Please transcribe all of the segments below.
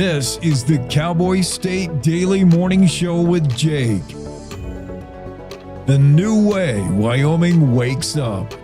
This is the Cowboy State Daily Morning Show with Jake. The new way Wyoming wakes up.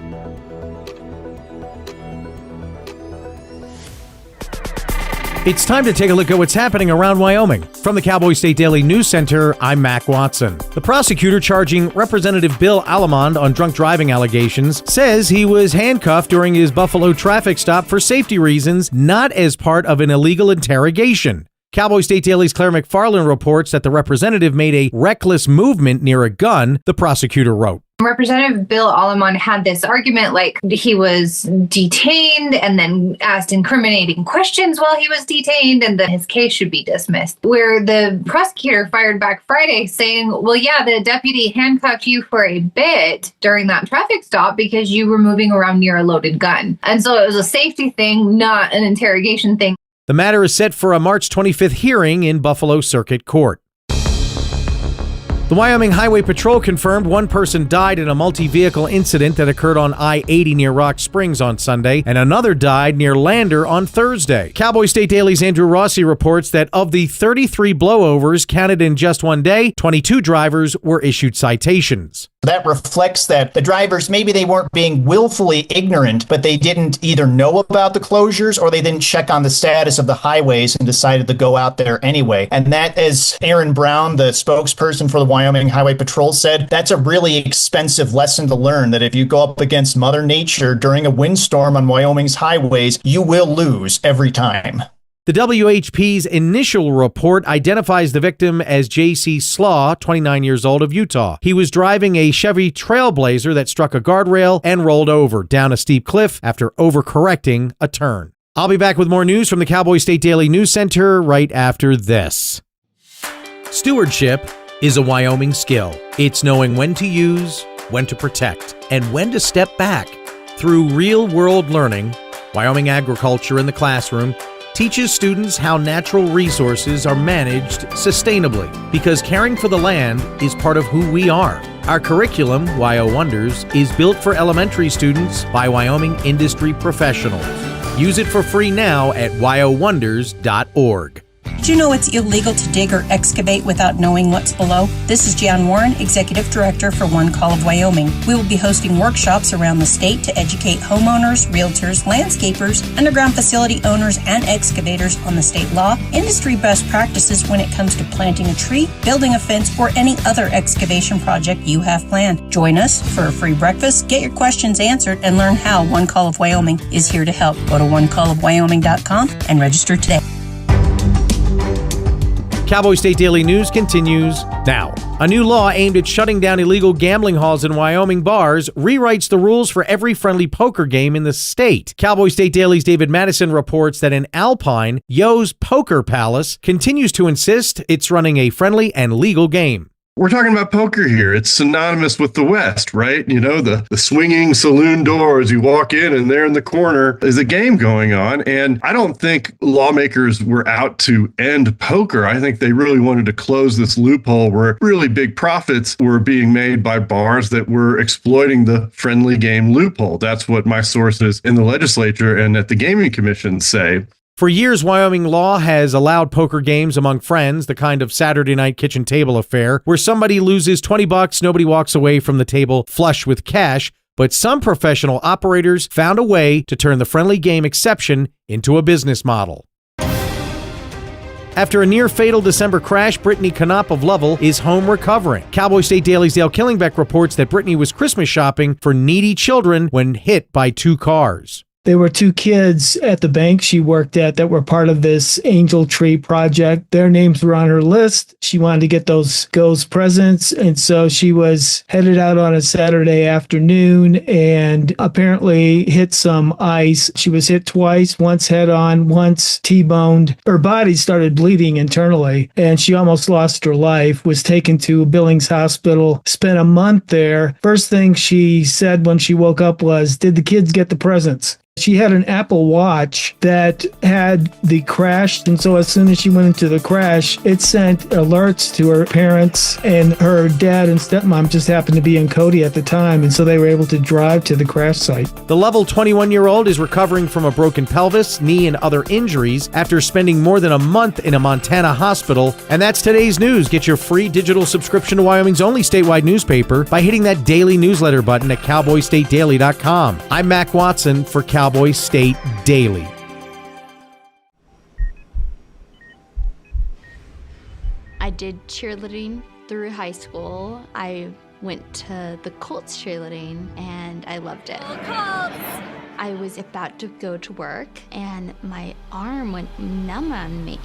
It's time to take a look at what's happening around Wyoming. From the Cowboy State Daily News Center, I'm Mac Watson. The prosecutor charging Representative Bill Allemond on drunk driving allegations says he was handcuffed during his Buffalo traffic stop for safety reasons, not as part of an illegal interrogation. Cowboy State Daily's Claire McFarland reports that the representative made a reckless movement near a gun, the prosecutor wrote. Representative Bill Allemond had this argument like he was detained and then asked incriminating questions while he was detained and that his case should be dismissed. Where the prosecutor fired back Friday saying, well, yeah, the deputy handcuffed you for a bit during that traffic stop because you were moving around near a loaded gun. And so it was a safety thing, not an interrogation thing. The matter is set for a March 25th hearing in Buffalo Circuit Court. The Wyoming Highway Patrol confirmed one person died in a multi-vehicle incident that occurred on I-80 near Rock Springs on Sunday, and another died near Lander on Thursday. Cowboy State Daily's Andrew Rossi reports that of the 33 blowovers counted in just one day, 22 drivers were issued citations. That reflects that the drivers, maybe they weren't being willfully ignorant, but they didn't either know about the closures or they didn't check on the status of the highways and decided to go out there anyway. And that, as Aaron Brown, the spokesperson for the Wyoming Highway Patrol, said, that's a really expensive lesson to learn, that if you go up against Mother Nature during a windstorm on Wyoming's highways, you will lose every time. The WHP's initial report identifies the victim as J.C. Slaw, 29 years old, of Utah. He was driving a Chevy Trailblazer that struck a guardrail and rolled over down a steep cliff after overcorrecting a turn. I'll be back with more news from the Cowboy State Daily News Center right after this. Stewardship is a Wyoming skill. It's knowing when to use, when to protect, and when to step back. Through real-world learning, Wyoming Agriculture in the Classroom teaches students how natural resources are managed sustainably, because caring for the land is part of who we are. Our curriculum, Wyo Wonders, is built for elementary students by Wyoming industry professionals. Use it for free now at wyowonders.org. Did you know it's illegal to dig or excavate without knowing what's below? This is Jan Warren, Executive Director for One Call of Wyoming. We will be hosting workshops around the state to educate homeowners, realtors, landscapers, underground facility owners, and excavators on the state law, industry best practices when it comes to planting a tree, building a fence, or any other excavation project you have planned. Join us for a free breakfast, get your questions answered, and learn how One Call of Wyoming is here to help. Go to onecallofwyoming.com and register today. Cowboy State Daily News continues now. A new law aimed at shutting down illegal gambling halls in Wyoming bars rewrites the rules for every friendly poker game in the state. Cowboy State Daily's David Madison reports that in Alpine, Yo's Poker Palace continues to insist it's running a friendly and legal game. We're talking about poker here. It's synonymous with the West, right? You know, the swinging saloon doors. You walk in and there in the corner is a game going on. And I don't think lawmakers were out to end poker. I think they really wanted to close this loophole where really big profits were being made by bars that were exploiting the friendly game loophole. That's what my sources in the legislature and at the Gaming Commission say. For years, Wyoming law has allowed poker games among friends, the kind of Saturday night kitchen table affair, where somebody loses $20, nobody walks away from the table flush with cash, but some professional operators found a way to turn the friendly game exception into a business model. After a near-fatal December crash, Brittany Knopp of Lovell is home recovering. Cowboy State Daily's Dale Killingbeck reports that Brittany was Christmas shopping for needy children when hit by two cars. There were two kids at the bank she worked at that were part of this Angel Tree project. Their names were on her list. She wanted to get those presents, and so she was headed out on a Saturday afternoon and apparently hit some ice. She was hit twice, once head-on, once T-boned. Her body started bleeding internally, and she almost lost her life, was taken to Billings Hospital, spent a month there. First thing she said when she woke up was, "Did the kids get the presents?" She had an Apple Watch that had the crash. And so as soon as she went into the crash, it sent alerts to her parents, and her dad and stepmom just happened to be in Cody at the time. And so they were able to drive to the crash site. The Level 21-year-old is recovering from a broken pelvis, knee, and other injuries after spending more than a month in a Montana hospital. And that's today's news. Get your free digital subscription to Wyoming's only statewide newspaper by hitting that daily newsletter button at cowboystatedaily.com. I'm Mac Watson for Cowboy State Daily. I did cheerleading through high school. I went to the Colts cheerleading and I loved it. I was about to go to work and my arm went numb on me.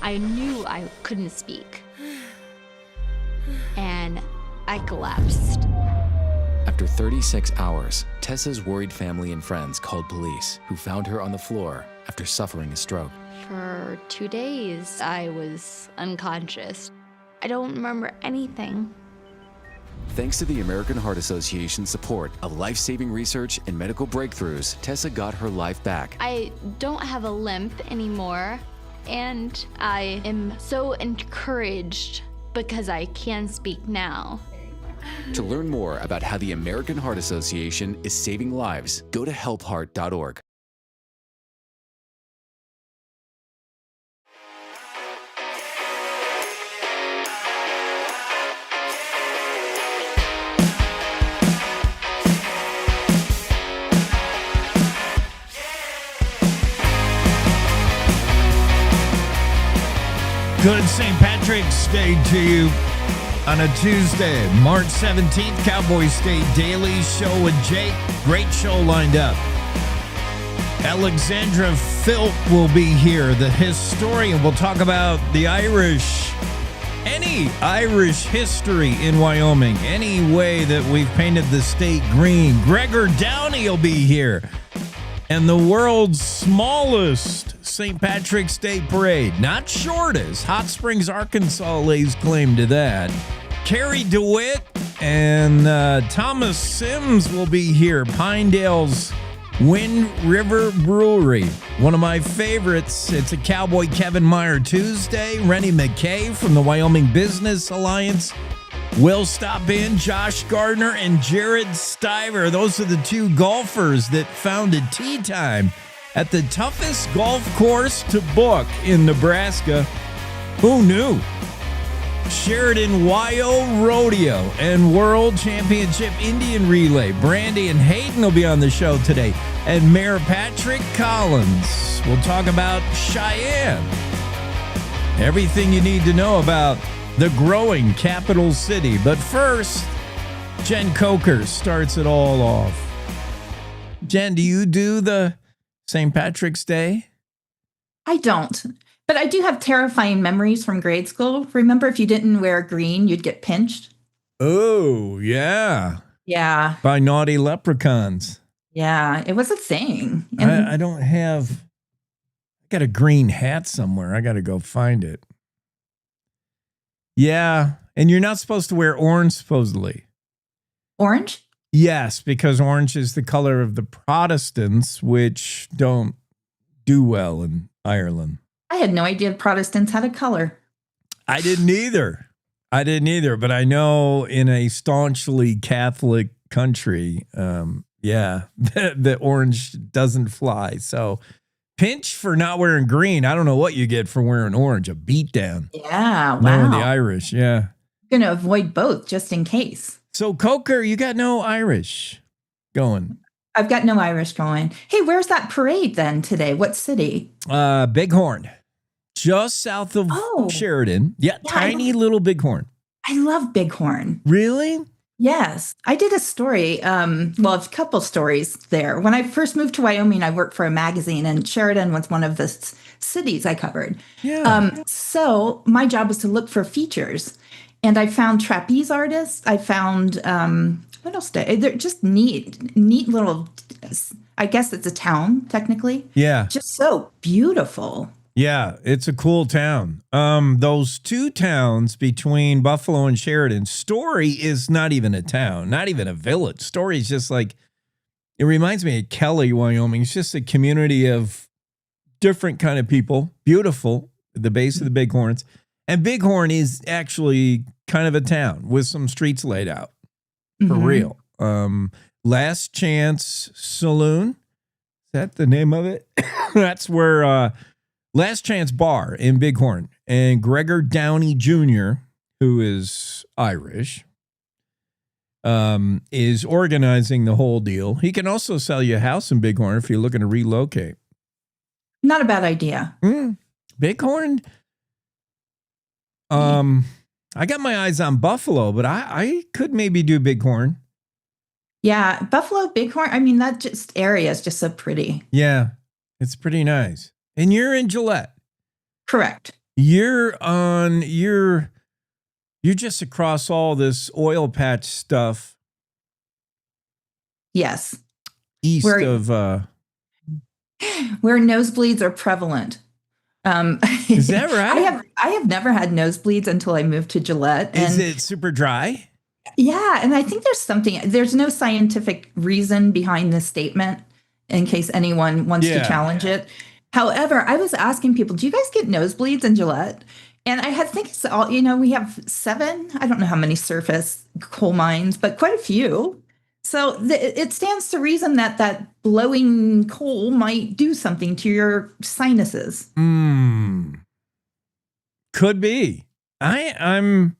I knew I couldn't speak and I collapsed. After 36 hours, Tessa's worried family and friends called police, who found her on the floor after suffering a stroke. For 2 days, I was unconscious. I don't remember anything. Thanks to the American Heart Association's support of life-saving research and medical breakthroughs, Tessa got her life back. I don't have a limp anymore, and I am so encouraged because I can speak now. To learn more about how the American Heart Association is saving lives, go to helpheart.org. Good St. Patrick's Day to you on a Tuesday, March 17th, Cowboy State Daily Show with Jake. Great show lined up. Alexandra Philp will be here, the historian. We'll talk about the Irish, any Irish history in Wyoming, any way that we've painted the state green. Gregor Downey will be here. And the world's smallest St. Patrick's Day parade, not shortest. Hot Springs, Arkansas lays claim to that. Kari DeWitt and Thomas Sims will be here. Pinedale's Wind River Brewery, one of my favorites. It's a Cowboy Kevin Meyer Tuesday. Renny MacKay from the Wyoming Business Alliance will stop in. Josh Gardner and Jared Stiver. Those are the two golfers that founded Tea Time at the toughest golf course to book in Nebraska. Who knew? Sheridan Rodeo and World Championship Indian Relay. Brandy and Hayden will be on the show today. And Mayor Patrick Collins will talk about Cheyenne. Everything you need to know about the growing capital city. But first, Jen Coker starts it all off. Jen, do you do the St. Patrick's Day? I don't, but I do have terrifying memories from grade school. Remember, if you didn't wear green, you'd get pinched? Oh, yeah. Yeah. By naughty leprechauns. Yeah, it was a thing. I don't have, I got a green hat somewhere. I got to go find it. Yeah, and you're not supposed to wear orange, supposedly. Orange? Yes, because orange is the color of the Protestants, which don't do well in Ireland. I had no idea Protestants had a color. I didn't either, but I know in a staunchly Catholic country, the orange doesn't fly. So pinch for not wearing green. I don't know what you get for wearing orange, a beatdown. Yeah, wow. Knowing the Irish, yeah. I'm going to avoid both just in case. So, Coker, you got no Irish going. I've got no Irish going. Hey, where's that parade then today? What city? Bighorn. Just south of Sheridan. Yeah, tiny little Bighorn. I love Bighorn. Really? Yes. I did a story, a couple stories there. When I first moved to Wyoming, I worked for a magazine, and Sheridan was one of the cities I covered. Yeah. So my job was to look for features. And I found trapeze artists. I found, what else? They're just neat little, I guess it's a town, technically. Yeah. Just so beautiful. Yeah, it's a cool town. Those two towns between Buffalo and Sheridan, Story is not even a town, not even a village. Story is just like, it reminds me of Kelly, Wyoming. It's just a community of different kind of people. Beautiful, at the base of the Bighorns. And Bighorn is actually kind of a town with some streets laid out. For real. Last Chance Saloon. Is that the name of it? That's where Last Chance Bar in Bighorn. And Gregor Downey Jr., who is Irish, is organizing the whole deal. He can also sell you a house in Bighorn if you're looking to relocate. Not a bad idea. Bighorn. I got my eyes on Buffalo, but I could maybe do Bighorn. Yeah, Buffalo, Bighorn. I mean, that just area is just so pretty. Yeah, it's pretty nice. And you're in Gillette. Correct. You're just across all this oil patch stuff. Yes. East of where nosebleeds are prevalent. Is that right? I have never had nosebleeds until I moved to Gillette. Is it super dry? Yeah, and I think there's no scientific reason behind this statement in case anyone wants to challenge it. However, I was asking people, do you guys get nosebleeds in Gillette? And I think it's all, we have 7, I don't know how many surface coal mines, but quite a few. So it stands to reason that blowing coal might do something to your sinuses. Could be. I've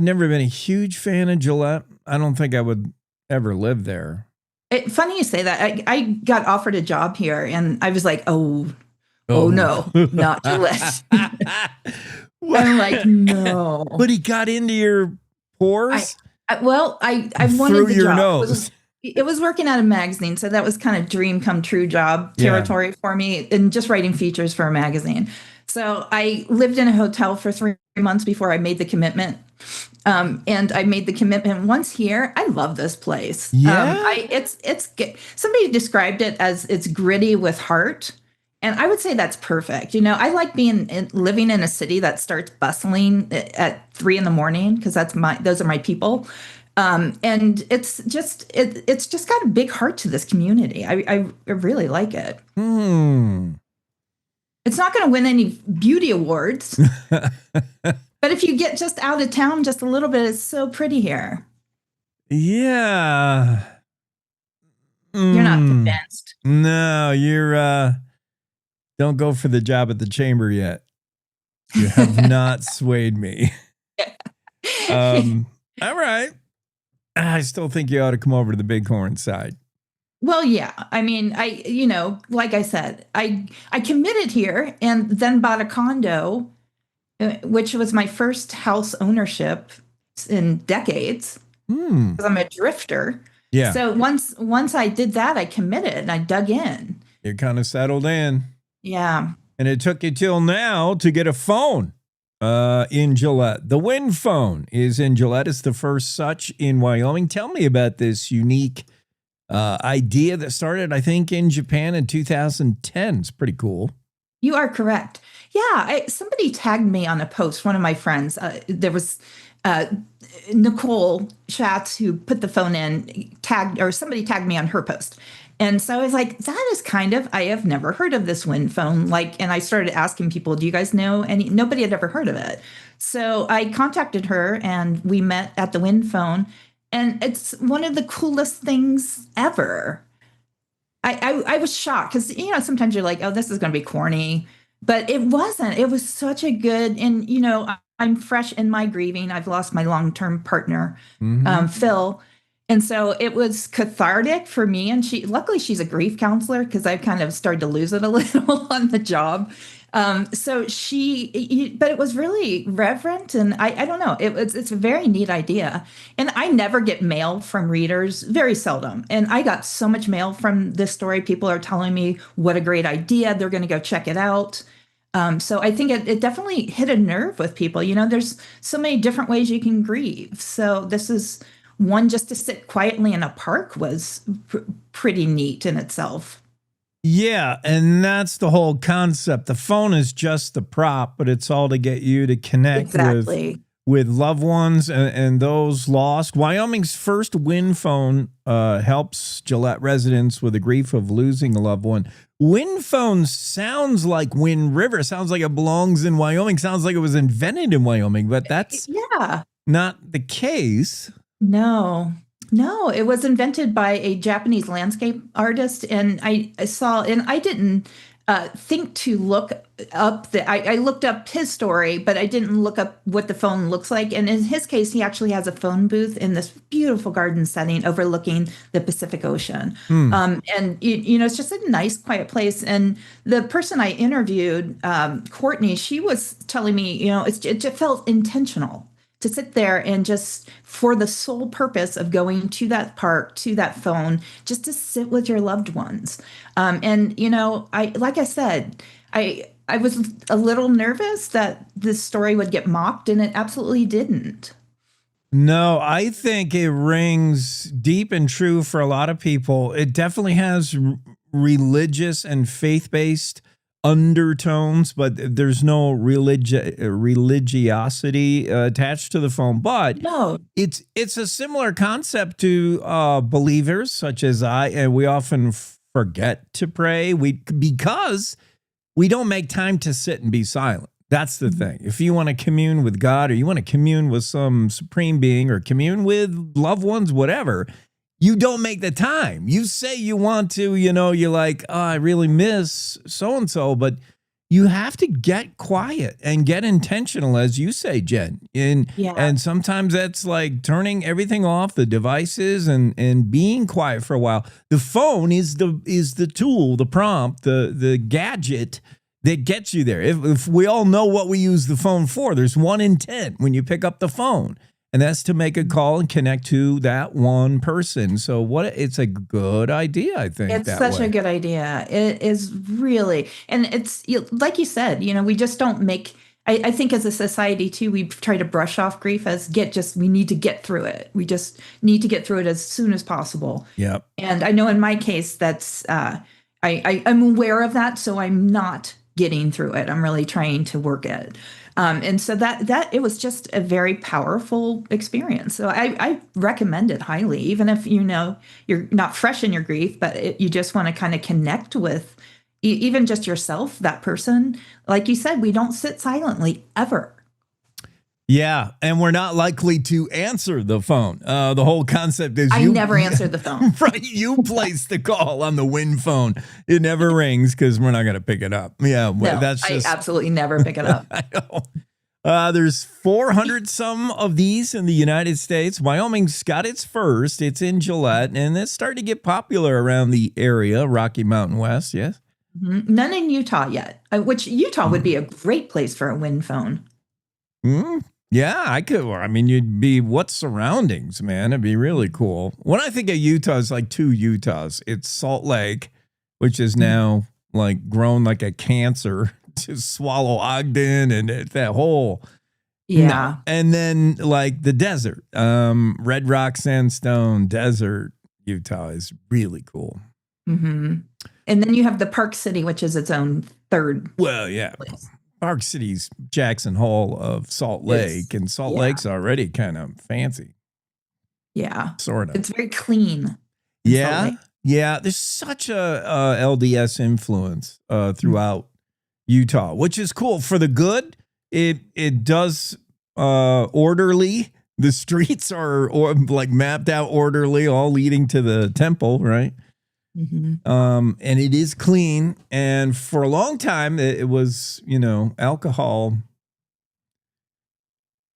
never been a huge fan of Gillette. I don't think I would ever live there. Funny you say that. I got offered a job here, and I was like, oh no, not Gillette. I'm like, no. But he got into your pores? I wanted through the your job. nose. It was working at a magazine, so that was kind of dream come true job territory for me, and just writing features for a magazine. So I lived in a hotel for 3 months before I made the commitment. And I made the commitment once here. I love this place. Yeah. It's somebody described it as it's gritty with heart. And I would say that's perfect. I like living in a city that starts bustling at 3 a.m. because those are my people. And it's just got a big heart to this community. I really like it. It's not going to win any beauty awards, but if you get just out of town just a little bit, it's so pretty here. Yeah. You're not convinced. No, you're don't go for the job at the chamber yet. You have not swayed me. All right. I still think you ought to come over to the Bighorn side. Well, yeah. I mean, like I said, I committed here and then bought a condo, which was my first house ownership in decades. Because I'm a drifter. Yeah. So once I did that, I committed and I dug in. You're kind of settled in. Yeah. And it took you till now to get a phone in Gillette. The Win phone is in Gillette. It's the first such in Wyoming. Tell me about this unique idea that started, I think, in Japan in 2010. It's pretty cool. You are correct. Yeah, somebody tagged me on a post. One of my friends, there was Nicole Schatz, who put the phone in, somebody tagged me on her post. And so I was like, that is I have never heard of this Win phone. And I started asking people, do you guys know any? Nobody had ever heard of it. So I contacted her and we met at the Win phone. And it's one of the coolest things ever. I was shocked because, sometimes you're like, oh, this is going to be corny. But it wasn't. It was such a good, and, I'm fresh in my grieving. I've lost my long-term partner, Phil. And so it was cathartic for me. And luckily she's a grief counselor because I've kind of started to lose it a little on the job. But it was really reverent, and I don't know. It's a very neat idea. And I never get mail from readers, very seldom. And I got so much mail from this story. People are telling me what a great idea. They're going to go check it out. So I think it definitely hit a nerve with people. There's so many different ways you can grieve. So this is one, just to sit quietly in a park was pretty neat in itself. Yeah, and that's the whole concept. The phone is just the prop, but it's all to get you to connect with loved ones and those lost. Wyoming's first Win phone helps Gillette residents with the grief of losing a loved one. Win phone sounds like Wind River. Sounds like it belongs in Wyoming. Sounds like it was invented in Wyoming, but that's not the case. No, it was invented by a Japanese landscape artist. And I didn't think to look up I looked up his story, but I didn't look up what the phone looks like. And in his case, he actually has a phone booth in this beautiful garden setting overlooking the Pacific Ocean. And it's just a nice, quiet place. And the person I interviewed, Courtney, she was telling me, it just felt intentional to sit there and just for the sole purpose of going to that park, to that phone, just to sit with your loved ones. Like I said, I was a little nervous that this story would get mocked, and it absolutely didn't. No, I think it rings deep and true for a lot of people. It definitely has religious and faith-based undertones, but there's no religiosity attached to the phone. But no, it's a similar concept to believers such as I, and we often forget to pray because we don't make time to sit and be silent. That's the thing. If you want to commune with God, or you want to commune with some supreme being, or commune with loved ones, whatever, you don't make the time. You say you want to, you're like, oh, I really miss so-and-so, but you have to get quiet and get intentional, as you say, Jen. And sometimes that's like turning everything off, the devices, and being quiet for a while. The phone is the tool, the prompt, the gadget that gets you there. If we all know what we use the phone for, there's one intent when you pick up the phone. And that's to make a call and connect to that one person. So it's a good idea, I think. It's such a good idea. It is really, and it's like you said, we just don't make, I think as a society too, we try to brush off grief as we need to get through it. We just need to get through it as soon as possible. Yep. And I know in my case, that's, I'm aware of that. So I'm not getting through it. I'm really trying to work it. And so that it was just a very powerful experience. So I recommend it highly, even if, you're not fresh in your grief, but you just want to kind of connect with even just yourself, that person. Like you said, we don't sit silently ever. Yeah, and we're not likely to answer the phone. The whole concept is I never answered the phone. Right, you place the call on the Win phone. It never rings because we're not going to pick it up. Yeah, no, that's just... I absolutely never pick it up. I know. There's 400 some of these in the United States. Wyoming's got its first. It's in Gillette, and it's starting to get popular around the area, Rocky Mountain West, yes? Mm-hmm. None in Utah yet, which Utah would be a great place for a Win phone. Yeah, I could. I mean, you'd be what surroundings, man. It'd be really cool. When I think of Utah, it's like two Utahs. It's Salt Lake, which is now like grown like a cancer to swallow Ogden and that whole. Yeah. No. And then like the desert, Red Rock Sandstone Desert, Utah is really cool. Mm-hmm. And then you have the Park City, which is its own third. Well, yeah. place. Park City's Jackson Hole of Salt Lake, and Salt Lake's already kind of fancy. Yeah. Sort of. It's very clean. Yeah. Yeah. There's such a LDS influence throughout Utah, which is cool. For the good, it does orderly. The streets are like mapped out orderly, all leading to the temple, right? Mm-hmm. And it is clean. And for a long time, it was, alcohol.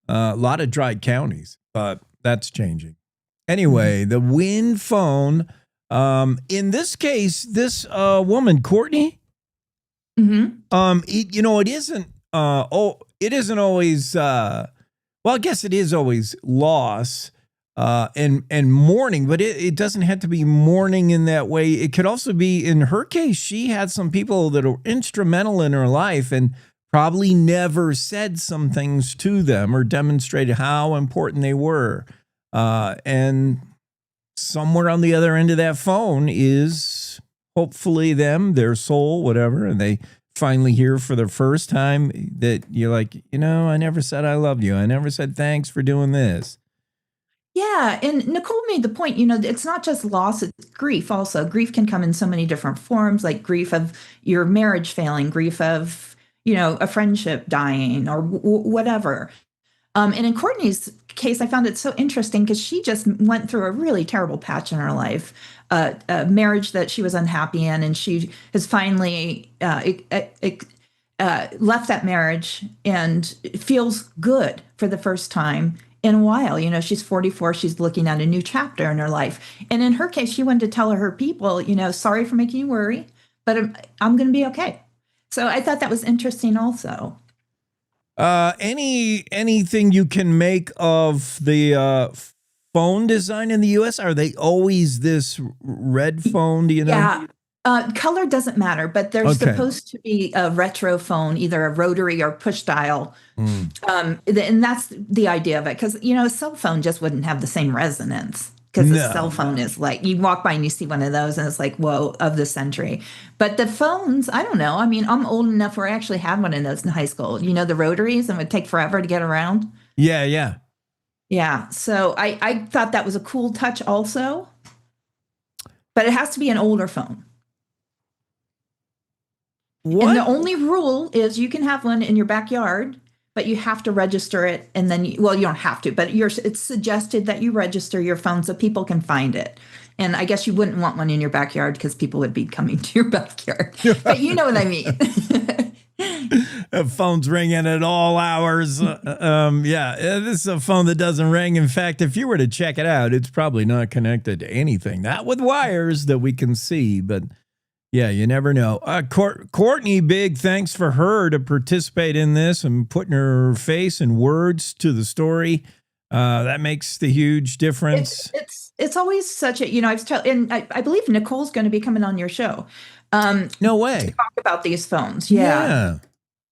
A lot of dry counties, but that's changing. Anyway, the Win phone. In this case, this woman, Courtney. Mm-hmm. It isn't. It isn't always. Well, I guess it is always loss. And mourning, but it doesn't have to be mourning in that way. It could also be, in her case, she had some people that are instrumental in her life and probably never said some things to them or demonstrated how important they were. And somewhere on the other end of that phone is hopefully their soul, whatever, and they finally hear for the first time that you're like, I never said I loved you. I never said thanks for doing this. Yeah. And Nicole made the point, it's not just loss, it's grief also. Grief can come in so many different forms, like grief of your marriage failing, grief of, a friendship dying or whatever. And in Courtney's case, I found it so interesting because she just went through a really terrible patch in her life, a marriage that she was unhappy in, and she has finally left that marriage and feels good for the first time in a while. She's 44, she's looking at a new chapter in her life. And in her case, she wanted to tell her people, sorry for making you worry, but I'm going to be okay. So I thought that was interesting also. Anything you can make of the phone design in the U.S.? Are they always this red phone? Do you know? Yeah. Color doesn't matter, but there's supposed to be a retro phone, either a rotary or push dial. And that's the idea of it. Because, a cell phone just wouldn't have the same resonance. Because the cell phone is like, you walk by and you see one of those and it's like, whoa, of the century. But the phones, I don't know. I mean, I'm old enough where I actually had one of those in high school. The rotaries, and it would take forever to get around. Yeah. Yeah. So I thought that was a cool touch also. But it has to be an older phone. What? And the only rule is you can have one in your backyard, but you have to register it. And then, you don't have to, but it's suggested that you register your phone so people can find it. And I guess you wouldn't want one in your backyard because people would be coming to your backyard. But you know what I mean. Phone's ringing at all hours. This is a phone that doesn't ring. In fact, if you were to check it out, it's probably not connected to anything. Not with wires that we can see, but yeah, you never know. Courtney, big thanks for her to participate in this and putting her face and words to the story. That makes the huge difference. It's always such a, I believe Nicole's going to be coming on your show. No way. To talk about these phones. Yeah.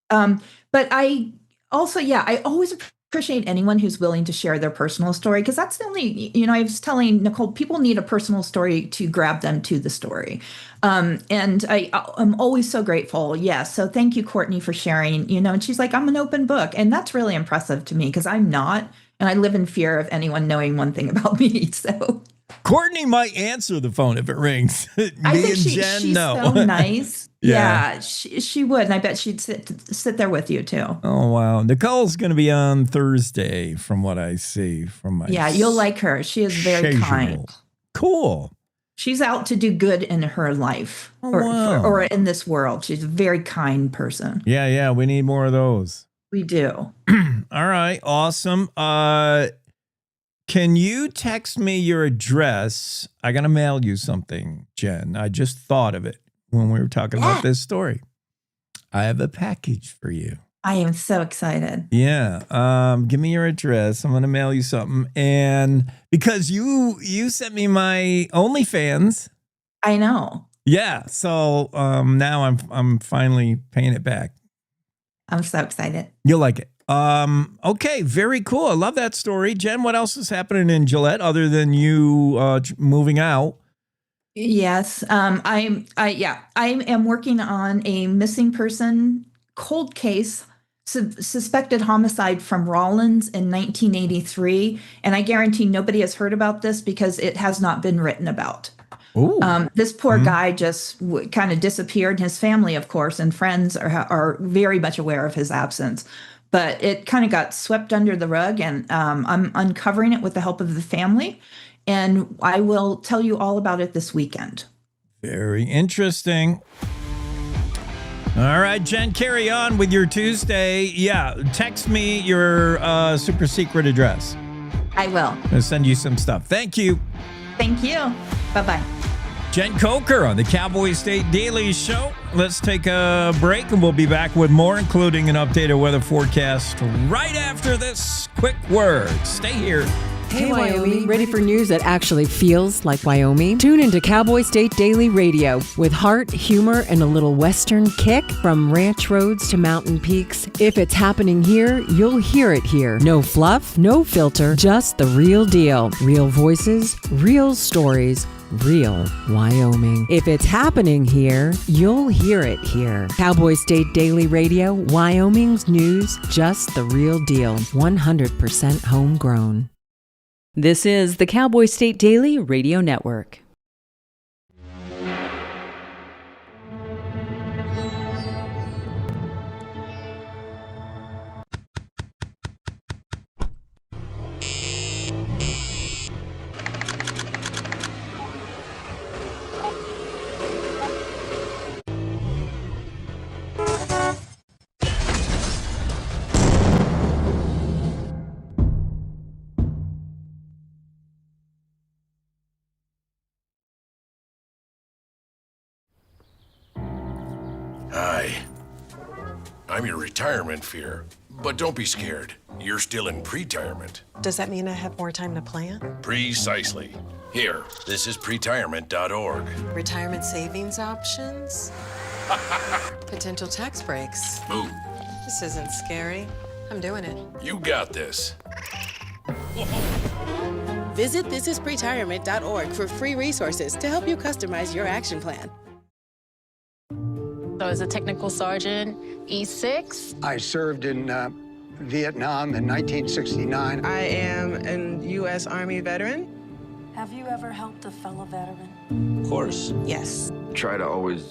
But I also, I always appreciate anyone who's willing to share their personal story, because that's the only, I was telling Nicole, people need a personal story to grab them to the story. And I'm always so grateful. Yes. So thank you, Courtney, for sharing, and she's like, I'm an open book. And that's really impressive to me because I'm not, and I live in fear of anyone knowing one thing about me. So Courtney might answer the phone if it rings. I think she's so nice. Yeah, she would. And I bet she'd sit there with you too. Oh, wow. Nicole's going to be on Thursday from what I see from my. Yeah, you'll like her. She is very kind. Cool. She's out to do good in her life or in this world. She's a very kind person. Yeah. We need more of those. We do. All right. Awesome. Can you text me your address? I got to mail you something, Jen. I just thought of it when we were talking about this story. I have a package for you. I am so excited. Yeah. Give me your address. I'm going to mail you something. And because you sent me my OnlyFans. I know. Yeah. So now I'm finally paying it back. I'm so excited. You'll like it. Okay, very cool. I love that story. Jen, what else is happening in Gillette other than you moving out? Yes. I am working on a missing person cold case, suspected homicide from Rollins in 1983. And I guarantee nobody has heard about this because it has not been written about. This poor guy just kind of disappeared. His family, of course, and friends are very much aware of his absence. But it kind of got swept under the rug, and I'm uncovering it with the help of the family. And I will tell you all about it this weekend. Very interesting. All right, Jen, carry on with your Tuesday. Yeah, text me your super secret address. I will. I'll send you some stuff. Thank you. Thank you. Bye-bye. Jen Coker on the Cowboy State Daily Show. Let's take a break and we'll be back with more, including an updated weather forecast right after this quick word. Stay here. Hey, Wyoming. Ready for news that actually feels like Wyoming? Tune into Cowboy State Daily Radio with heart, humor, and a little Western kick from ranch roads to mountain peaks. If it's happening here, you'll hear it here. No fluff, no filter, just the real deal. Real voices, real stories, real Wyoming. If it's happening here, you'll hear it here. Cowboy State Daily Radio, Wyoming's news, just the real deal, 100% homegrown. This is the Cowboy State Daily Radio Network. Hi. I'm your retirement fear, but don't be scared. You're still in pre-retirement. Does that mean I have more time to plan? Precisely. Here, this is pretirement.org. Retirement savings options? Potential tax breaks? Ooh. This isn't scary. I'm doing it. You got this. Visit thisispretirement.org for free resources to help you customize your action plan. So as a technical sergeant, E6. I served in Vietnam in 1969. I am a U.S. Army veteran. Have you ever helped a fellow veteran? Of course. Yes. Try to always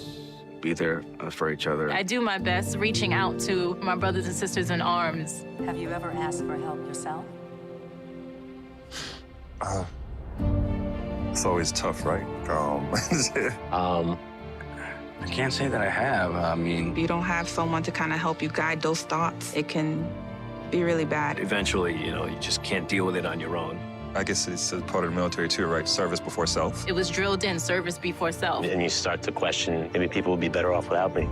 be there for each other. I do my best reaching out to my brothers and sisters in arms. Have you ever asked for help yourself? It's always tough, right? I can't say that I have. I mean, If you don't have someone to kind of help you guide those thoughts, it can be really bad. Eventually, you just can't deal with it on your own. I guess it's a part of the military too, right? Service before self. It was drilled in, service before self. And you start to question, maybe people would be better off without me,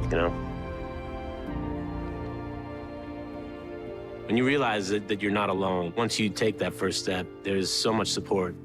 When you realize that you're not alone, once you take that first step, there's so much support.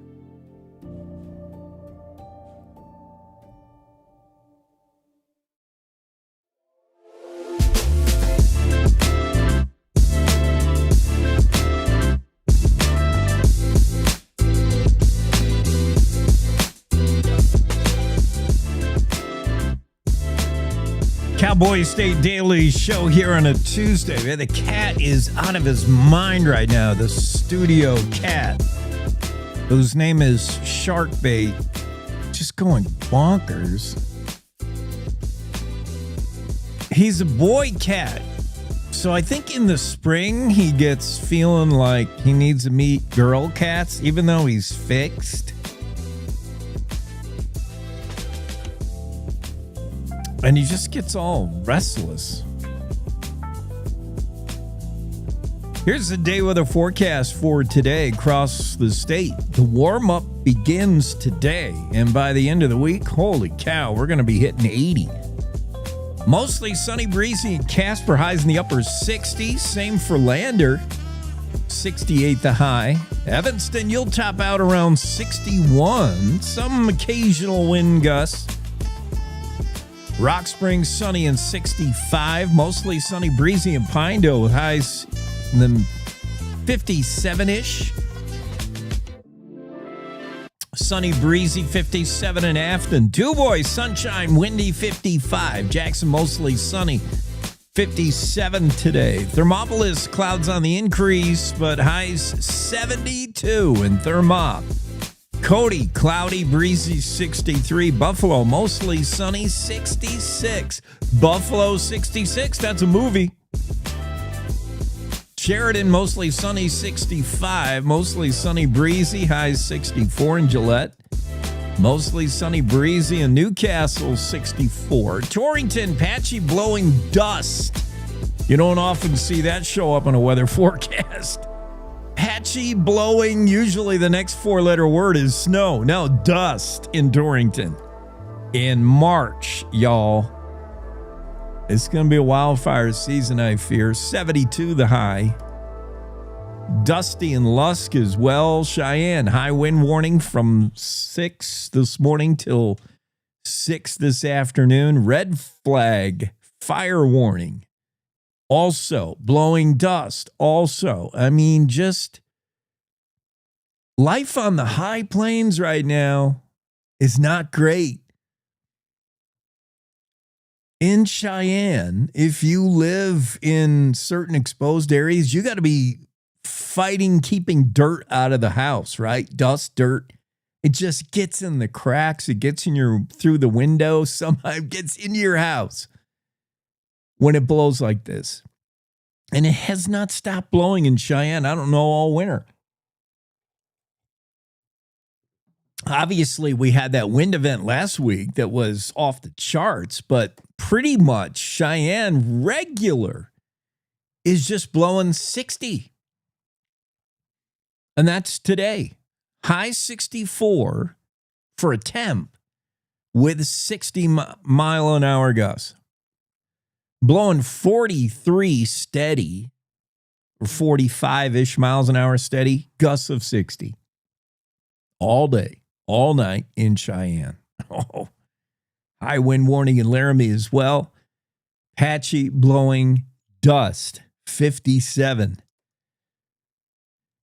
Cowboy State Daily Show here on a Tuesday. Man, the cat is out of his mind right now. The studio cat, whose name is Sharkbait, just going bonkers. He's a boy cat. So I think in the spring he gets feeling like he needs to meet girl cats, even though he's fixed. And he just gets all restless. Here's the day weather forecast for today across the state. The warm-up begins today, and by the end of the week, holy cow, we're going to be hitting 80. Mostly sunny, breezy in Casper, highs in the upper 60s. Same for Lander, 68 the high. Evanston, you'll top out around 61. Some occasional wind gusts. Rock Springs, sunny and 65. Mostly sunny, breezy in Pinedale with highs in the 57-ish. Sunny, breezy, 57 in Afton. DuBois, sunshine, windy, 55. Jackson, mostly sunny, 57 today. Thermopolis, clouds on the increase, but highs 72 in Thermop. Cody, cloudy, breezy, 63. Buffalo, mostly sunny, 66. Buffalo, 66. That's a movie. Sheridan, mostly sunny, 65. Mostly sunny, breezy, highs 64 in Gillette. Mostly sunny, breezy in Newcastle, 64. Torrington, patchy, blowing dust. You don't often see that show up on a weather forecast. Patchy, blowing, usually the next four-letter word is snow. Now dust in Torrington. In March, y'all. It's going to be a wildfire season, I fear. 72 the high. Dusty and Lusk as well. Cheyenne, high wind warning from 6 this morning till 6 this afternoon. Red flag, fire warning. Also, blowing dust. Also, I mean, just life on the high plains right now is not great. In Cheyenne, if you live in certain exposed areas, you got to be fighting keeping dirt out of the house, right? Dust, dirt. It just gets in the cracks. It gets in through the window. Somehow it gets into your house when it blows like this. And it has not stopped blowing in Cheyenne. I don't know, all winter. Obviously, we had that wind event last week that was off the charts, but pretty much Cheyenne regular is just blowing 60. And that's today. High 64 for a temp with 60 mile an hour gusts. Blowing 43 steady, or 45-ish miles an hour steady, gusts of 60. All day, all night in Cheyenne. Oh, high wind warning in Laramie as well. Patchy blowing dust, 57.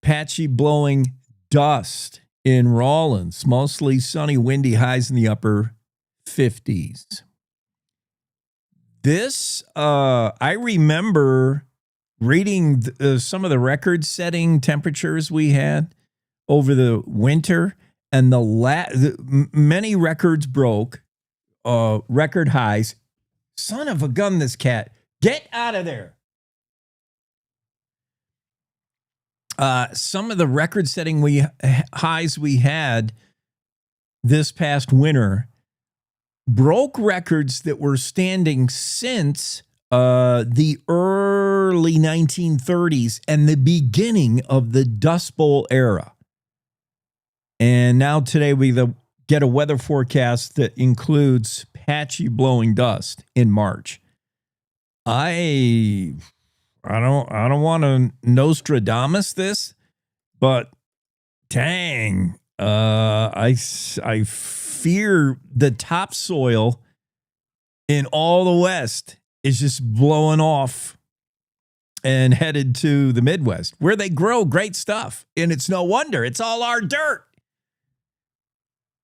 Patchy blowing dust in Rawlins. Mostly sunny, windy, highs in the upper 50s. This, I remember reading some of the record-setting temperatures we had over the winter, and many records broke, record highs. Son of a gun, this cat. Get out of there. Some of the record-setting highs we had this past winter broke records that were standing since the early 1930s and the beginning of the Dust Bowl era. And now today we get a weather forecast that includes patchy blowing dust in March. I don't want to Nostradamus this, but dang, I fear the topsoil in all the West is just blowing off and headed to the Midwest, where they grow great stuff. And it's no wonder. It's all our dirt.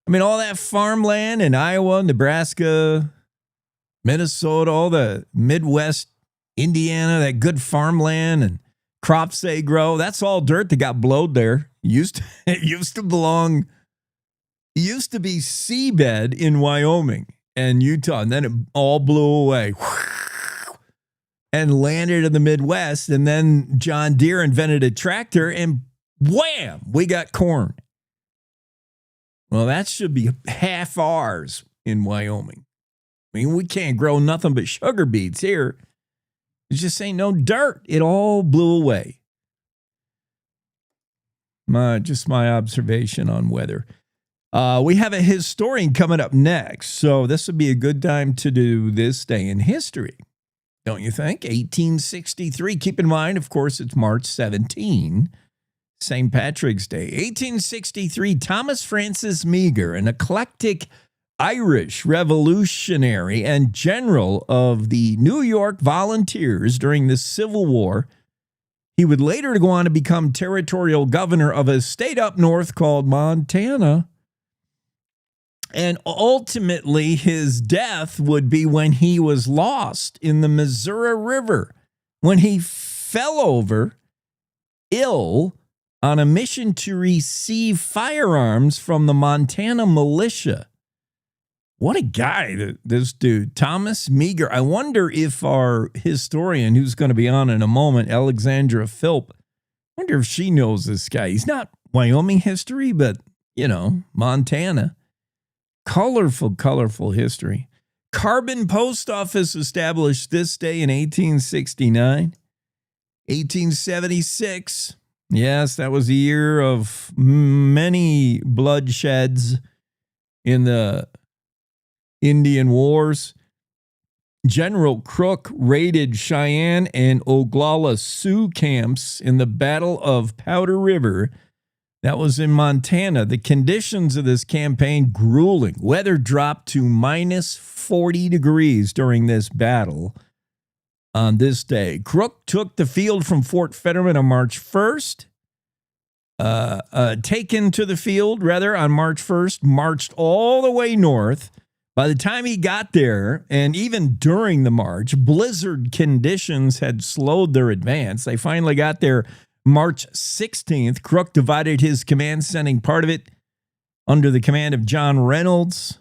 I mean, all that farmland in Iowa, Nebraska, Minnesota, all the Midwest, Indiana, that good farmland and crops they grow, that's all dirt that got blowed there. It used to be seabed in Wyoming and Utah, and then it all blew away and landed in the Midwest. And then John Deere invented a tractor, and wham, we got corn. Well, that should be half ours in Wyoming. I mean, we can't grow nothing but sugar beets here. It just ain't no dirt. It all blew away. Just my observation on weather. We have a historian coming up next, so this would be a good time to do this day in history, don't you think? 1863. Keep in mind, of course, it's March 17, St. Patrick's Day. 1863, Thomas Francis Meagher, an eclectic Irish revolutionary and general of the New York Volunteers during the Civil War. He would later go on to become territorial governor of a state up north called Montana. And ultimately, his death would be when he was lost in the Missouri River, when he fell over ill on a mission to receive firearms from the Montana militia. What a guy, this dude, Thomas Meagher. I wonder if our historian, who's going to be on in a moment, Alexandra Philp, I wonder if she knows this guy. He's not Wyoming history, but, Montana. Colorful, colorful history. Carbon Post Office established this day in 1869. 1876. Yes, that was a year of many bloodsheds in the Indian Wars. General Crook raided Cheyenne and Oglala Sioux camps in the Battle of Powder River. That was in Montana. The conditions of this campaign, grueling. Weather dropped to minus 40 degrees during this battle on this day. Crook took the field from Fort Fetterman on March 1st. taken to the field, rather, on March 1st, marched all the way north. By the time he got there, and even during the march, blizzard conditions had slowed their advance. They finally got there March 16th. Crook divided his command, sending part of it under the command of John Reynolds.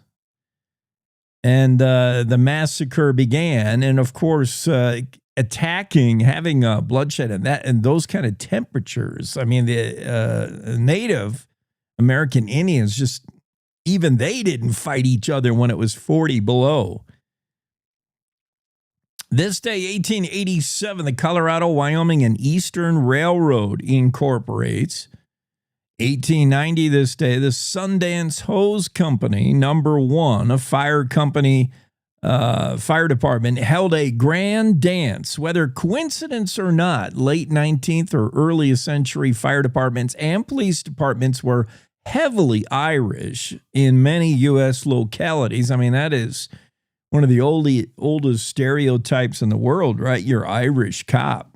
And the massacre began. And, of course, attacking, having bloodshed and those kind of temperatures. I mean, the Native American Indians just... even they didn't fight each other when it was 40 below. This day, 1887, the Colorado, Wyoming, and Eastern Railroad incorporates. 1890, this day, the Sundance Hose Company, number 1, a fire company, fire department, held a grand dance. Whether coincidence or not, late 19th or early century fire departments and police departments were heavily Irish in many U.S. localities. I mean, that is one of the oldest stereotypes in the world, right? You're Irish cop.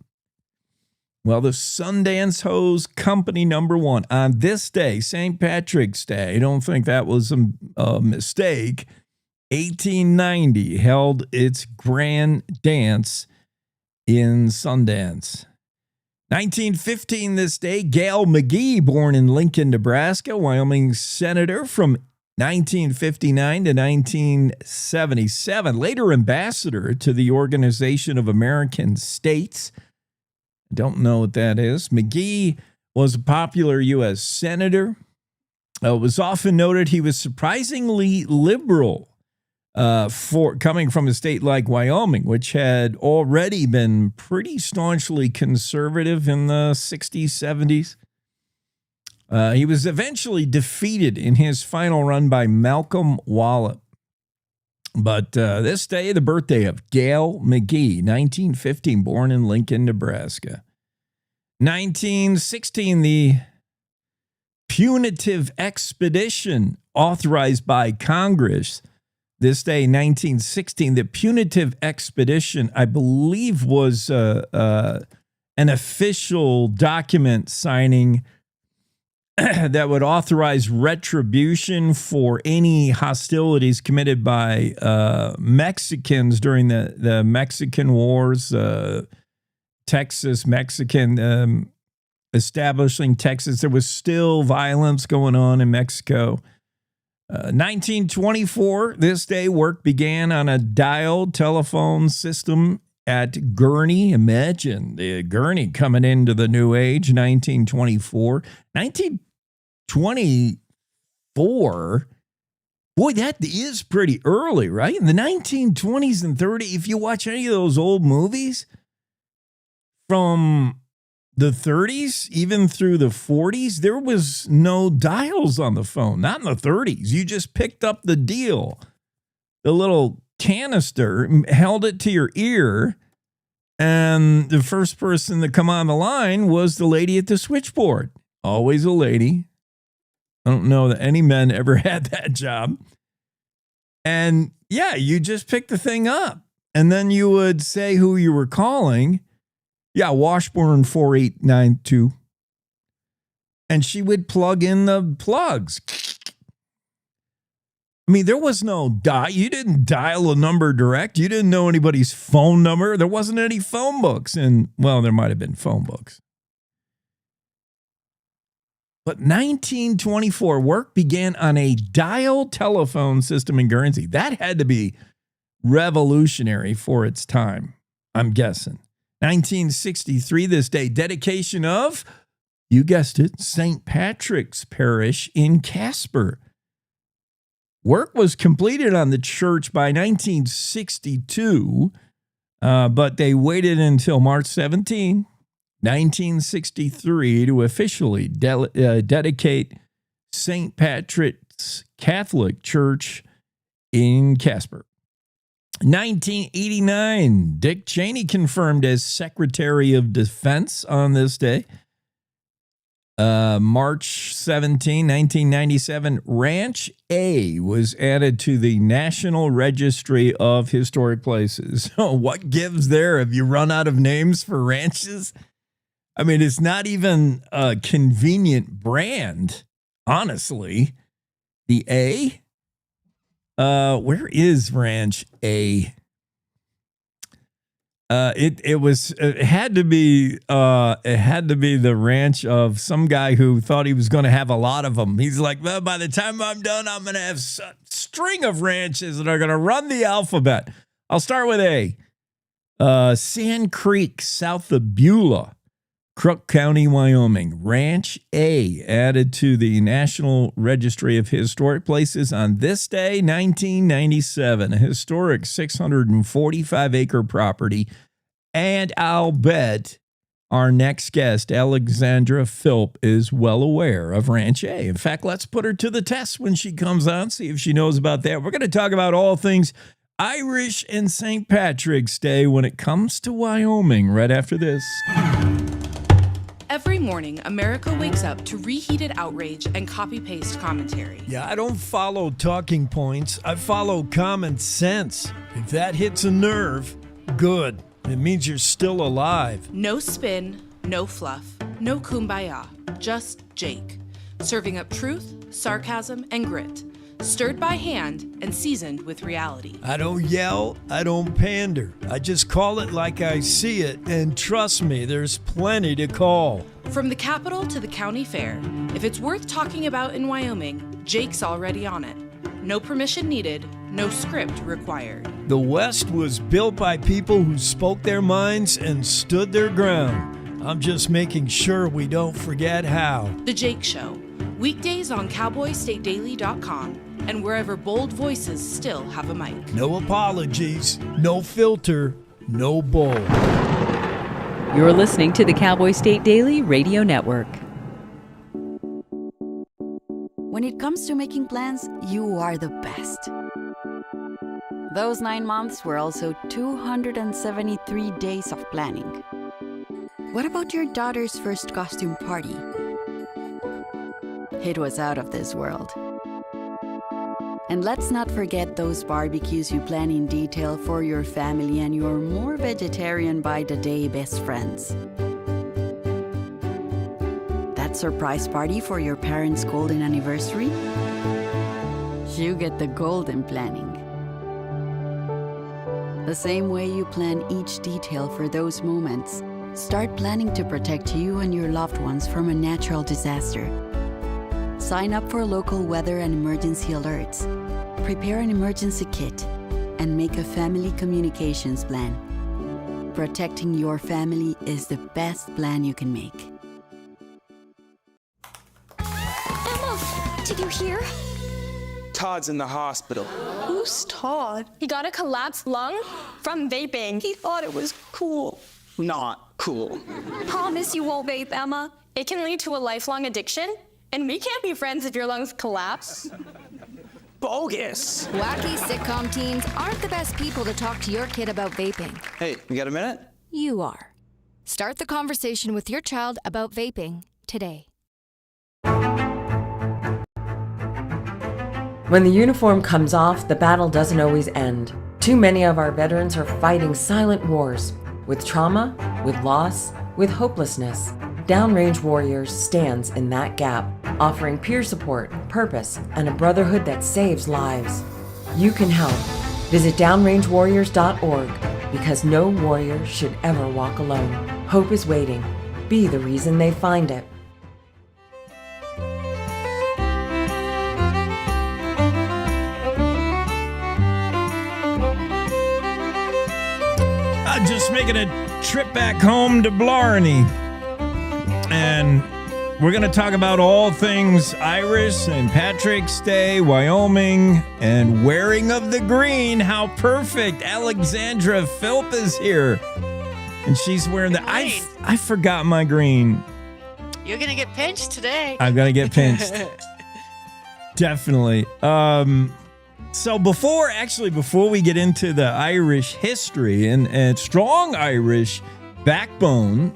Well, the Sundance Hose Company, number 1, on this day, St. Patrick's Day, I don't think that was a mistake, 1890, held its grand dance in Sundance. 1915 this day, Gail McGee, born in Lincoln, Nebraska, Wyoming senator from 1959 to 1977, later ambassador to the Organization of American States. I don't know what that is. McGee was a popular U.S. senator. It was often noted he was surprisingly liberal for coming from a state like Wyoming, which had already been pretty staunchly conservative in the 60s, 70s. He was eventually defeated in his final run by Malcolm Wallop. But this day, the birthday of Gail McGee, 1915, born in Lincoln, Nebraska. 1916, the punitive expedition authorized by Congress. This day, 1916, the punitive expedition, I believe, was an official document signing that would authorize retribution for any hostilities committed by Mexicans during the Mexican Wars, Mexican establishing Texas. There was still violence going on in Mexico. 1924, this day, work began on a dial telephone system at Gurney. Imagine the Gurney coming into the new age, 1924. 1924, boy, that is pretty early, right? In the 1920s and 30s, if you watch any of those old movies from the 30s, even through the 40s, there was no dials on the phone. Not in the 30s. You just picked up the deal, the little canister, held it to your ear, and the first person to come on the line was the lady at the switchboard. Always a lady. I don't know that any men ever had that job. And yeah, you just picked the thing up, and then you would say who you were calling. Yeah, Washburn 4892. And she would plug in the plugs. I mean, there was no dial. You didn't dial a number direct. You didn't know anybody's phone number. There wasn't any phone books. And, well, there might have been phone books. But 1924, work began on a dial telephone system in Guernsey. That had to be revolutionary for its time, I'm guessing. 1963, this day, dedication of, you guessed it, St. Patrick's Parish in Casper. Work was completed on the church by 1962, but they waited until March 17, 1963 to officially dedicate St. Patrick's Catholic Church in Casper. 1989, Dick Cheney confirmed as Secretary of Defense on this day. March 17, 1997, Ranch A was added to the National Registry of Historic Places. So what gives there? Have you run out of names for ranches? I mean, it's not even a convenient brand, honestly. The A? Where is Ranch A? It had to be the ranch of some guy who thought he was going to have a lot of them. He's like, well, by the time I'm done, I'm going to have a string of ranches that are going to run the alphabet. I'll start with A. Sand Creek, south of Beulah, Crook County, Wyoming. Ranch A, added to the National Registry of Historic Places on this day, 1997. A historic 645-acre property. And I'll bet our next guest, Alexandra Philp, is well aware of Ranch A. In fact, let's put her to the test when she comes on, see if she knows about that. We're going to talk about all things Irish and St. Patrick's Day when it comes to Wyoming right after this. Every morning, America wakes up to reheated outrage and copy-paste commentary. Yeah, I don't follow talking points. I follow common sense. If that hits a nerve, good. It means you're still alive. No spin, no fluff, no kumbaya, just Jake. Serving up truth, sarcasm, and grit. Stirred by hand and seasoned with reality. I don't yell, I don't pander. I just call it like I see it, and trust me, there's plenty to call. From the capital to the county fair, if it's worth talking about in Wyoming, Jake's already on it. No permission needed, no script required. The West was built by people who spoke their minds and stood their ground. I'm just making sure we don't forget how. The Jake Show. Weekdays on CowboyStateDaily.com and wherever bold voices still have a mic. No apologies, no filter, no bull. You're listening to the Cowboy State Daily Radio Network. When it comes to making plans, you are the best. Those 9 months were also 273 days of planning. What about your daughter's first costume party? It was out of this world. And let's not forget those barbecues you plan in detail for your family and your more vegetarian by the day best friends. That surprise party for your parents' golden anniversary? You get the golden planning. The same way you plan each detail for those moments, start planning to protect you and your loved ones from a natural disaster. Sign up for local weather and emergency alerts. Prepare an emergency kit and make a family communications plan. Protecting your family is the best plan you can make. Emma, did you hear? Todd's in the hospital. Who's Todd? He got a collapsed lung from vaping. He thought it was cool. Not cool. Promise you won't vape, Emma. It can lead to a lifelong addiction, and we can't be friends if your lungs collapse. Bogus. Wacky sitcom teens aren't the best people to talk to your kid about vaping. Hey, you got a minute? You are. Start the conversation with your child about vaping today. When the uniform comes off, the battle doesn't always end. Too many of our veterans are fighting silent wars with trauma, with loss, with hopelessness. Downrange Warriors stands in that gap, offering peer support, purpose, and a brotherhood that saves lives. You can help. Visit downrangewarriors.org because no warrior should ever walk alone. Hope is waiting. Be the reason they find it. I'm just making a trip back home to Blarney. And we're going to talk about all things Irish, St. Patrick's Day, Wyoming, and wearing of the green. How perfect. Alexandra Philp is here. And she's wearing the... I forgot my green. You're going to get pinched today. I'm going to get pinched. Definitely. So before we get into the Irish history and strong Irish backbone,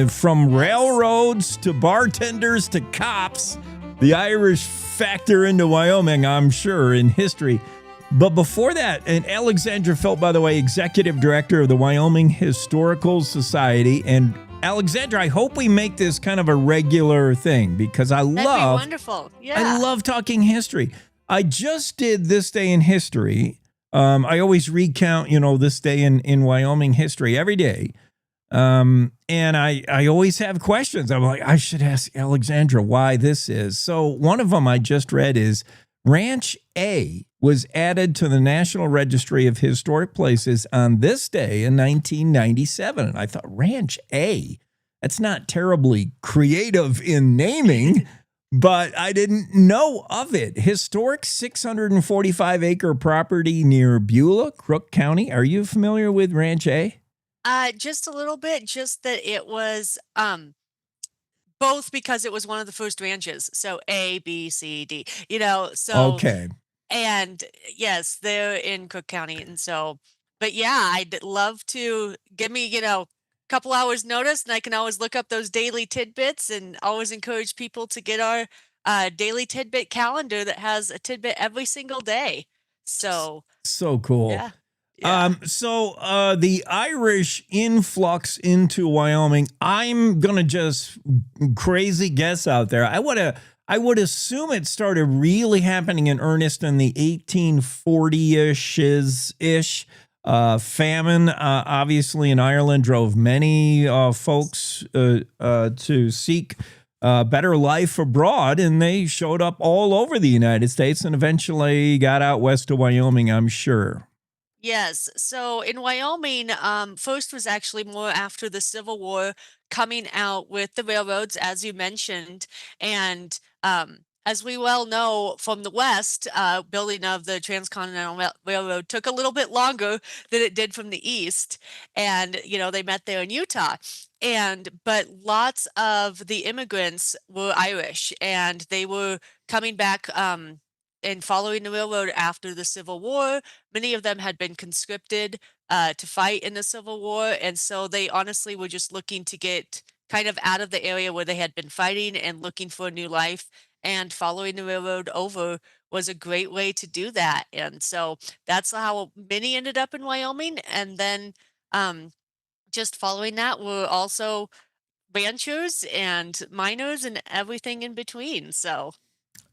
from railroads to bartenders to cops, the Irish factor into Wyoming, I'm sure, in history. But before that, and Alexandra Philp, by the way, executive director of the Wyoming Historical Society, and Alexandra, I hope we make this kind of a regular thing because That'd be wonderful. Yeah. I love talking history. I just did This Day in History. I always recount, this day in Wyoming history every day. And I always have questions. I'm like, I should ask Alexandra why this is. So one of them I just read is Ranch A was added to the National Registry of Historic Places on this day in 1997. And I thought, Ranch A, that's not terribly creative in naming, but I didn't know of it. Historic 645-acre property near Beulah, Crook County. Are you familiar with Ranch A? Just a little bit, just that it was both because it was one of the first ranches. So A, B, C, D, so Okay. and yes, they're in Cook County. And so, but yeah, I'd love to give me, a couple hours notice and I can always look up those daily tidbits and always encourage people to get our daily tidbit calendar that has a tidbit every single day. So cool. yeah. So the Irish influx into Wyoming, I'm going to just crazy guess out there. I would assume it started really happening in earnest in the 1840-ish famine. Obviously in Ireland drove many folks to seek better life abroad, and they showed up all over the United States and eventually got out west of Wyoming, I'm sure. Yes. So in Wyoming, first was actually more after the Civil War, coming out with the railroads, as you mentioned. And as we well know from the West, building of the Transcontinental Railroad took a little bit longer than it did from the East. And, they met there in Utah. But lots of the immigrants were Irish, and they were coming back and following the railroad after the Civil War. Many of them had been conscripted to fight in the Civil War. And so they honestly were just looking to get kind of out of the area where they had been fighting and looking for a new life. And following the railroad over was a great way to do that. And so that's how many ended up in Wyoming. And then just following that were also ranchers and miners and everything in between. So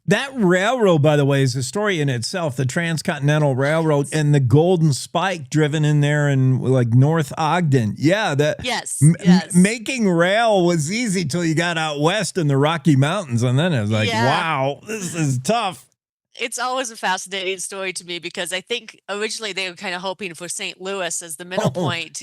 that railroad, by the way, is a story in itself. The Transcontinental Railroad and the Golden Spike driven in there in like North Ogden. Yeah, yes. Making rail was easy till you got out west in the Rocky Mountains, and then it was like, wow, this is tough. It's always a fascinating story to me because I think originally they were kind of hoping for St. Louis as the middle point,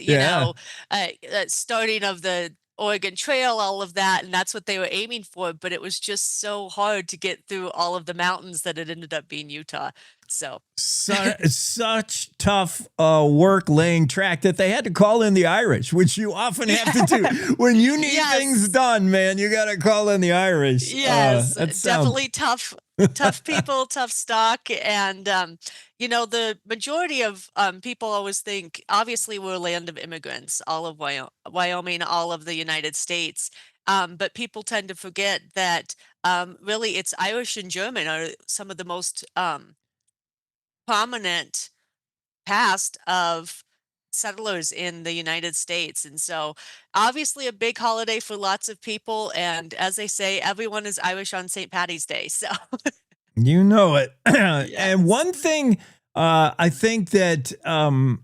starting of the Oregon Trail, all of that, and that's what they were aiming for, but it was just so hard to get through all of the mountains that it ended up being Utah. So such tough work laying track that they had to call in the Irish, which you often have to do when you need things done, man. You got to call in the Irish. Yes, definitely tough people, tough stock. And, the majority of people always think, obviously, we're a land of immigrants, all of Wyoming, all of the United States. But people tend to forget that really it's Irish and German are some of the most prominent past of settlers in the United States. And so obviously a big holiday for lots of people. And as they say, everyone is Irish on St. Patty's Day. So you know it. And one thing I think that I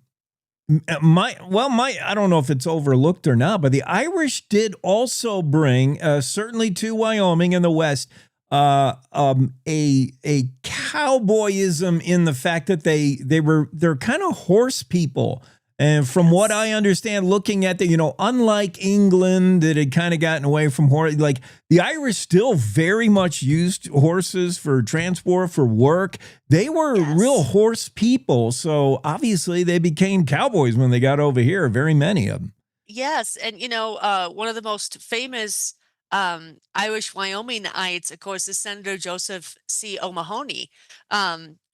don't know if it's overlooked or not, but the Irish did also bring, certainly to Wyoming in the West, a cowboyism in the fact that they're kind of horse people. And from what I understand, looking at unlike England that had kind of gotten away from horse, like the Irish still very much used horses for transport, for work. They were real horse people. So obviously they became cowboys when they got over here, very many of them. yes. And, one of the most famous Irish Wyomingites, of course, is Senator Joseph C. O'Mahony.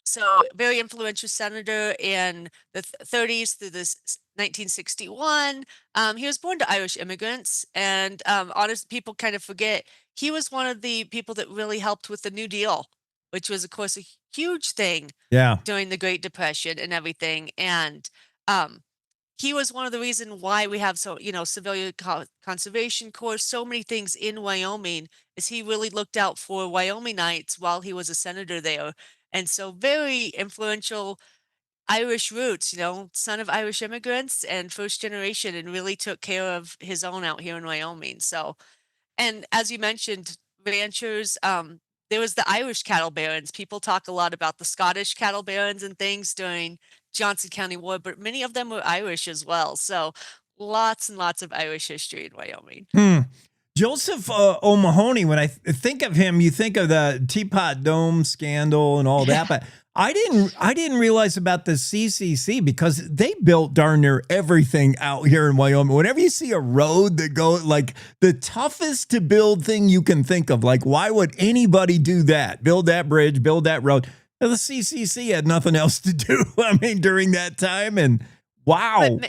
So very influential senator in the 30s through this 1961. He was born to Irish immigrants, and honest people kind of forget he was one of the people that really helped with the New Deal, which was, of course, a huge thing Yeah. during the Great Depression and everything. And he was one of the reason why we have civilian conservation corps, so many things in Wyoming, is he really looked out for Wyomingites while he was a senator there. And so very influential Irish roots, son of Irish immigrants and first generation, and really took care of his own out here in Wyoming. So, and as you mentioned, ranchers, there was the Irish cattle barons. People talk a lot about the Scottish cattle barons and things during Johnson County War, but many of them were Irish as well. So lots and lots of Irish history in Wyoming. Joseph O'Mahony, when I think of him, you think of the Teapot Dome scandal and all that, but I didn't realize about the CCC, because they built darn near everything out here in Wyoming. Whenever you see a road that goes, like, the toughest to build thing you can think of, like, why would anybody do that? Build that bridge, build that road. Well, the CCC had nothing else to do, I mean, during that time, and wow.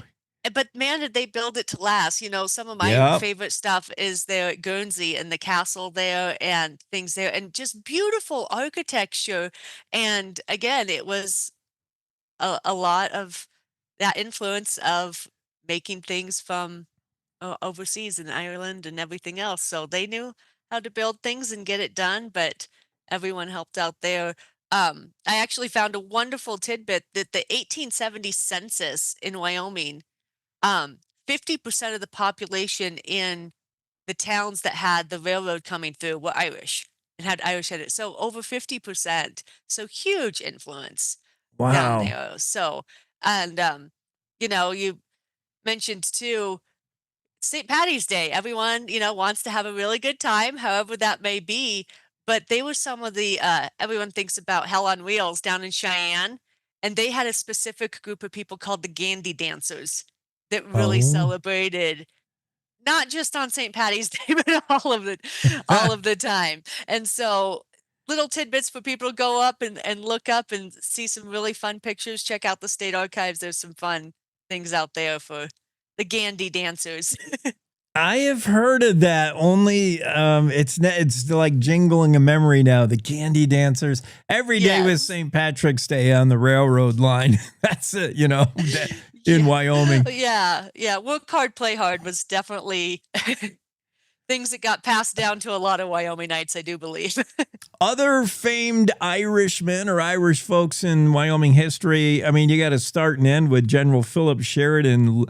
But man, did they build it to last. Some of my favorite stuff is there at Guernsey and the castle there and things there, and just beautiful architecture. And again, it was a lot of that influence of making things from overseas in Ireland and everything else. So they knew how to build things and get it done, but everyone helped out there. I actually found a wonderful tidbit that the 1870 census in Wyoming, 50% of the population in the towns that had the railroad coming through were Irish and had Irish in it. So over 50%. So huge influence down there. So, and, you mentioned too, St. Patty's Day. Everyone, wants to have a really good time, however that may be. But they were some of the, everyone thinks about Hell on Wheels down in Cheyenne. And they had a specific group of people called the Gandy Dancers that really celebrated not just on St. Patty's Day, but all of the time. And so little tidbits for people to go up and look up and see some really fun pictures. Check out the state archives. There's some fun things out there for the Gandy Dancers. I have heard of that. Only it's like jingling a memory now. The Gandy Dancers. Every day was St. Patrick's Day on the railroad line. That's it, in Wyoming. Yeah. Work hard, play hard was definitely things that got passed down to a lot of Wyomingites, I do believe. Other famed Irishmen or Irish folks in Wyoming history. I mean, you got to start and end with General Philip Sheridan,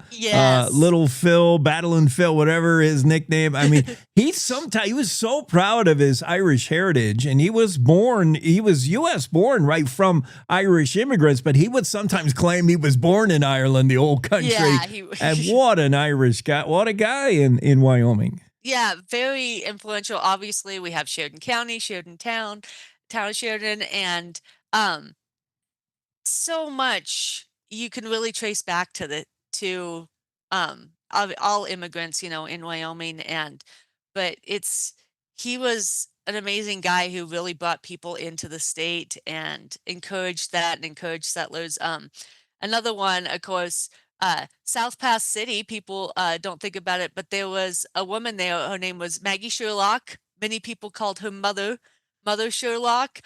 Little Phil, Battling Phil, whatever his nickname. I mean, he was so proud of his Irish heritage, and he was U.S. born, right, from Irish immigrants, but he would sometimes claim he was born in Ireland, the old country. Yeah, and what an Irish guy, what a guy in Wyoming. Yeah, very influential. Obviously, we have Sheridan County, Sheridan Town of Sheridan, and so much you can really trace back to all immigrants, in Wyoming. But he was an amazing guy who really brought people into the state and encouraged that and encouraged settlers. Another one, of course, South Pass City, people don't think about it, but there was a woman there. Her name was Maggie Sherlock. Many people called her Mother Sherlock.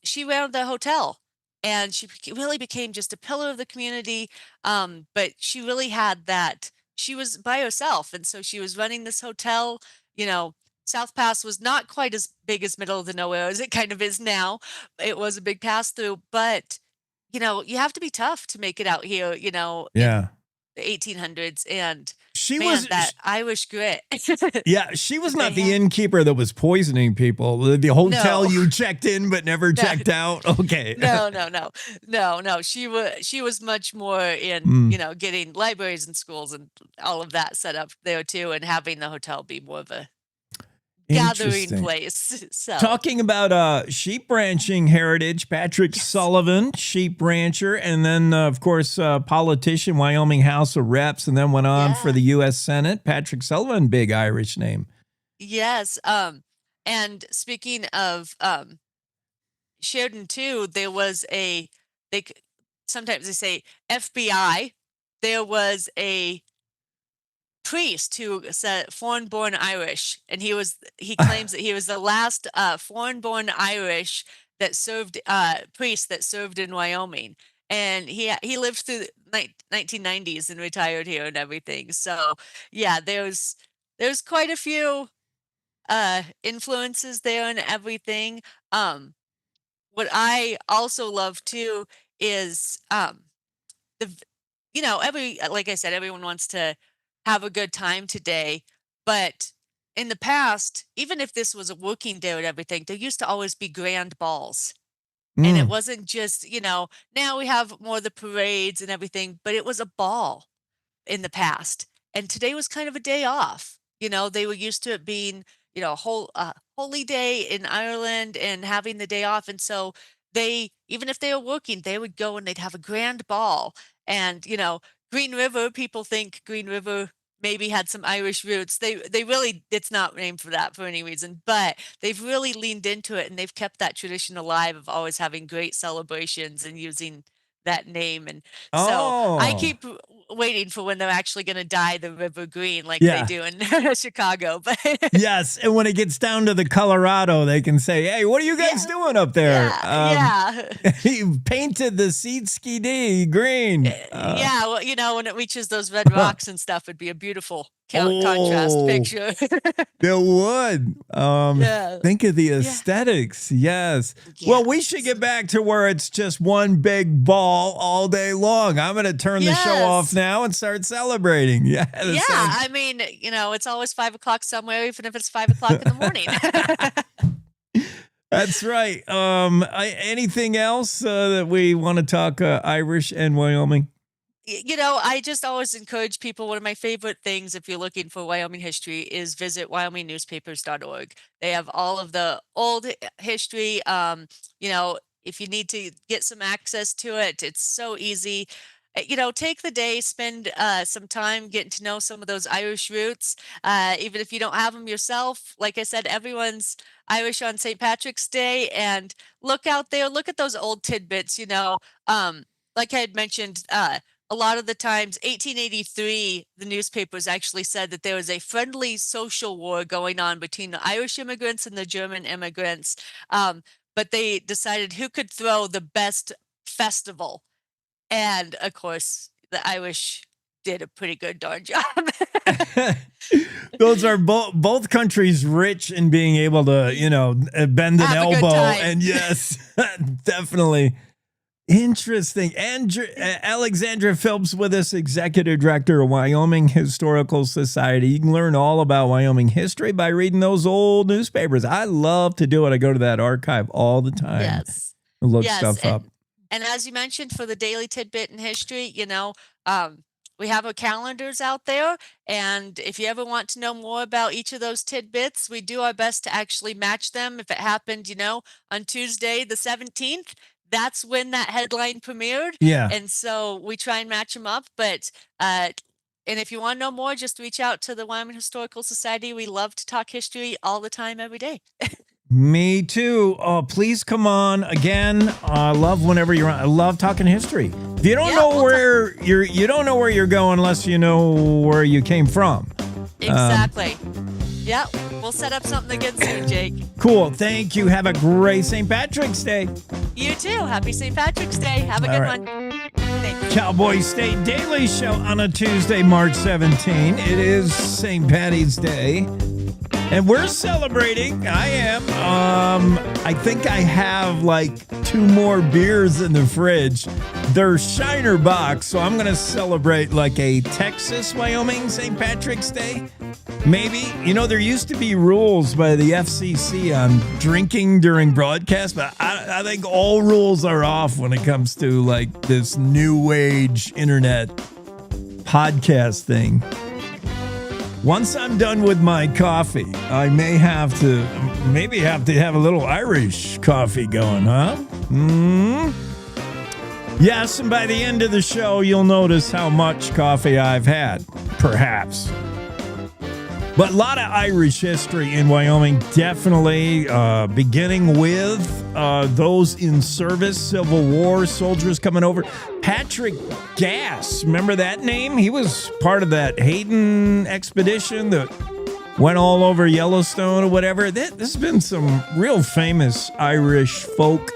She ran the hotel, and she really became just a pillar of the community. But she really had that. She was by herself, and so she was running this hotel. South Pass was not quite as big as middle of the nowhere as it kind of is now. It was a big pass through, but you have to be tough to make it out here, in the 1800s. And was that Irish grit. Yeah, she was not the innkeeper that was poisoning people. The hotel you checked in but never checked out. Okay. No. She was much more in, getting libraries and schools and all of that set up there too, and having the hotel be more of a gathering place. So. Talking about sheep ranching heritage, Patrick Sullivan, sheep rancher, and then, of course, politician, Wyoming House of Reps, and then went on for the U.S. Senate. Patrick Sullivan, big Irish name. Yes. And speaking of Sheridan, too, there was sometimes they say FBI. There was a priest who said foreign-born Irish, and he claims that he was the last foreign-born Irish that served priest that served in Wyoming. and he lived through the 1990s and retired here and everything. So yeah, there's quite a few influences there and everything. What I also love too is the like I said, everyone wants to have a good time today, but in the past, even if this was a working day and everything, there used to always be grand balls. And it wasn't just, now we have more of the parades and everything, but it was a ball in the past. And today was kind of a day off. They were used to it being, a whole holy day in Ireland and having the day off. And so even if they were working, they would go and they'd have a grand ball. And, Green River, people think Green River maybe had some Irish roots. They really, it's not named for that for any reason, but they've really leaned into it and they've kept that tradition alive of always having great celebrations and using that name. And so I keep waiting for when they're actually going to dye the river green like they do in Chicago. But yes, and when it gets down to the Colorado, they can say, "Hey, what are you guys doing up there?" He painted the Seat Ski D green. Well, when it reaches those red rocks and stuff, it'd be a beautiful contrast picture. It would. Think of the aesthetics. Yes. Well, we should get back to where it's just one big ball all day long. I'm going to turn the show off now and start celebrating. I mean, it's always 5 o'clock somewhere, even if it's 5 o'clock in the morning. That's right. Anything else that we want to talk Irish and Wyoming? I just always encourage people. One of my favorite things, if you're looking for Wyoming history, is visit wyomingnewspapers.org. They have all of the old history. If you need to get some access to it, it's so easy. Take the day, spend some time getting to know some of those Irish roots, even if you don't have them yourself. Like I said, everyone's Irish on St. Patrick's Day, and look out there, look at those old tidbits. Like I had mentioned, a lot of the times, 1883, the newspapers actually said that there was a friendly social war going on between the Irish immigrants and the German immigrants. But they decided who could throw the best festival. And of course, the Irish did a pretty good darn job. Those are both countries rich in being able to, bend an elbow. And yes, definitely. Interesting. Alexandra Philp's with us, Executive Director of Wyoming Historical Society. You can learn all about Wyoming history by reading those old newspapers. I love to do it. I go to that archive all the time. Yes. And look stuff up. And as you mentioned, for the daily tidbit in history, we have our calendars out there. And if you ever want to know more about each of those tidbits, we do our best to actually match them. If it happened, on Tuesday, the 17th, that's when that headline premiered. Yeah. And so we try and match them up. But, and if you want to know more, just reach out to the Wyoming Historical Society. We love to talk history all the time, every day. Me too. Please come on again. I love whenever you're on. I love talking history. If you don't know where you don't know where you're going unless you know where you came from. Exactly. Yep. We'll set up something again soon, Jake. Cool. Thank you. Have a great St. Patrick's Day. You too. Happy St. Patrick's Day. Have a good one. Thank you. Cowboy State Daily Show on a Tuesday, March 17. It is St. Patty's Day. And we're celebrating. I am. I think I have like 2 more beers in the fridge. They're Shiner Box, so I'm going to celebrate like a Texas, Wyoming St. Patrick's Day. Maybe. There used to be rules by the FCC on drinking during broadcast, but I think all rules are off when it comes to like this new age internet podcast thing. Once I'm done with my coffee, I may have to have a little Irish coffee going, huh? Yes, and by the end of the show, you'll notice how much coffee I've had, perhaps. But a lot of Irish history in Wyoming, definitely, beginning with those in service, Civil War, soldiers coming over. Patrick Gass, remember that name? He was part of that Hayden expedition that went all over Yellowstone or whatever. There's been some real famous Irish folk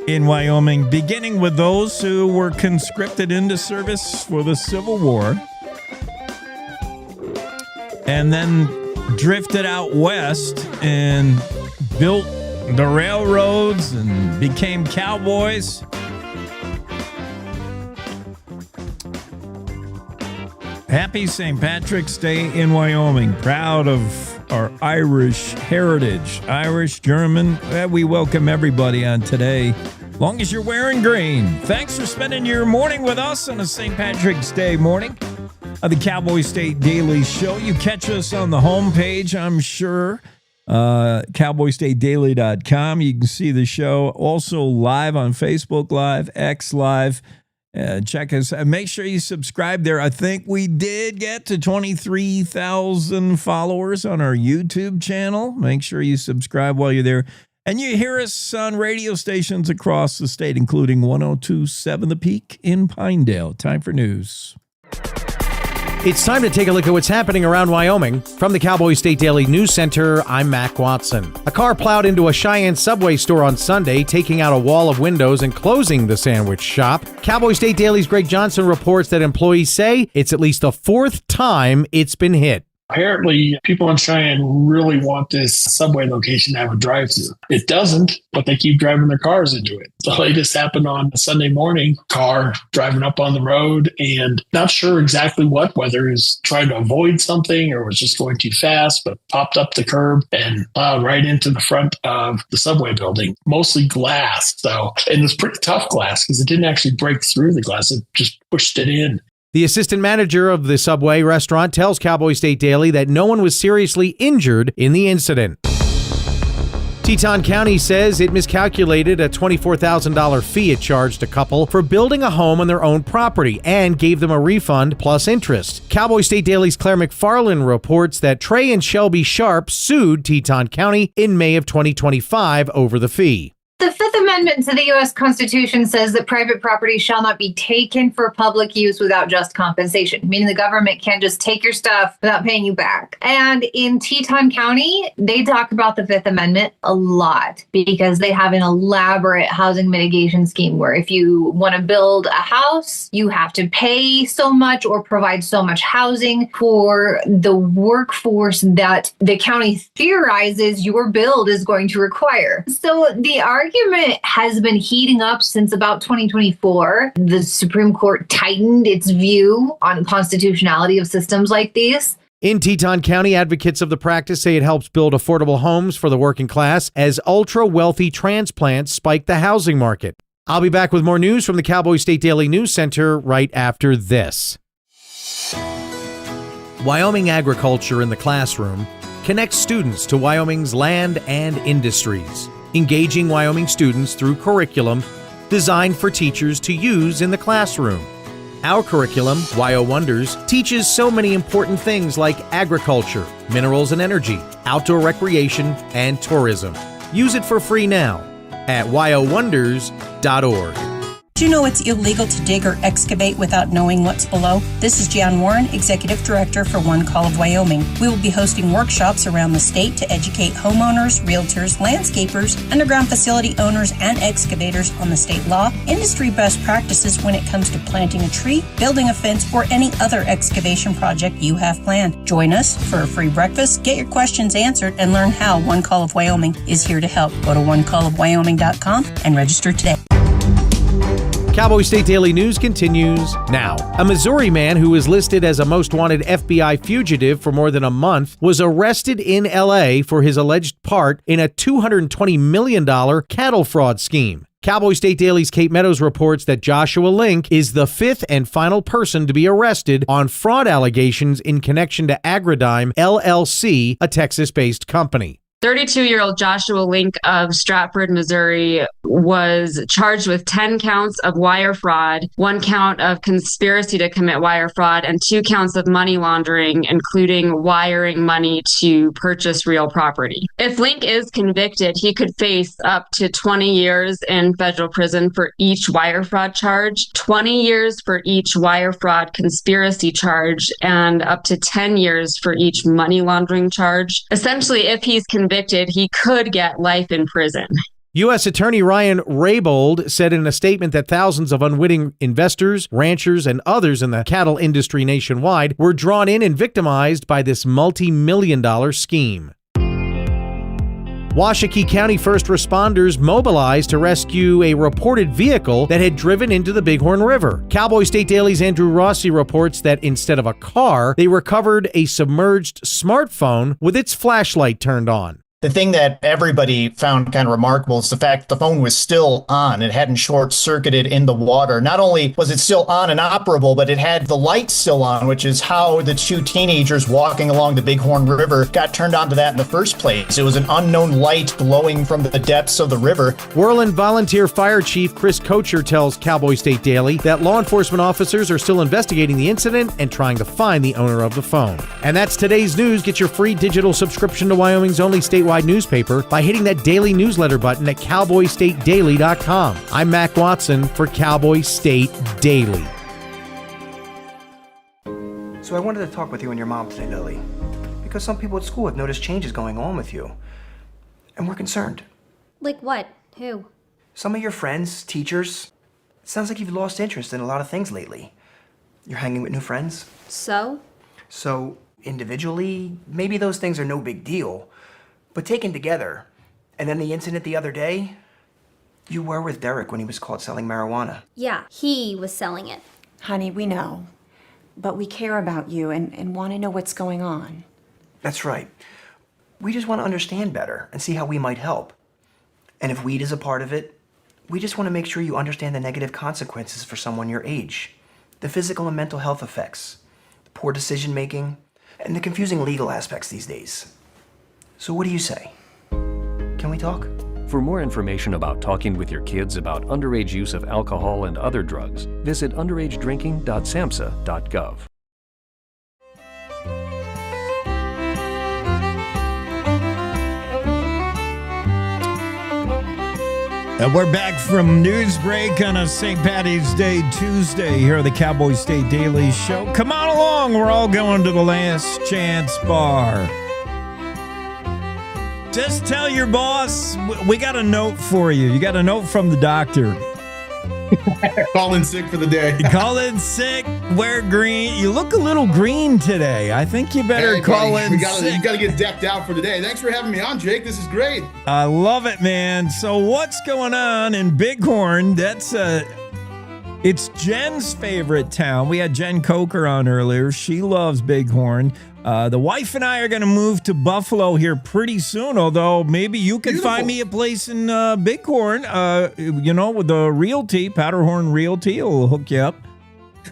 in Wyoming, beginning with those who were conscripted into service for the Civil War and then drifted out west and built the railroads and became cowboys. Happy St. Patrick's Day in Wyoming. Proud of our Irish heritage. Irish, German. We welcome everybody on today, long as you're wearing green. Thanks for spending your morning with us on a St. Patrick's Day morning of the Cowboy State Daily Show. You catch us on the homepage, I'm sure, cowboystatedaily.com. You can see the show also live on Facebook Live, X Live. Check us. Make sure you subscribe there. I think we did get to 23,000 followers on our YouTube channel. Make sure you subscribe while you're there. And you hear us on radio stations across the state, including 102.7 The Peak in Pinedale. Time for news. It's time to take a look at what's happening around Wyoming. From the Cowboy State Daily News Center, I'm Mac Watson. A car plowed into a Cheyenne Subway store on Sunday, taking out a wall of windows and closing the sandwich shop. Cowboy State Daily's Greg Johnson reports that employees say it's at least the fourth time it's been hit. Apparently, people in Cheyenne really want this Subway location to have a drive-thru. It doesn't, but they keep driving their cars into it. The latest happened on a Sunday morning, car driving up on the road and not sure exactly what, whether is trying to avoid something or was just going too fast, but popped up the curb and plowed right into the front of the Subway building, mostly glass. So, and it was pretty tough glass because it didn't actually break through the glass. It just pushed it in. The assistant manager of the Subway restaurant tells Cowboy State Daily that no one was seriously injured in the incident. Teton County says it miscalculated a $24,000 fee it charged a couple for building a home on their own property and gave them a refund plus interest. Cowboy State Daily's Claire McFarland reports that Trey and Shelby Sharp sued Teton County in May of 2025 over the fee. The Fifth Amendment to the U.S. Constitution says that private property shall not be taken for public use without just compensation, meaning the government can't just take your stuff without paying you back. And in Teton County, they talk about the Fifth Amendment a lot because they have an elaborate housing mitigation scheme where if you want to build a house, you have to pay so much or provide so much housing for the workforce that the county theorizes your build is going to require. So the argument has been heating up since about 2024. The Supreme Court tightened its view on constitutionality of systems like these. In Teton County, advocates of the practice say it helps build affordable homes for the working class as ultra-wealthy transplants spike the housing market. I'll be back with more news from the Cowboy State Daily News Center right after this. Wyoming Agriculture in the Classroom connects students to Wyoming's land and industries, engaging Wyoming students through curriculum designed for teachers to use in the classroom. Our curriculum, Wyo Wonders, teaches so many important things like agriculture, minerals and energy, outdoor recreation, and tourism. Use it for free now at wyowonders.org. Do you know it's illegal to dig or excavate without knowing what's below? This is Jan Warren, Executive Director for One Call of Wyoming. We will be hosting workshops around the state to educate homeowners, realtors, landscapers, underground facility owners, and excavators on the state law, industry best practices when it comes to planting a tree, building a fence, or any other excavation project you have planned. Join us for a free breakfast, get your questions answered, and learn how One Call of Wyoming is here to help. Go to onecallofwyoming.com and register today. Cowboy State Daily News continues now. A Missouri man who was listed as a most wanted FBI fugitive for more than a month was arrested in L.A. for his alleged part in a $220 million cattle fraud scheme. Cowboy State Daily's Kate Meadows reports that Joshua Link is the fifth and final person to be arrested on fraud allegations in connection to Agridime LLC, a Texas-based company. 32-year-old Joshua Link of Stratford, Missouri, was charged with 10 counts of wire fraud, 1 count of conspiracy to commit wire fraud, and 2 counts of money laundering, including wiring money to purchase real property. If Link is convicted, he could face up to 20 years in federal prison for each wire fraud charge, 20 years for each wire fraud conspiracy charge, and up to 10 years for each money laundering charge. Essentially, if he's convicted, he could get life in prison. U.S. Attorney Ryan Raybould said in a statement that thousands of unwitting investors, ranchers, and others in the cattle industry nationwide were drawn in and victimized by this multi-million-dollar scheme. Washakie County first responders mobilized to rescue a reported vehicle that had driven into the Bighorn River. Cowboy State Daily's Andrew Rossi reports that instead of a car, they recovered a submerged smartphone with its flashlight turned on. The thing that everybody found kind of remarkable is the fact the phone was still on. It hadn't short-circuited in the water. Not only was it still on and operable, but it had the light still on, which is how the two teenagers walking along the Bighorn River got turned on to that in the first place. It was an unknown light glowing from the depths of the river. Worland Volunteer Fire Chief Chris Kocher tells Cowboy State Daily that law enforcement officers are still investigating the incident and trying to find the owner of the phone. And that's today's news. Get your free digital subscription to Wyoming's only statewide newspaper by hitting that daily newsletter button at cowboystatedaily.com. I'm Mac Watson for Cowboy State Daily. So I wanted to talk with you and your mom today, Lily, because some people at school have noticed changes going on with you, and we're concerned. Like what? Who? Some of your friends, teachers. It sounds like you've lost interest in a lot of things lately. You're hanging with new friends. So, individually, maybe those things are no big deal. But taken together, and then the incident the other day, you were with Derek when he was caught selling marijuana. yeah, he was selling it. Honey, we know. But we care about you and want to know what's going on. That's right. We just want to understand better and see how we might help. And if weed is a part of it, we just want to make sure you understand the negative consequences for someone your age. The physical and mental health effects, the poor decision making, and the confusing legal aspects these days. So what do you say? Can we talk? For more information about talking with your kids about underage use of alcohol and other drugs, visit underagedrinking.samhsa.gov. And we're back from news break on a St. Patty's Day Tuesday here at the Cowboy State Daily Show. Come on along. We're all going to the Last Chance Bar. Just tell your boss, we got a note for you. You got a note from the doctor. Call in sick for the day. Call in sick, wear green. You look a little green today. I think you better call in sick. You got to get decked out for the day. Thanks for having me on, Jake. This is great. I love it, man. So what's going on in Bighorn? It's Jen's favorite town. We had Jen Coker on earlier. She loves Bighorn. The wife and I are going to move to Buffalo here pretty soon, although maybe you can find me a place in Bighorn, with the Realty, Powderhorn Realty will hook you up.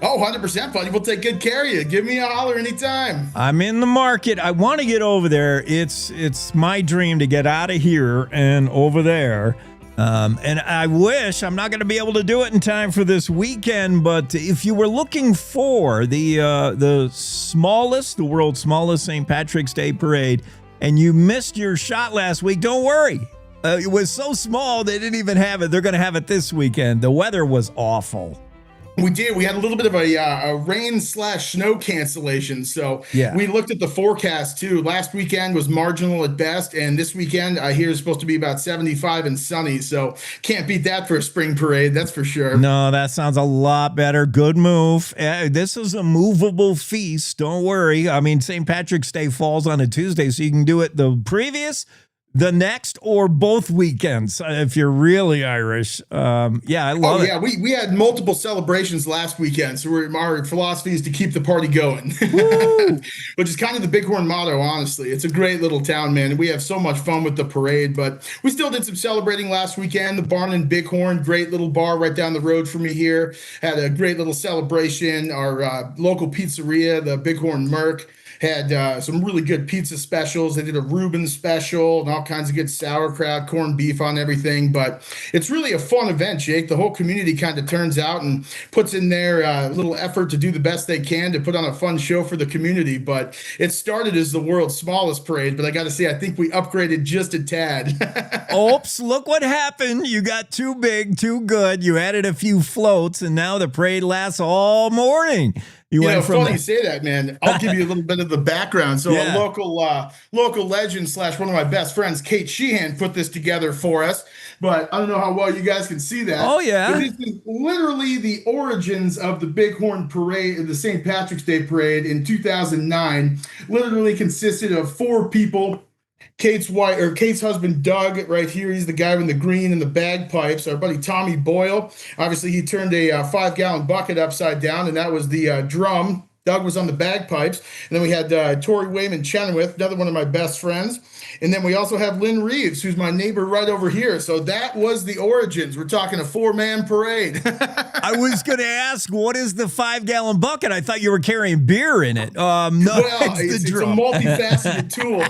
Oh, 100%, buddy. We'll take good care of you. Give me a holler anytime. I'm in the market. I want to get over there. It's my dream to get out of here and over there. And I wish I'm not going to be able to do it in time for this weekend, but if you were looking for the world's smallest St. Patrick's Day parade, and you missed your shot last week, don't worry. It was so small they didn't even have it. They're going to have it this weekend. The weather was awful. We did. We had a little bit of a rain/snow cancellation. So yeah. We looked at the forecast too. Last weekend was marginal at best. And this weekend I hear is supposed to be about 75 and sunny. So can't beat that for a spring parade. That's for sure. No, that sounds a lot better. Good move. This is a movable feast. Don't worry. I mean, St. Patrick's Day falls on a Tuesday, so you can do it the previous, the next, or both weekends if you're really Irish. I love it. Yeah, we had multiple celebrations last weekend, so our philosophy is to keep the party going, which is kind of the Bighorn motto, honestly. It's a great little town, man, and we have so much fun with the parade, but we still did some celebrating last weekend. The Barn in Bighorn, great little bar right down the road from me here, had a great little celebration. Our local pizzeria, the Bighorn Merc, had some really good pizza specials. They did a Reuben special and all kinds of good sauerkraut, corned beef on everything. But it's really a fun event, Jake. The whole community kind of turns out and puts in their little effort to do the best they can to put on a fun show for the community. But it started as the world's smallest parade. But I got to say, I think we upgraded just a tad. Oops, look what happened. You got too big, too good. You added a few floats, and now the parade lasts all morning. went from funny you say that, man. I'll give you a little bit of the background. So Yeah. a local legend / one of my best friends, Kate Sheehan, put this together for us. But I don't know how well you guys can see that. Oh, yeah. But this is literally the origins of the Bighorn Parade, the St. Patrick's Day Parade in 2009. Literally consisted of 4 people. Kate's husband, Doug, right here. He's the guy in the green and the bagpipes. Our buddy Tommy Boyle. Obviously, he turned a 5-gallon bucket upside down, and that was the drum. Doug was on the bagpipes. And then we had Tori Wayman Chenoweth, another one of my best friends. And then we also have Lynn Reeves, who's my neighbor right over here. So that was the origins. We're talking a 4-man parade. I was going to ask, what is the 5-gallon bucket? I thought you were carrying beer in it. No, well, it's a drum. multifaceted tool.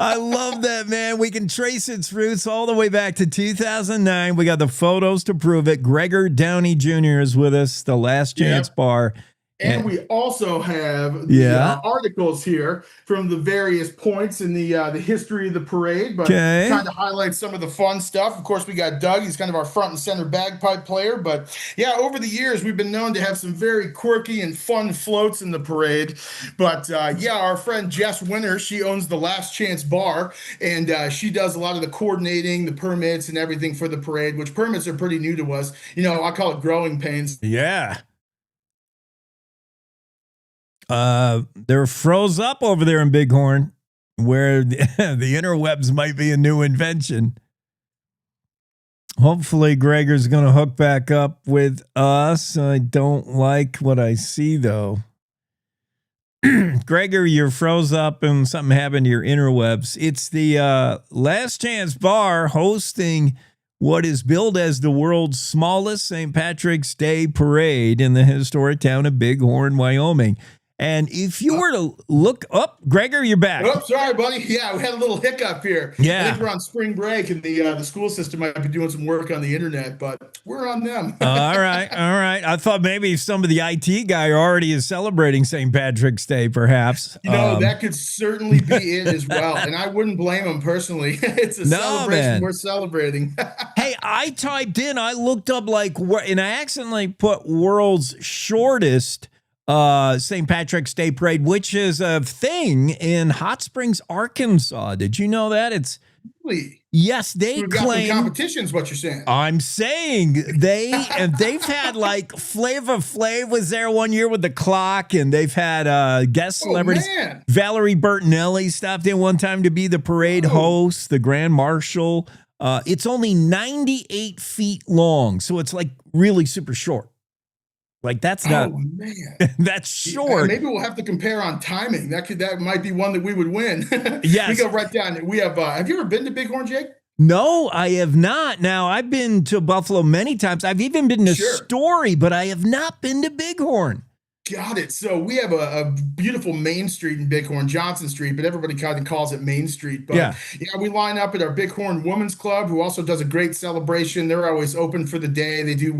I love that, man. We can trace its roots all the way back to 2009. We got the photos to prove it. Gregor Downey Jr. is with us, the Last Chance Bar. And we also have the articles here from the various points in the history of the parade, but kind of highlight some of the fun stuff. Of course, we got Doug. He's kind of our front and center bagpipe player. But yeah, over the years, we've been known to have some very quirky and fun floats in the parade. But our friend Jess Winter, she owns the Last Chance Bar, and she does a lot of the coordinating, the permits, and everything for the parade, which permits are pretty new to us. I call it growing pains. Yeah. They're froze up over there in Bighorn, where the interwebs might be a new invention. Hopefully Gregor's going to hook back up with us. I don't like what I see, though. Gregor, you're froze up and something happened to your interwebs. It's the Last Chance Bar hosting what is billed as the world's smallest St. Patrick's Day parade in the historic town of Bighorn, Wyoming. And if you were to look up, Gregor, you're back. Oh, sorry, buddy. Yeah, we had a little hiccup here. Yeah. I think we're on spring break, and the school system might be doing some work on the internet, but we're on them. All right. I thought maybe some of the IT guy already is celebrating St. Patrick's Day, perhaps. That could certainly be it as well, and I wouldn't blame him personly. It's a celebration. Man. We're celebrating. Hey, I typed in, I looked up and I accidentally put world's shortest St. Patrick's Day Parade, which is a thing in Hot Springs, Arkansas. Did you know that? It's really? Yes, they claim competitions. What you're saying? I'm saying they've had Flava Flav was there one year with the clock, and they've had guest celebrities. Man. Valerie Bertinelli stopped in one time to be the parade host, the Grand Marshal. It's only 98 feet long, so it's really super short. That's not. Oh man, that's short. Maybe we'll have to compare on timing. That might be one that we would win. Yes, we go right down. We have. Have you ever been to Bighorn, Jake? No, I have not. Now I've been to Buffalo many times. I've even been to Story, but I have not been to Bighorn. Got it. So we have a beautiful Main Street in Bighorn, Johnson Street, but everybody kind of calls it Main Street. But we line up at our Bighorn Women's Club, who also does a great celebration. They're always open for the day. They do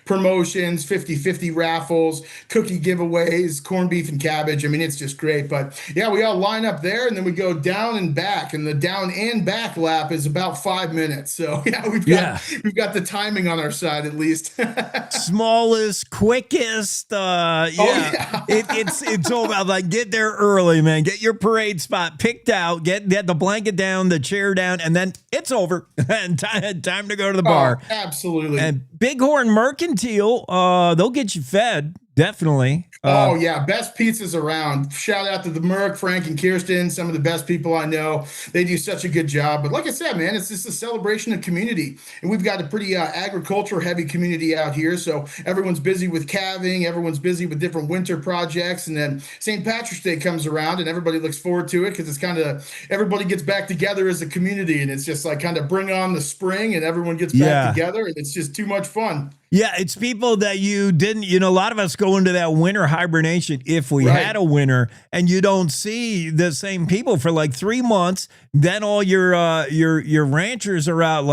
promotions, 50-50 raffles, cookie giveaways, corned beef and cabbage. I mean, it's just great. But we all line up there, and then we go down and back, and the down and back lap is about 5 minutes. So we've got the timing on our side at least. Smallest, quickest. It's all about get there early, man. Get your parade spot picked out. Get the blanket down, the chair down, and then it's over. And time to go to the bar. Absolutely. And Bighorn Mercantile, they'll get you fed. Definitely. Best pizzas around. Shout out to the Merc, Frank, and Kirsten, some of the best people I know. They do such a good job. But like I said, man, it's just a celebration of community. And we've got a pretty agriculture-heavy community out here. So everyone's busy with calving. Everyone's busy with different winter projects. And then St. Patrick's Day comes around, and everybody looks forward to it because it's kind of everybody gets back together as a community. And it's just kind of bring on the spring, and everyone gets back together. And it's just too much fun. Yeah, it's people that you didn't, a lot of us go into that winter hibernation if we had a winter, and you don't see the same people for 3 months. Then all your ranchers are out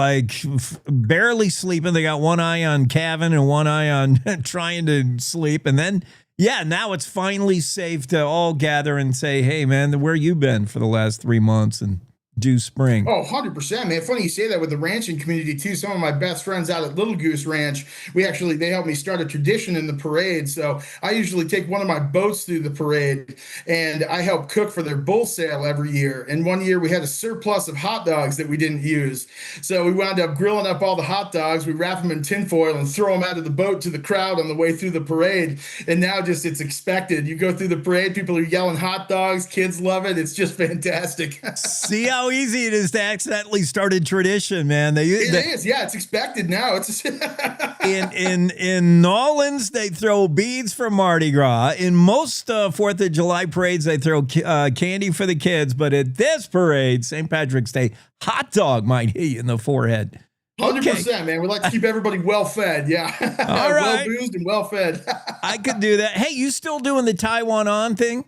barely sleeping. They got one eye on calving and one eye on trying to sleep. And then, now it's finally safe to all gather and say, hey, man, where you been for the last 3 months? And Dew Spring. Oh, 100%, man. Funny you say that with the ranching community, too. Some of my best friends out at Little Goose Ranch, they helped me start a tradition in the parade. So I usually take one of my boats through the parade, and I help cook for their bull sale every year. And one year we had a surplus of hot dogs that we didn't use. So we wound up grilling up all the hot dogs. We wrap them in tinfoil and throw them out of the boat to the crowd on the way through the parade. And now just it's expected. You go through the parade, people are yelling hot dogs. Kids love it. It's just fantastic. See how easy it is to accidentally start a tradition, man. It is. Yeah, it's expected now. It's in Nolans, they throw beads for Mardi Gras. In most 4th of July parades, they throw candy for the kids. But at this parade, St. Patrick's Day, hot dog might hit you in the forehead. 100%, man. We like to keep everybody well fed. Yeah. All right. Well boozed and well fed. I could do that. Hey, you still doing the Taiwan on thing?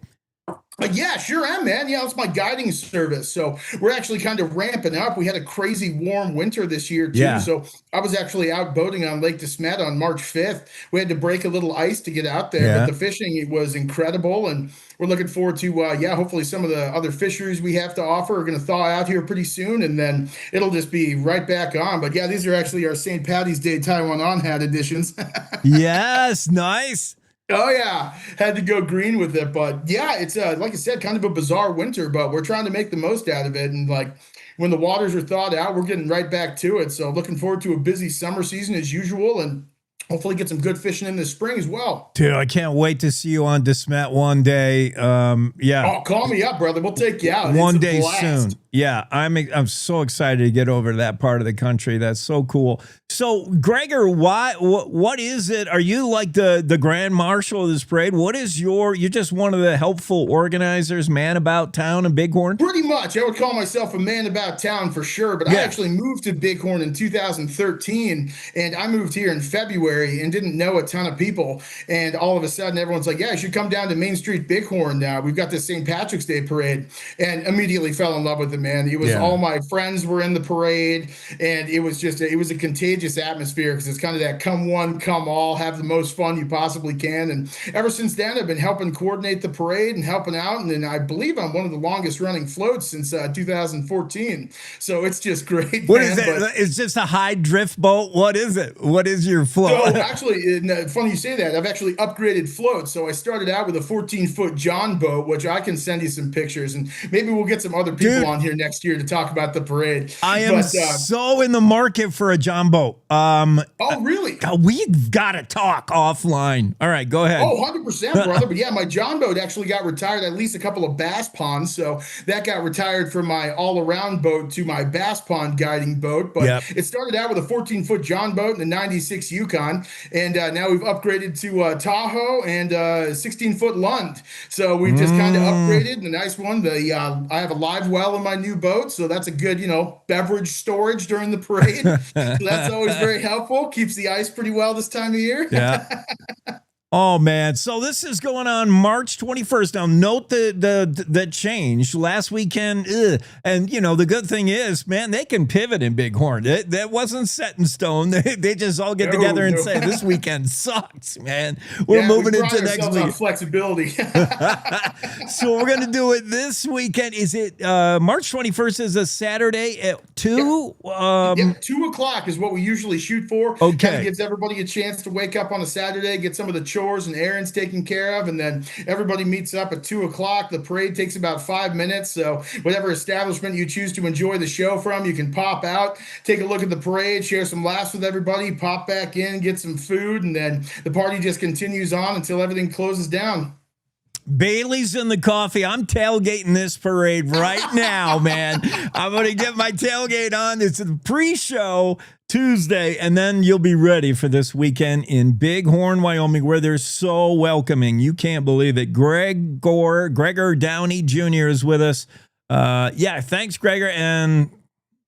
Yeah, sure am, man. Yeah, it's my guiding service. So we're actually kind of ramping up. We had a crazy warm winter this year, too. Yeah. So I was actually out boating on Lake DeSmet on March 5th. We had to break a little ice to get out there, but the fishing was incredible. And we're looking forward to, hopefully some of the other fisheries we have to offer are going to thaw out here pretty soon. And then it'll just be right back on. But yeah, these are actually our St. Patty's Day Taiwan On hat editions. Yes, nice. Oh, yeah. Had to go green with it. But yeah, it's like I said, kind of a bizarre winter, but we're trying to make the most out of it. And like when the waters are thawed out, we're getting right back to it. So looking forward to a busy summer season as usual, and hopefully get some good fishing in the spring as well. Dude, I can't wait to see you on DeSmet one day. Oh, call me up, brother. We'll take you out. One day soon. Yeah, I'm so excited to get over to that part of the country. That's so cool. So, Gregor, what is it? Are you like the grand marshal of this parade? What is you're just one of the helpful organizers, man about town in Bighorn? Pretty much. I would call myself a man about town for sure, but I actually moved to Bighorn in 2013, and I moved here in February and didn't know a ton of people. And all of a sudden, everyone's like, yeah, you should come down to Main Street Bighorn now. We've got this St. Patrick's Day parade, and immediately fell in love with it, man. It was all my friends were in the parade, and it was a contagious atmosphere because it's kind of that come one, come all, have the most fun you possibly can. And ever since then, I've been helping coordinate the parade and helping out. And then I believe I'm one of the longest running floats since 2014. So it's just great. What is it? It's just a high drift boat. What is it? What is your float? So actually, funny you say that. I've actually upgraded floats. So I started out with a 14-foot John boat, which I can send you some pictures, and maybe we'll get some other people on here next year to talk about the parade. I am so in the market for a John boat. Oh, really? We've got to talk offline. All right, go ahead. Oh, 100%, brother. But yeah, my John boat actually got retired, at least a couple of bass ponds. So that got retired from my all-around boat to my bass pond guiding boat. But it started out with a 14-foot John boat and a 96 Yukon. And now we've upgraded to Tahoe and 16-foot Lund. So we've just kind of upgraded. The nice one. I have a live well in my new boat. So that's a good, beverage storage during the parade. So that's always very helpful. Keeps the ice pretty well this time of year. Yeah. Oh, man. So this is going on March 21st. Now, note the change last weekend. And, the good thing is, man, they can pivot in Bighorn. That wasn't set in stone. They just all get together and say, this weekend sucks, man. We're moving into next week. On flexibility. So we're going to do it this weekend. Is it March 21st is a Saturday at 2? 2 o'clock is what we usually shoot for. Okay. Kind of gives everybody a chance to wake up on a Saturday, get some of the chores and errands taken care of, and then everybody meets up at 2 o'clock. The parade takes about 5 minutes, so whatever establishment you choose to enjoy the show from, you can pop out, take a look at the parade, share some laughs with everybody, pop back in, get some food, and then the party just continues on until everything closes down. Bailey's in the coffee. I'm tailgating this parade right now, man. I'm going to get my tailgate on. It's a pre-show Tuesday, and then you'll be ready for this weekend in Bighorn, Wyoming, where they're so welcoming. You can't believe it. Gregor Downey Jr. is with us. Thanks, Gregor, and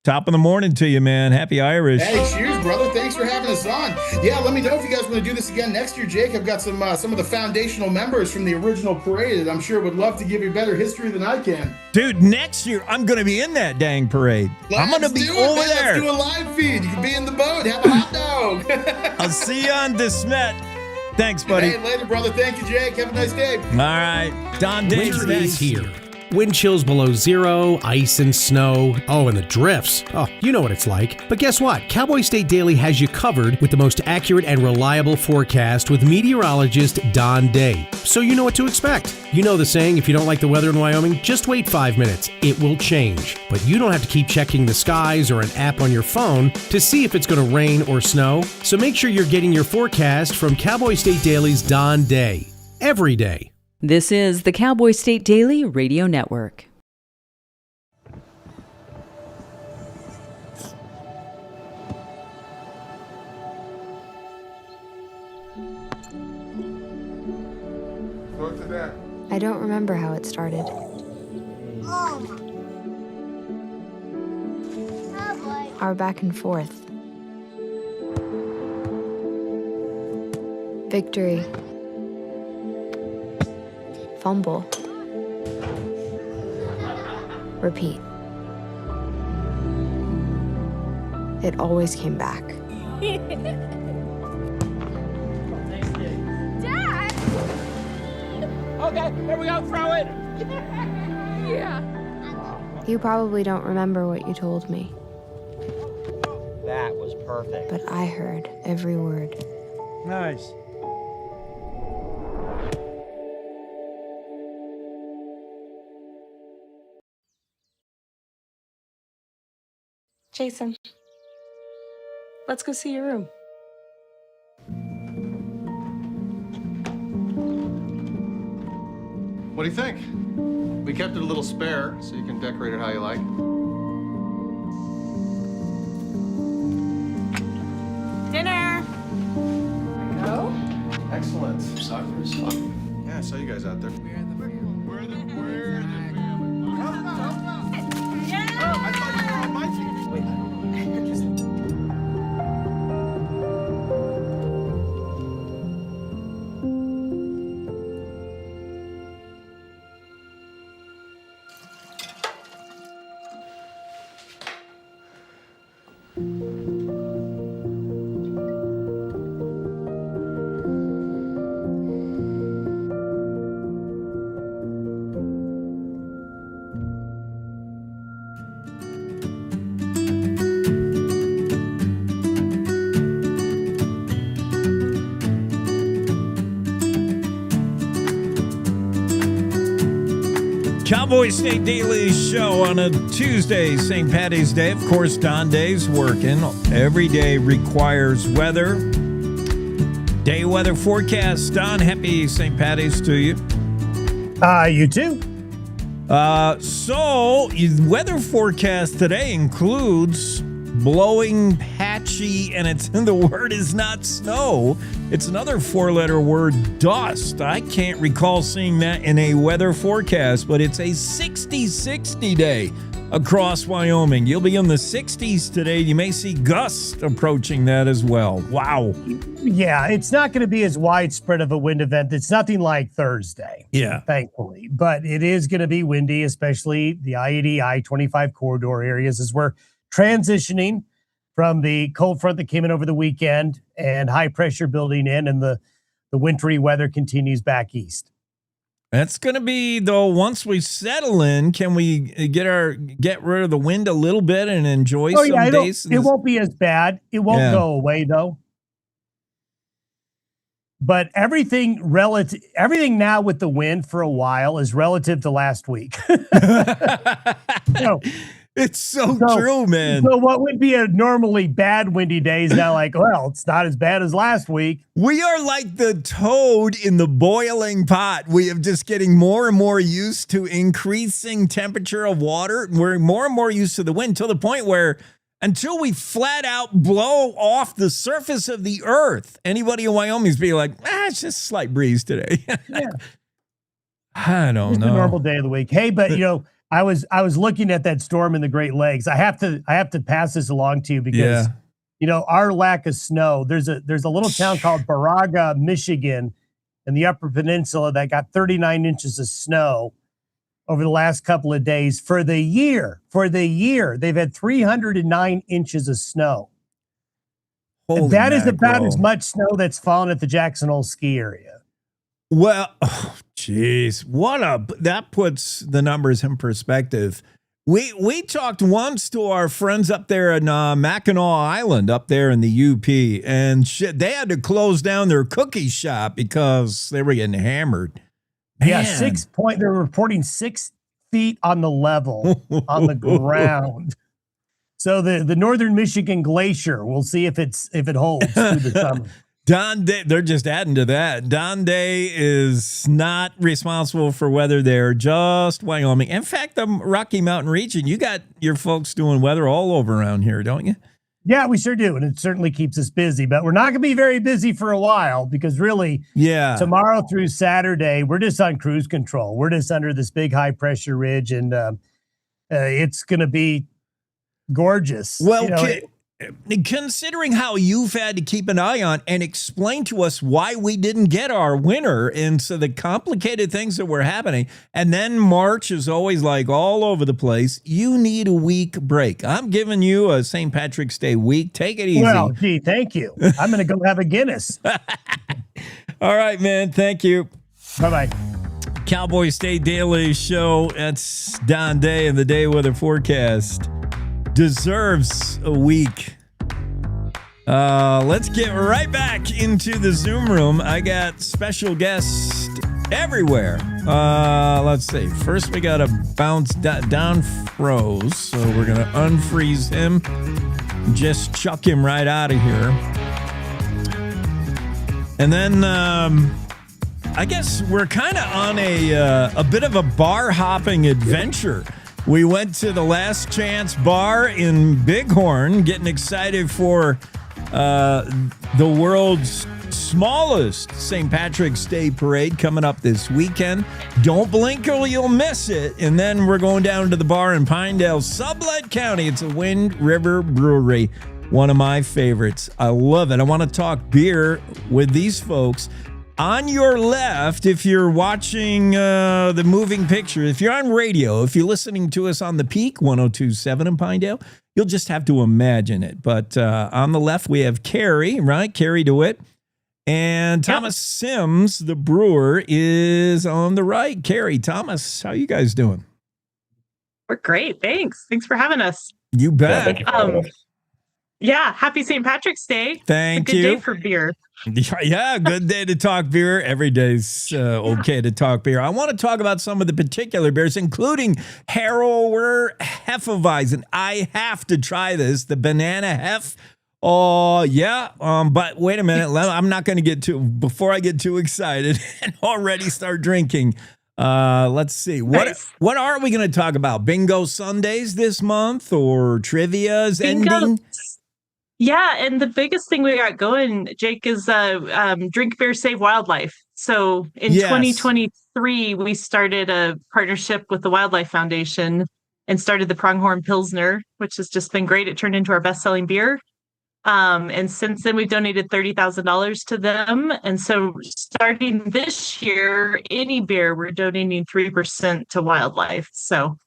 top of the morning to you, man. Happy Irish. Hey, cheers, brother. Thanks for having us on. Yeah, let me know if you guys want to do this again next year, Jake. I've got some of the foundational members from the original parade that I'm sure would love to give you better history than I can. Dude, next year, I'm going to be in that dang parade. I'm going to be over there. Let's do a live feed. You can be in the boat. Have a hot dog. I'll see you on DeSmet. Thanks, buddy. Hey, later, brother. Thank you, Jake. Have a nice day. All right. Don Davis is here. Wind chills below zero, ice and snow. Oh, and the drifts. Oh, you know what it's like. But guess what? Cowboy State Daily has you covered with the most accurate and reliable forecast with meteorologist Don Day. So you know what to expect. You know the saying, if you don't like the weather in Wyoming, just wait 5 minutes. It will change. But you don't have to keep checking the skies or an app on your phone to see if it's going to rain or snow. So make sure you're getting your forecast from Cowboy State Daily's Don Day. Every day. This is the Cowboy State Daily Radio Network. I don't remember how it started. Our back and forth. Victory. Fumble. Repeat. It always came back. Dad! Okay, here we go, throw it! Yeah. You probably don't remember what you told me, That was perfect. but I heard every word. Nice. Jason, let's go see your room. What do you think? We kept it a little spare, so you can decorate it how you like. Dinner! Go? Excellent. Soccer is fun. Yeah, I saw you guys out there. Cowboy State Daily Show on a Tuesday, St. Patty's Day. Of course, Don Day's working. Every day requires weather. Day weather forecast. Don, happy St. Patty's to you. You too. So, weather forecast today includes blowing, patchy, and the word is not snow. It's another four-letter word, dust. I can't recall seeing that in a weather forecast, but it's a 60-60 day across Wyoming. You'll be in the 60s today. You may see gusts approaching that as well. Wow. Yeah, it's not going to be as widespread of a wind event. It's nothing like Thursday. Yeah. Thankfully. But it is going to be windy, especially the I-80, I-25 corridor areas as we're transitioning from the cold front that came in over the weekend and high pressure building in, and the wintry weather continues back east. That's going to be, though, once we settle in, can we get rid of the wind a little bit and enjoy some days? It won't be as bad. It won't go away, though. But everything now with the wind for a while is relative to last week. It's so true, man. So what would be a normally bad windy day is now like, well, it's not as bad as last week. We are like the toad in the boiling pot. We are just getting more and more used to increasing temperature of water. We're more and more used to the wind to the point where until we flat out blow off the surface of the earth, anybody in Wyoming's be like, it's just a slight breeze today. Yeah. I don't know. It's a normal day of the week. Hey, but I was looking at that storm in the Great Lakes. I have to pass this along to you because our lack of snow. There's a little town called Baraga, Michigan, in the Upper Peninsula that got 39 inches of snow over the last couple of days. For the year, they've had 309 inches of snow. That is about as much snow that's fallen at the Jackson Hole ski area. Well, geez, that puts the numbers in perspective. We talked once to our friends up there in Mackinac Island, up there in the UP, and shit, they had to close down their cookie shop because they were getting hammered. Man. Yeah, they're reporting 6 feet on the level on the ground. So the Northern Michigan Glacier, we'll see if it holds through the summer. Don Day, they're just adding to that. Don Day is not responsible for weather there, just Wyoming. In fact, the Rocky Mountain region, you got your folks doing weather all over around here, don't you? Yeah, we sure do. And it certainly keeps us busy, but we're not going to be very busy for a while because really, tomorrow through Saturday, we're just on cruise control. We're just under this big high pressure ridge, and it's going to be gorgeous. Well, considering how you've had to keep an eye on and explain to us why we didn't get our winter, and so the complicated things that were happening, and then March is always like all over the place, you need a week break. I'm giving you a St. Patrick's Day week. Take it easy. Well, gee, thank you. I'm going to go have a Guinness. All right, man. Thank you. Bye-bye. Cowboy State Daily Show. That's Don Day and the day weather forecast. Deserves a week. Let's get right back into the Zoom room. I got special guests everywhere. Let's see. First, we got to bounce down froze, so we're gonna unfreeze him. Just chuck him right out of here. And then I guess we're kind of on a bit of a bar hopping adventure. We went to the Last Chance Bar in Bighorn, getting excited for the world's smallest St. Patrick's Day parade coming up this weekend. Don't blink or you'll miss it. And then we're going down to the bar in Pinedale, Sublette County. It's a Wind River Brewery, one of my favorites. I love it. I want to talk beer with these folks. On your left, if you're watching the moving picture, if you're on radio, if you're listening to us on the Peak 102.7 in Pinedale, you'll just have to imagine it. But on the left, we have Kari, right? Kari DeWitt. And Thomas Sims, the brewer, is on the right. Kari, Thomas, how you guys doing? We're great. Thanks. Thanks for having us. You bet. Yeah, happy St. Patrick's Day. Thank you. Good day for beer. Yeah, good day to talk beer. Every day's okay to talk beer. I want to talk about some of the particular beers, including Harrower Hefeweizen. I have to try this, the Banana Hef. Oh, yeah. But wait a minute. I'm not going to before I get too excited and already start drinking. Let's see. What are we going to talk about? Bingo Sundays this month or trivia's ending? Yeah, and the biggest thing we got going, Jake, is Drink Beer, Save Wildlife. So in 2023, we started a partnership with the Wildlife Foundation and started the Pronghorn Pilsner, which has just been great. It turned into our best-selling beer. And since then, we've donated $30,000 to them. And so starting this year, any beer, we're donating 3% to wildlife. So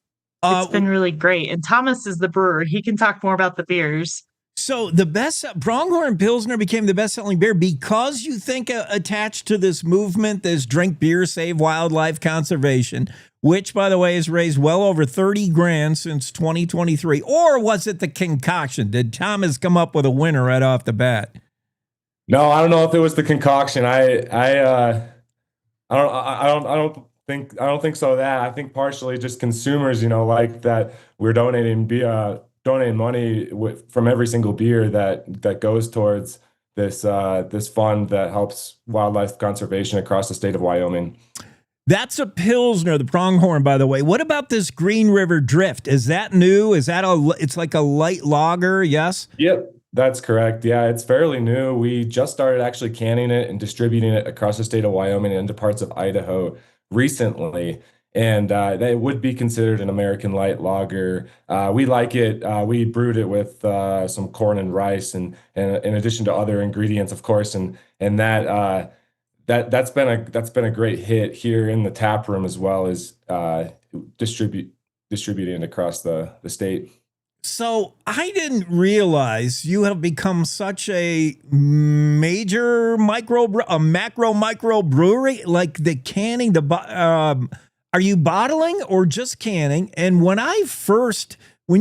it's been really great. And Thomas is the brewer. He can talk more about the beers. So the Pronghorn Pilsner became the best-selling beer because you think attached to this movement, this Drink Beer, Save Wildlife Conservation, which, by the way, has raised well over $30,000 since 2023. Or was it the concoction? Did Thomas come up with a winner right off the bat? No, I don't know if it was the concoction. I don't think so. That I think partially just consumers, like that we're donating money from every single beer that goes towards this fund that helps wildlife conservation across the state of Wyoming. That's a Pilsner, the Pronghorn, by the way. What about this Green River Drift? Is that new? It's like a light lager, yes? Yep, that's correct. Yeah, it's fairly new. We just started actually canning it and distributing it across the state of Wyoming and into parts of Idaho recently. And that would be considered an American light lager. We like it. We brewed it with some corn and rice, and in addition to other ingredients, of course. And that's been a great hit here in the tap room as well as distributing it across the state. So I didn't realize you have become such a major macro brewery, like the canning, are you bottling or just canning? And when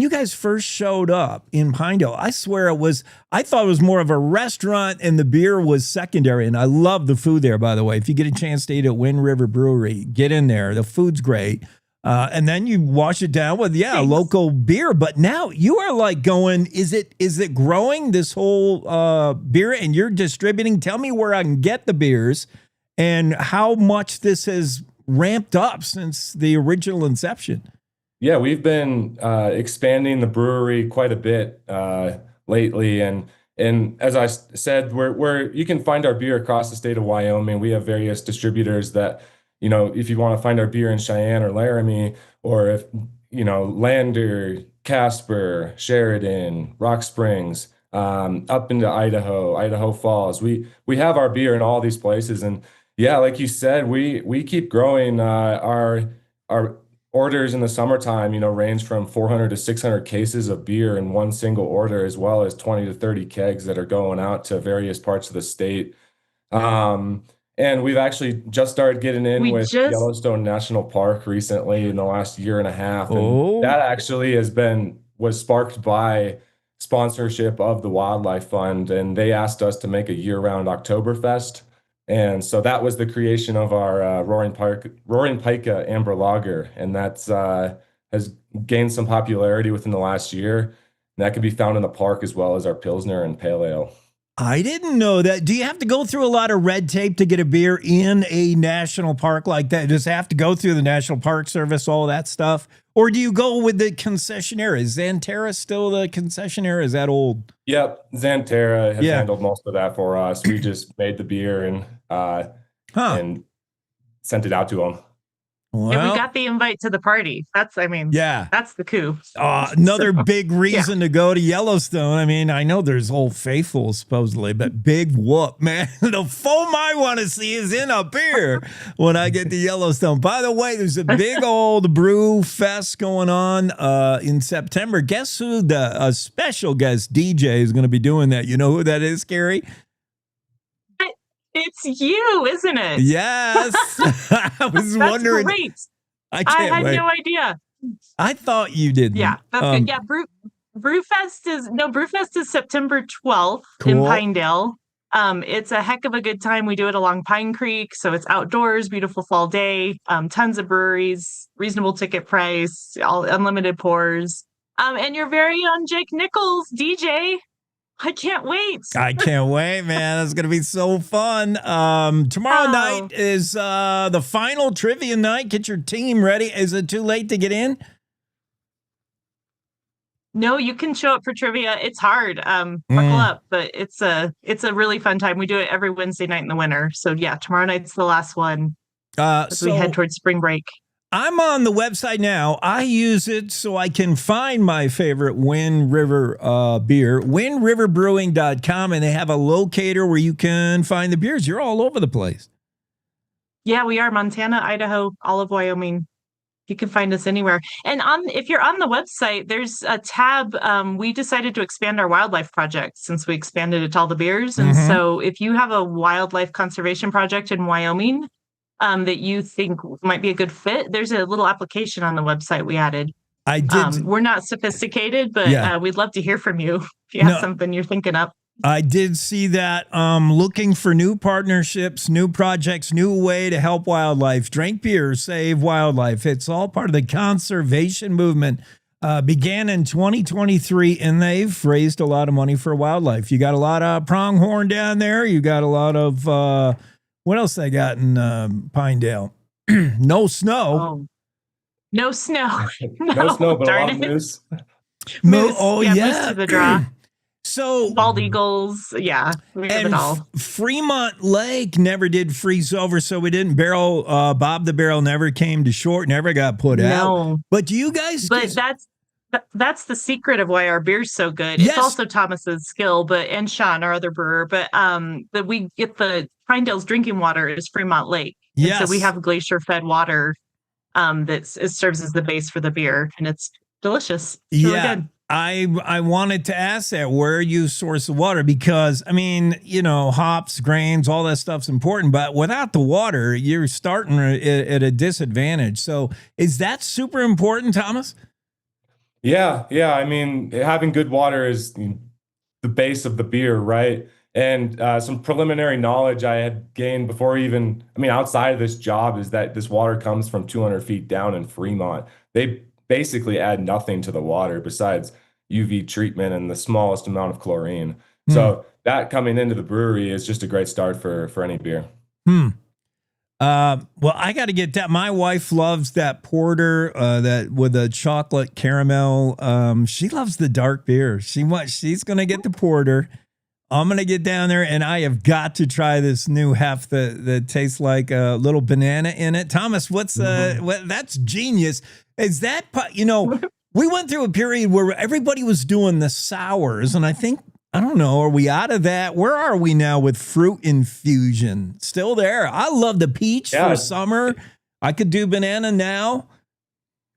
you guys first showed up in Pinedale, I swear I thought it was more of a restaurant and the beer was secondary. And I love the food there, by the way. If you get a chance to eat at Wind River Brewery, get in there. The food's great. And then you wash it down with, local beer. But now you are like going, is it growing, this whole beer, and you're distributing? Tell me where I can get the beers and how much this has ramped up since the original inception. Yeah, we've been expanding the brewery quite a bit lately. And as I said, we're you can find our beer across the state of Wyoming. We have various distributors that, if you want to find our beer in Cheyenne or Laramie, or if, Lander, Casper, Sheridan, Rock Springs, up into Idaho Falls, we have our beer in all these places. And yeah, like you said, we keep growing. Our orders in the summertime, range from 400 to 600 cases of beer in one single order, as well as 20 to 30 kegs that are going out to various parts of the state. And we've actually just started getting in with Yellowstone National Park recently in the last year and a half. And that actually was sparked by sponsorship of the Wildlife Fund. And they asked us to make a year-round Oktoberfest. And so that was the creation of our Roaring Pika Amber Lager. And that's has gained some popularity within the last year. And that can be found in the park, as well as our Pilsner and Pale Ale. I didn't know that. Do you have to go through a lot of red tape to get a beer in a national park like that? Does it have to go through the National Park Service, all that stuff? Or do you go with the concessionaire? Is Xanterra still the concessionaire? Is that old? Yep. Xanterra has handled most of that for us. We just made the beer and sent it out to them. Well, yeah, we got the invite to the party. That's the coup. Another big reason to go to Yellowstone. I mean, I know there's Old Faithful supposedly, but big whoop, man. The foam I want to see is in up here when I get to Yellowstone. By the way, there's a big old brew fest going on in September. Guess who a special guest DJ is going to be doing that? You know who that is, Kari? It's you, isn't it? Yes. I was wondering. Great. I had no idea. I thought you did. Yeah, that's good. Yeah, Brewfest is September 12th in Pinedale. It's a heck of a good time. We do it along Pine Creek, so it's outdoors, beautiful fall day, tons of breweries, reasonable ticket price, all unlimited pours. And your very own Jake Nichols, DJ. I can't wait. I can't wait, man. It's going to be so fun. Tomorrow night is the final trivia night. Get your team ready. Is it too late to get in? No, you can show up for trivia. It's hard. Buckle up, but it's a really fun time. We do it every Wednesday night in the winter. So yeah, tomorrow night's the last one as we head towards spring break. I'm on the website now. I use it so I can find my favorite Wind River beer, windriverbrewing.com, and they have a locator where you can find the beers. You're all over the place. Yeah, we are. Montana, Idaho, all of Wyoming. You can find us anywhere. And if you're on the website, there's a tab. We decided to expand our wildlife project since we expanded it to all the beers. And so if you have a wildlife conservation project in Wyoming, that you think might be a good fit, there's a little application on the website we added. I did. We're not sophisticated, but we'd love to hear from you if you have something you're thinking of. I did see that. Looking for new partnerships, new projects, new way to help wildlife. Drink beer, save wildlife. It's all part of the conservation movement. Began in 2023, and they've raised a lot of money for wildlife. You got a lot of pronghorn down there. You got a lot of... what else they got in Pinedale? No snow. Oh. No snow. No snow, but a lot of moose. Moose to the draw. So bald eagles, we have it all. Fremont Lake never did freeze over, so we didn't Bob the Barrel never came to shore, never got put out. But do you guys? But that's the secret of why our beer's so good. Yes. It's also Thomas's skill, and Sean, our other brewer. But that we get the Pinedale's drinking water is Fremont Lake. Yes. And so we have glacier-fed water that serves as the base for the beer, and it's delicious. It's really good. I wanted to ask that, where you source the water, because I mean, hops, grains, all that stuff's important, but without the water, you're starting at a disadvantage. So is that super important, Thomas? Yeah. I mean, having good water is the base of the beer, right? And some preliminary knowledge I had gained before outside of this job, is that this water comes from 200 feet down in Fremont. They basically add nothing to the water besides UV treatment and the smallest amount of chlorine. So that coming into the brewery is just a great start for any beer. Well, I got to get that. My wife loves that porter, that with the chocolate caramel. She loves the dark beer. She's going to get the porter. I'm going to get down there, and I have got to try this new hef that tastes like a little banana in it. Thomas, that's genius. Is that, we went through a period where everybody was doing the sours, and I don't know, are we out of that? Where are we now with fruit infusion? Still there? I love the peach for summer. I could do banana now.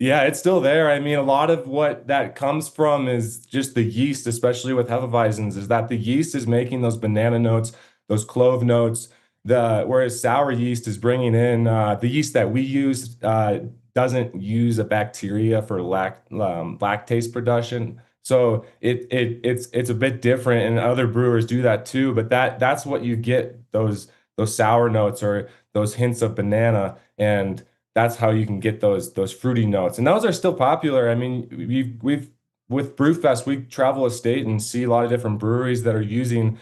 Yeah, it's still there. I mean, a lot of what that comes from is just the yeast, especially with Hefeweizens, is that the yeast is making those banana notes, those clove notes, whereas sour yeast is bringing in the yeast that we use doesn't use a bacteria for lactase production. So it's a bit different, and other brewers do that too. But that's what you get, those sour notes or those hints of banana, and that's how you can get those fruity notes. And those are still popular. I mean, we've with Brewfest, we travel a state and see a lot of different breweries that are using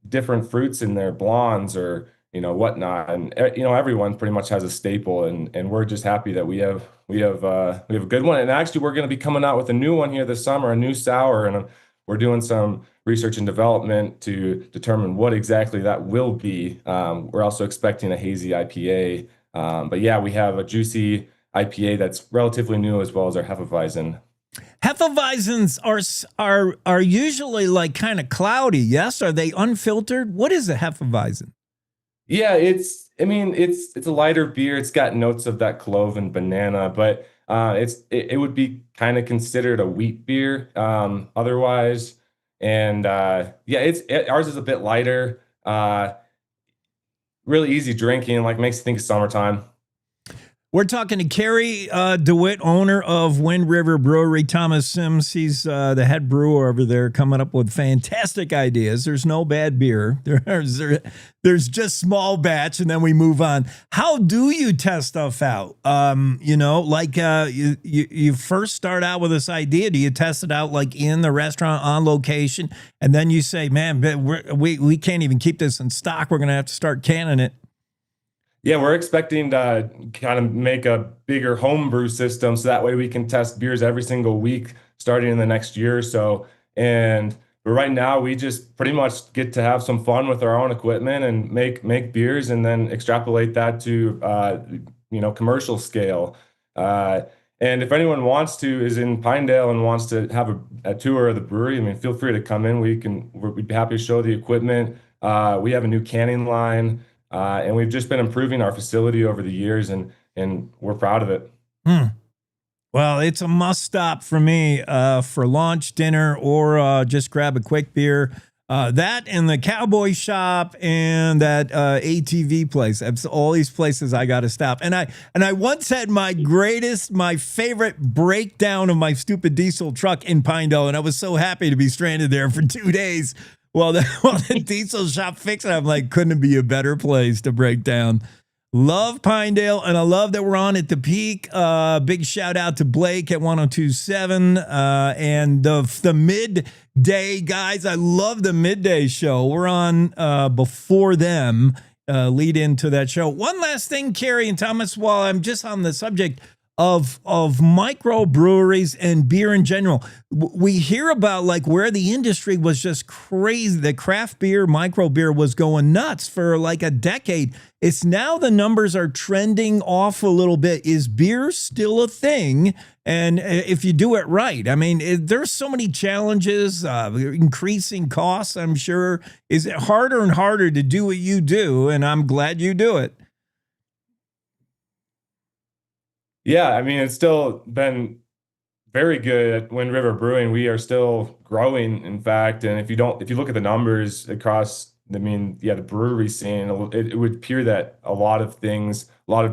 different fruits in their blondes or whatnot. And everyone pretty much has a staple, and we're just happy that we have a good one. And actually, we're going to be coming out with a new one here this summer, a new sour, and we're doing some research and development to determine what exactly that will be. We're also expecting a hazy IPA. But yeah, we have a juicy IPA that's relatively new, as well as our Hefeweizen. Hefeweizens are usually like kind of cloudy. Yes, are they unfiltered? What is a Hefeweizen? Yeah, it's a lighter beer. It's got notes of that clove and banana, but it would be kind of considered a wheat beer otherwise. And ours is a bit lighter. Really easy drinking, makes you think of summertime. We're talking to Kari DeWitt, owner of Wind River Brewery. Thomas Sims, he's the head brewer over there, coming up with fantastic ideas. There's no bad beer. There's just small batch, and then we move on. How do you test stuff out? You first start out with this idea. Do you test it out in the restaurant on location, and then you say, man, we can't even keep this in stock. We're going to have to start canning it. Yeah, we're expecting to kind of make a bigger homebrew system, so that way we can test beers every single week starting in the next year or so. But right now, we just pretty much get to have some fun with our own equipment and make beers, and then extrapolate that to commercial scale. And if anyone is in Pinedale and wants to have a tour of the brewery, feel free to come in. We'd be happy to show the equipment. We have a new canning line. And we've just been improving our facility over the years, and we're proud of it. Well, it's a must stop for me for lunch, dinner, or just grab a quick beer. That and the Cowboy Shop and that ATV place. That's all these places I got to stop. And I once had my favorite breakdown of my stupid diesel truck in Pinedale, and I was so happy to be stranded there for 2 days. Well, the diesel shop fixed it. I'm like, couldn't it be a better place to break down? Love Pinedale, and I love that we're on at the peak. Big shout out to Blake at 1027 and the midday guys. I love the midday show. We're on before them, lead into that show. One last thing, Kari and Thomas, while I'm just on the subject of microbreweries and beer in general. We hear about where the industry was just crazy. The craft beer, micro beer was going nuts for a decade. It's now the numbers are trending off a little bit. Is beer still a thing? And if you do it right, there's so many challenges, increasing costs, I'm sure. Is it harder and harder to do what you do? And I'm glad you do it. Yeah, it's still been very good at Wind River Brewing. We are still growing, in fact. And if you look at the numbers across, the brewery scene, it would appear that a lot of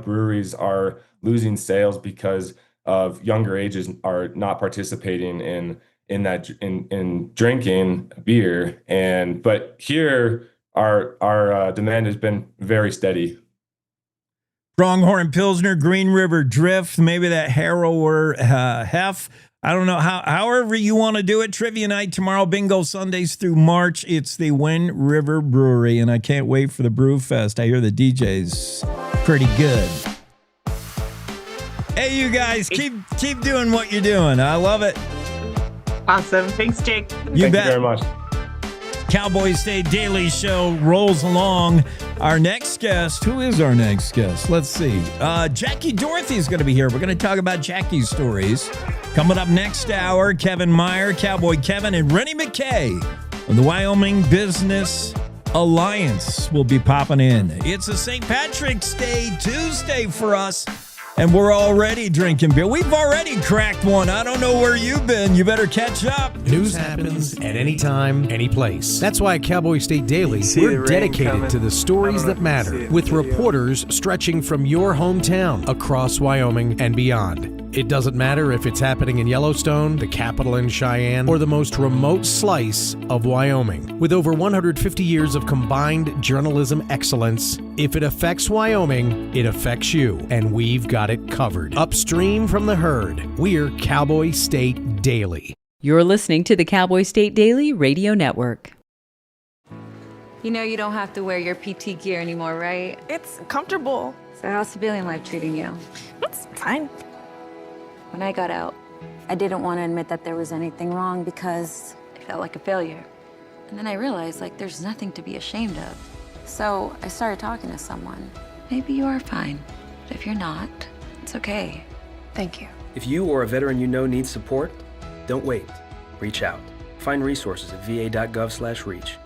breweries are losing sales because of younger ages are not participating in drinking beer. But here our demand has been very steady. Pronghorn Pilsner, Green River Drift, maybe that Harrower Hef. I don't know however you want to do it. Trivia night tomorrow, bingo Sundays through March. It's the Wind River Brewery, and I can't wait for the Brew Fest. I hear the DJ's pretty good. Hey, you guys, keep doing what you're doing. I love it. Awesome. Thanks, Jake. Thank you very much. Cowboy State Daily Show rolls along. Our next guest, who is our next guest? Let's see. Jackie Dorothy is going to be here. We're going to talk about Jackie's stories. Coming up next hour, Kevin Meyer, Cowboy Kevin, and Renny MacKay of the Wyoming Business Alliance will be popping in. It's a St. Patrick's Day Tuesday for us. And we're already drinking beer. We've already cracked one. I don't know where you've been. You better catch up. News happens at any time, any place. That's why at Cowboy State Daily, we're dedicated to the stories that matter, with reporters stretching from your hometown across Wyoming and beyond. It doesn't matter if it's happening in Yellowstone, the capital in Cheyenne, or the most remote slice of Wyoming. With over 150 years of combined journalism excellence, if it affects Wyoming, it affects you, and we've got it covered. Upstream from the herd, we're Cowboy State Daily. You're listening to the Cowboy State Daily Radio Network. You know you don't have to wear your PT gear anymore, right? It's comfortable. So how's civilian life treating you? It's fine. When I got out, I didn't want to admit that there was anything wrong because it felt like a failure. And then I realized, there's nothing to be ashamed of. So I started talking to someone. Maybe you are fine, but if you're not, it's okay. Thank you. If you or a veteran you know needs support, don't wait. Reach out. Find resources at va.gov/reach.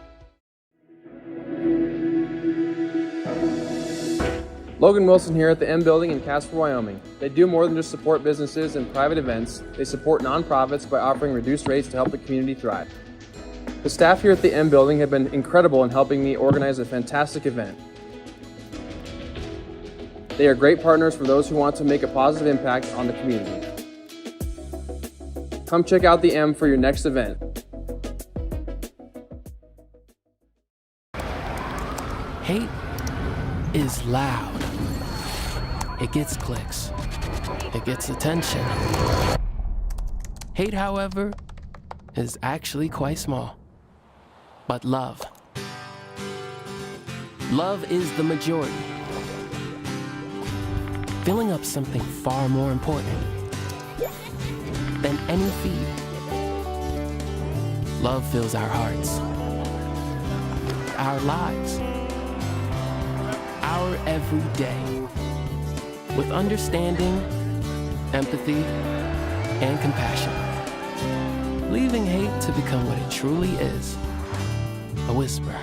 Logan Wilson here at the M Building in Casper, Wyoming. They do more than just support businesses and private events. They support nonprofits by offering reduced rates to help the community thrive. The staff here at the M Building have been incredible in helping me organize a fantastic event. They are great partners for those who want to make a positive impact on the community. Come check out the M for your next event. Hate is loud. It gets clicks. It gets attention. Hate, however, is actually quite small. But love is the majority. Filling up something far more important than any feed. Love fills our hearts, our lives, our every day with understanding, empathy, and compassion. Leaving hate to become what it truly is, a whisper.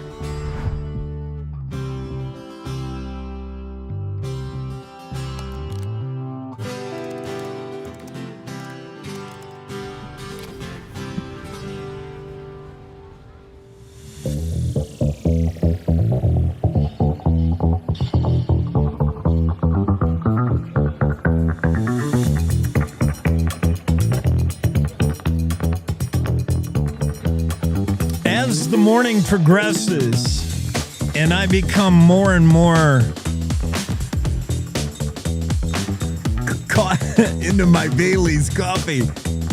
As the morning progresses and I become more and more caught into my Bailey's coffee,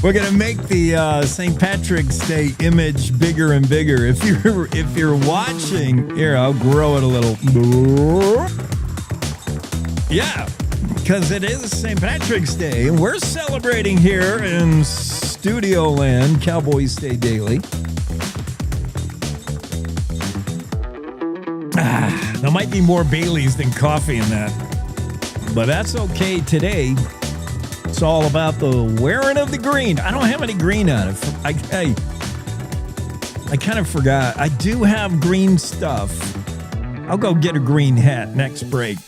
we're gonna make the St. Patrick's Day image bigger and bigger. If you're watching, here, I'll grow it a little. Yeah, because it is St. Patrick's Day, and we're celebrating here in Studio Land, Cowboy State Daily. There might be more Baileys than coffee in that, but that's okay today. It's all about the wearing of the green. I don't have any green on it. I kind of forgot. I do have green stuff. I'll go get a green hat next break.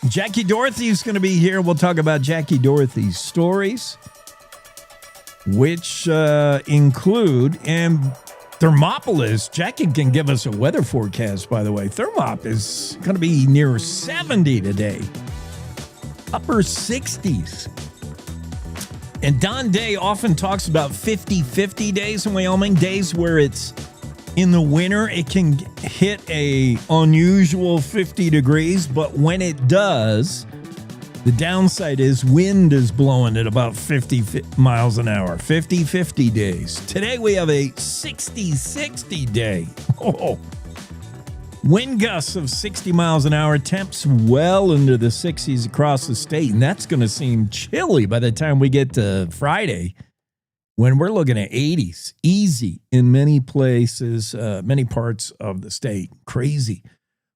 Jackie Dorothy's going to be here. We'll talk about Jackie Dorothy's stories. which include Thermopolis. Jackie can give us a weather forecast, by the way. Thermop is going to be near 70 today. Upper 60s. And Don Day often talks about 50-50 days in Wyoming, days where it's in the winter, it can hit a unusual 50 degrees, but when it does, the downside is wind is blowing at about 50 miles an hour. 50-50 days. Today we have a 60-60 day. Oh. Wind gusts of 60 miles an hour, temps well into the 60s across the state, and that's going to seem chilly by the time we get to Friday, when we're looking at 80s, easy in many places, many parts of the state. Crazy.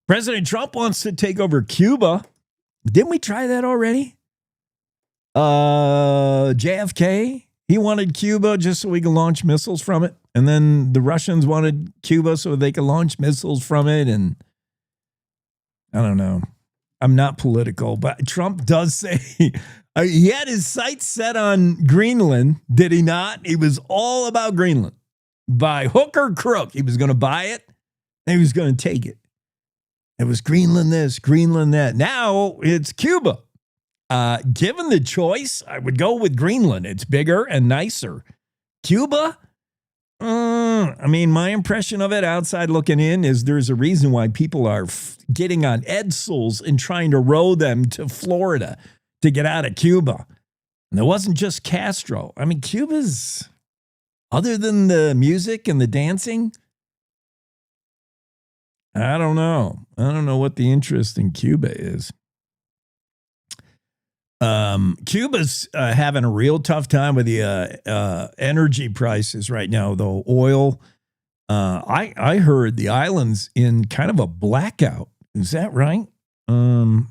President Trump wants to take over Cuba. Didn't we try that already? JFK, he wanted Cuba just so we could launch missiles from it. And then the Russians wanted Cuba so they could launch missiles from it. And I don't know. I'm not political, but Trump does say he had his sights set on Greenland, did he not? He was all about Greenland. By hook or crook, he was going to buy it and he was going to take it. It was Greenland this, Greenland that. Now it's Cuba. Given the choice, I would go with Greenland. It's bigger and nicer. Cuba? I mean, my impression of it outside looking in is there's a reason why people are getting on Edsels and trying to row them to Florida to get out of Cuba. And it wasn't just Castro. I mean, Cuba's, other than the music and the dancing, I don't know. I don't know what the interest in Cuba is. Cuba's having a real tough time with the energy prices right now, though. Oil, I heard the island's in kind of a blackout. Is that right? My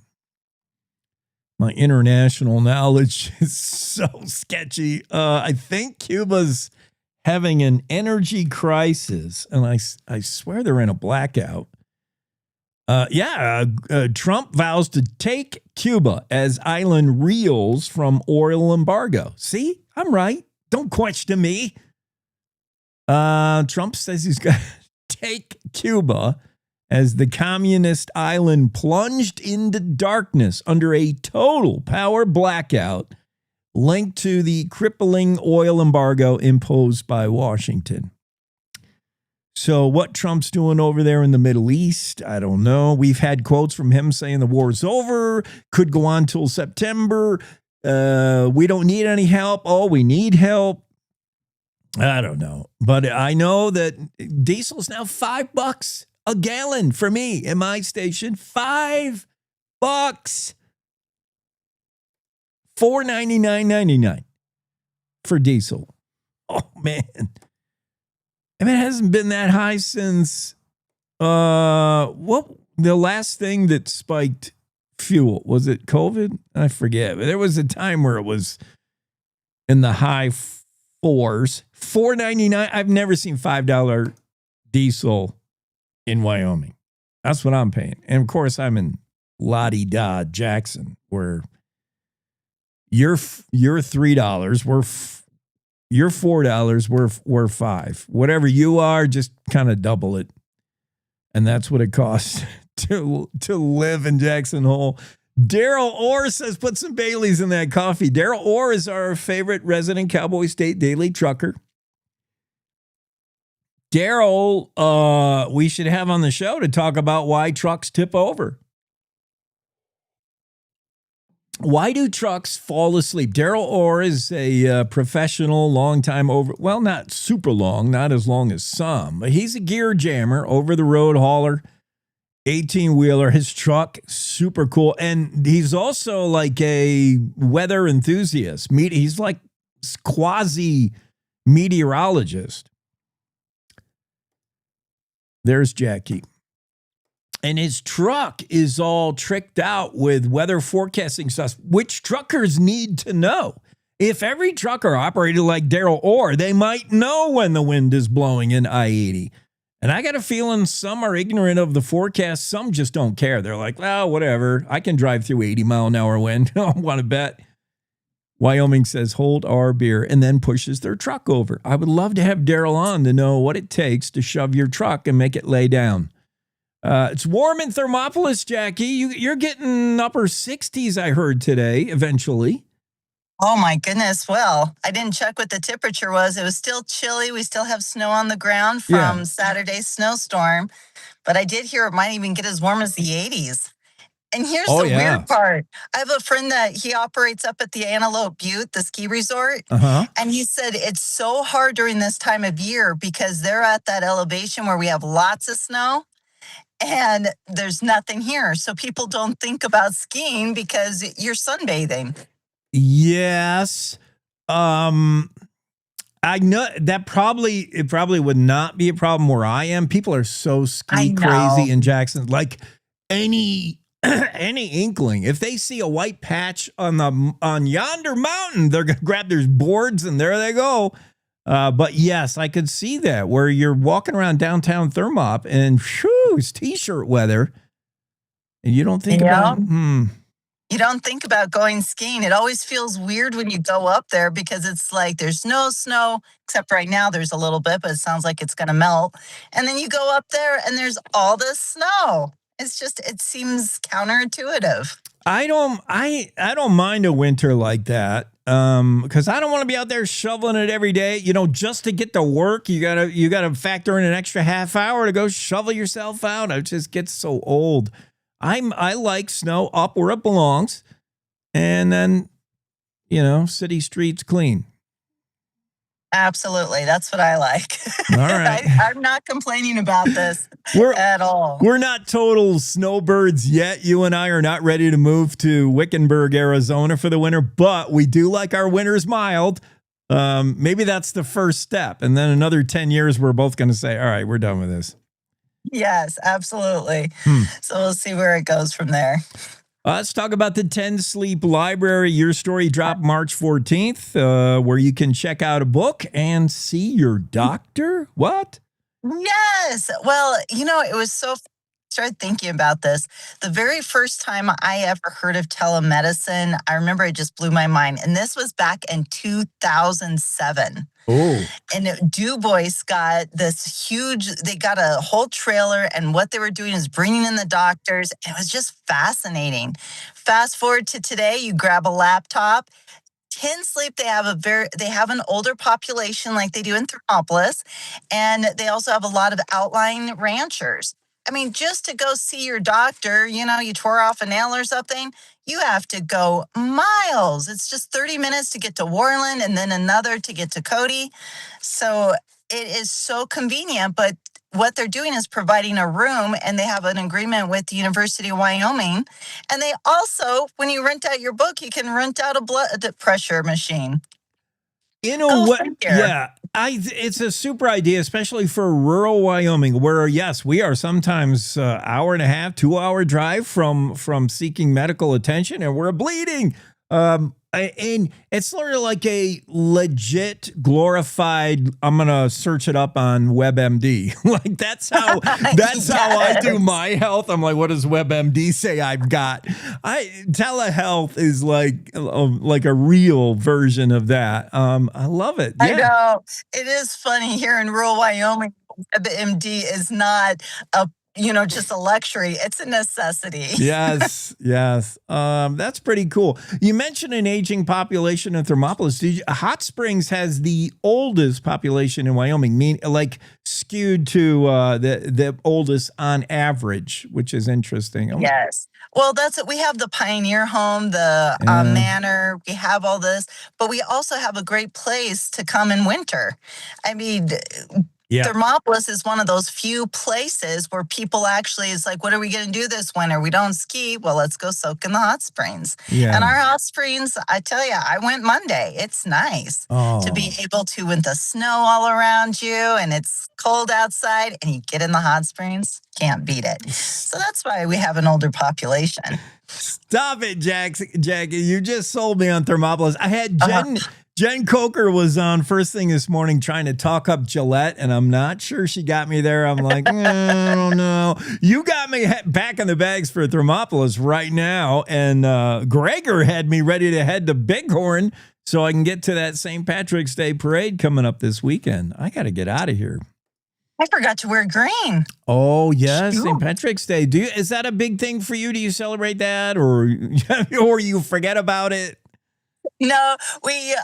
international knowledge is so sketchy. I think Cuba's having an energy crisis, and I swear they're in a blackout. Trump vows to take Cuba as island reels from oil embargo. See, I'm right. Don't question me. Trump says he's going to take Cuba as the communist island plunged into darkness under a total power blackout linked to the crippling oil embargo imposed by Washington. So what Trump's doing over there in the Middle East, I don't know. We've had quotes from him saying the war's over, could go on till September. We don't need any help. Oh, we need help. I don't know. But I know that diesel's now $5 a gallon for me in my station. $5. $4.99.99 for diesel. Oh, man. I mean, it hasn't been that high since what the last thing that spiked fuel, was it COVID? I forget. But there was a time where it was in the high fours. $4.99. I've never seen $5 diesel in Wyoming. That's what I'm paying. And of course, I'm in La-di-da, Jackson, where you're $3. You're $4, we're $5. Whatever you are, just kind of double it. And that's what it costs to live in Jackson Hole. Daryl Orr says, put some Baileys in that coffee. Daryl Orr is our favorite resident Cowboy State Daily trucker. Daryl, we should have on the show to talk about why trucks tip over. Why do trucks fall asleep? Daryl Orr is a professional, long time over, well, not super long, not as long as some, but he's a gear jammer, over-the-road hauler, 18-wheeler. His truck, super cool. And he's also like a weather enthusiast. He's like quasi-meteorologist. There's Jackie. And his truck is all tricked out with weather forecasting stuff, which truckers need to know. If every trucker operated like Daryl Orr, they might know when the wind is blowing in I-80. And I got a feeling some are ignorant of the forecast. Some just don't care. They're like, well, whatever. I can drive through 80-mile-an-hour wind. I don't want to bet. Wyoming says, hold our beer, and then pushes their truck over. I would love to have Daryl on to know what it takes to shove your truck and make it lay down. It's warm in Thermopolis, Jackie. You're getting upper 60s, I heard today, eventually. Oh, my goodness. Well, I didn't check what the temperature was. It was still chilly. We still have snow on the ground from Saturday's snowstorm. But I did hear it might even get as warm as the 80s. And here's the weird part. I have a friend that he operates up at the Antelope Butte, the ski resort. And he said it's so hard during this time of year because they're at that elevation where we have lots of snow and there's nothing here. So people don't think about skiing because you're sunbathing. Yes. I know that it probably would not be a problem where I am. People are so ski crazy in Jackson. Like any inkling, if they see a white patch on yonder mountain, they're gonna grab their boards and there they go. But yes, I could see that where you're walking around downtown Thermop and it's t-shirt weather, and you don't think about You don't think about going skiing. It always feels weird when you go up there because it's like there's no snow, except right now there's a little bit, but it sounds like it's going to melt. And then you go up there and there's all this snow. It's just, it seems counterintuitive. I don't mind a winter like that because I don't want to be out there shoveling it every day. You know, just to get to work, you gotta factor in an extra half hour to go shovel yourself out. It just gets so old. I like snow up where it belongs, and then, city streets clean. Absolutely. That's what I like. All right. I'm not complaining about this at all. We're not total snowbirds yet. You and I are not ready to move to Wickenburg, Arizona for the winter, but we do like our winters mild. Maybe that's the first step. And then another 10 years, we're both going to say, all right, we're done with this. Yes, absolutely. So we'll see where it goes from there. Let's talk about the 10 Sleep Library. Your story dropped March 14th, where you can check out a book and see your doctor. What? Yes. Well, it was so started thinking about this. The very first time I ever heard of telemedicine, I remember it just blew my mind. And this was back in 2007. Oh. And Du Bois got this they got a whole trailer, and what they were doing is bringing in the doctors. And it was just fascinating. Fast forward to today, you grab a laptop. 10 Sleep, they have an older population like they do in Thermopolis, and they also have a lot of outlying ranchers. I mean, just to go see your doctor, you tore off a nail or something, you have to go miles. It's just 30 minutes to get to Worland and then another to get to Cody. So it is so convenient, but what they're doing is providing a room, and they have an agreement with the University of Wyoming. And they also, when you rent out your book, you can rent out a blood pressure machine. In a way, yeah. It's a super idea, especially for rural Wyoming, where, yes, we are sometimes hour and a half, 2 hour drive from seeking medical attention, and we're bleeding. And it's sort of like a legit glorified, I'm going to search it up on WebMD. Like that's how how I do my health. I'm like, what does WebMD say I've got? Telehealth is like a real version of that. I love it. Yeah. I know. It is funny here in rural Wyoming. WebMD is not just a luxury. It's a necessity. Yes. That's pretty cool. You mentioned an aging population in Thermopolis. Hot Springs has the oldest population in Wyoming, skewed to the oldest on average, which is interesting. Yes. Well, we have the Pioneer Home, the Manor. We have all this, but we also have a great place to come in winter. I mean, yeah. Thermopolis is one of those few places where people actually is like, what are we going to do this winter? We don't ski. Well, let's go soak in the hot springs. Yeah. And our hot springs, I tell you, I went Monday. It's nice to be able to, with the snow all around you and it's cold outside and you get in the hot springs, can't beat it. So that's why we have an older population. Stop it, Jackie. You just sold me on Thermopolis. I had Jen Coker was on first thing this morning trying to talk up Gillette, and I'm not sure she got me there. I'm like, I don't know. You got me back in the bags for Thermopolis right now, and Gregor had me ready to head to Bighorn so I can get to that St. Patrick's Day parade coming up this weekend. I got to get out of here. I forgot to wear green. Oh, yes, Shoot. St. Patrick's Day. Is that a big thing for you? Do you celebrate that, or you forget about it? No, we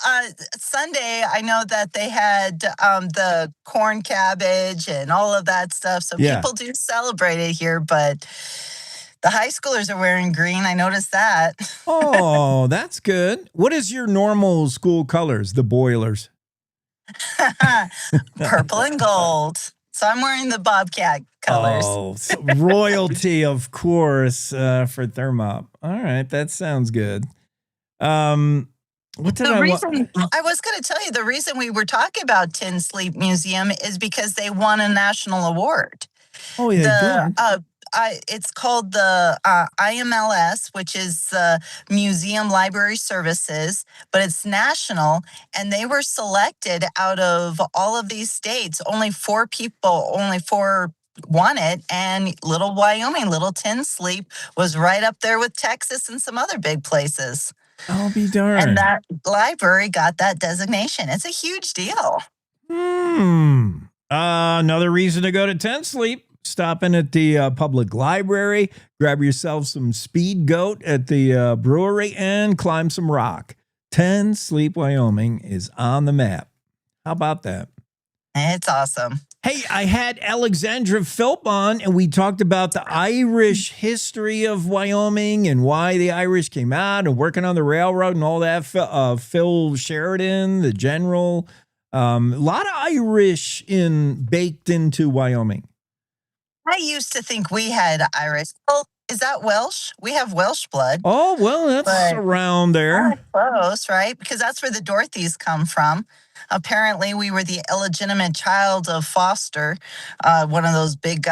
Sunday. I know that they had the corn cabbage and all of that stuff, so people do celebrate it here. But the high schoolers are wearing green. I noticed that. Oh, that's good. What is your normal school colors? The Boilers. Purple and gold. So I'm wearing the Bobcat colors. Oh, so royalty, of course, for Thermop. All right, that sounds good. What did I was going to tell you, the reason we were talking about Tin Sleep Museum is because they won a national award. Oh, yeah, it's called the IMLS, which is Museum Library Services, but it's national, and they were selected out of all of these states. Only four won it, and little Wyoming, little Tin Sleep, was right up there with Texas and some other big places. I'll be darned. And that library got that designation. It's a huge deal. Another reason to go to Tin Sleep. Stop in at the public library, grab yourself some speed goat at the brewery, and climb some rock. Tin Sleep, Wyoming is on the map. How about that? It's awesome. Hey, I had Alexandra Philp on, and we talked about the Irish history of Wyoming and why the Irish came out and working on the railroad and all that. Phil Sheridan, the general. A lot of Irish baked into Wyoming. I used to think we had Irish. Well, is that Welsh? We have Welsh blood. Oh, well, that's around there. Close, right? Because that's where the Dorothys come from. Apparently, we were the illegitimate child of Foster, one of those big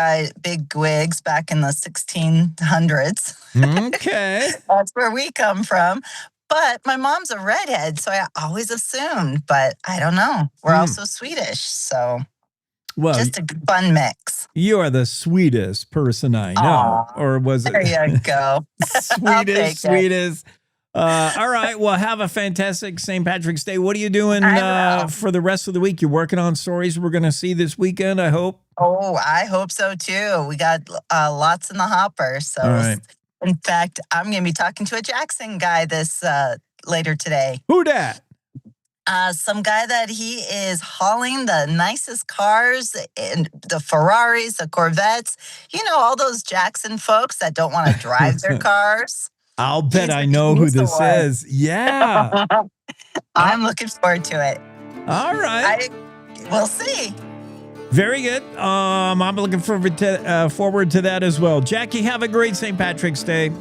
wigs back in the 1600s. Okay. That's where we come from. But my mom's a redhead, so I always assumed, but I don't know. We're also Swedish, so just a fun mix. You are the sweetest person I know. Aww, or was it? There you go. Sweetest. All right. Well, have a fantastic St. Patrick's Day. What are you doing for the rest of the week? You're working on stories we're going to see this weekend, I hope. Oh, I hope so, too. We got lots in the hopper. So, in fact, I'm going to be talking to a Jackson guy later today. Who dat? Some guy that he is hauling the nicest cars, and the Ferraris, the Corvettes. You know, all those Jackson folks that don't want to drive their cars. I'll bet I know who this is. Yeah. I'm looking forward to it. All right. We'll see. Very good. I'm looking forward to that as well. Jackie, have a great St. Patrick's Day.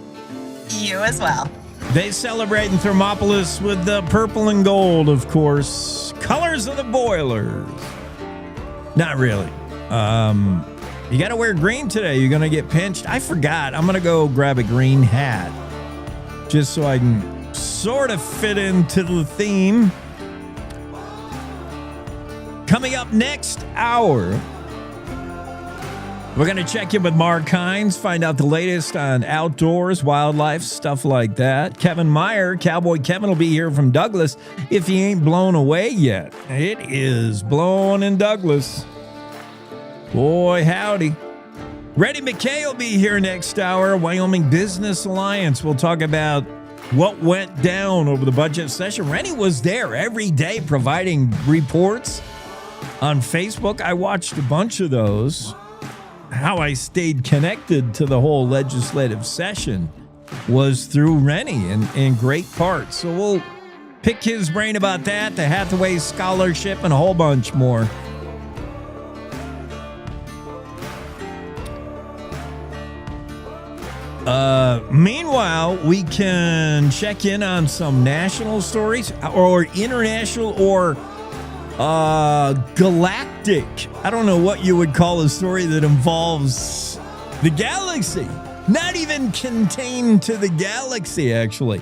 You as well. They celebrate in Thermopolis with the purple and gold, of course. Colors of the Boilers. Not really. You got to wear green today. You're going to get pinched. I forgot. I'm going to go grab a green hat just so I can sort of fit into the theme. Coming up next hour, we're going to check in with Mark Hines, find out the latest on outdoors, wildlife, stuff like that. Kevin Meyer, Cowboy Kevin, will be here from Douglas if he ain't blown away yet. It is blowing in Douglas. Boy, howdy. Renny MacKay will be here next hour. Wyoming Business Alliance. We'll talk about what went down over the budget session. Renny was there every day providing reports on Facebook. I watched a bunch of those. How I stayed connected to the whole legislative session was through Renny in great part. So we'll pick his brain about that, the Hathaway Scholarship, and a whole bunch more. Meanwhile, we can check in on some national stories or international or galactic. I don't know what you would call a story that involves the galaxy. Not even contained to the galaxy, actually.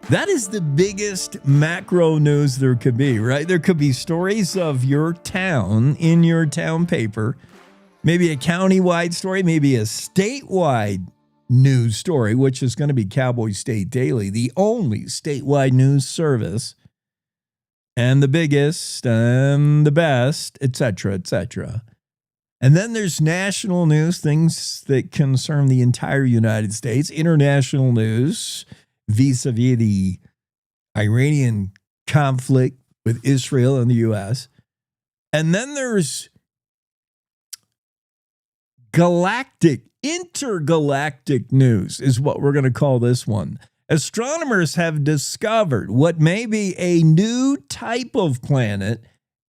That is the biggest macro news there could be, right? There could be stories of your town in your town paper, maybe a county-wide story, maybe a statewide news story, which is going to be Cowboy State Daily, the only statewide news service, and the biggest and the best, etc., etc. And then there's national news, things that concern the entire United States, international news vis-a-vis the Iranian conflict with Israel and the U.S. And then there's intergalactic news is what we're going to call this one. Astronomers have discovered what may be a new type of planet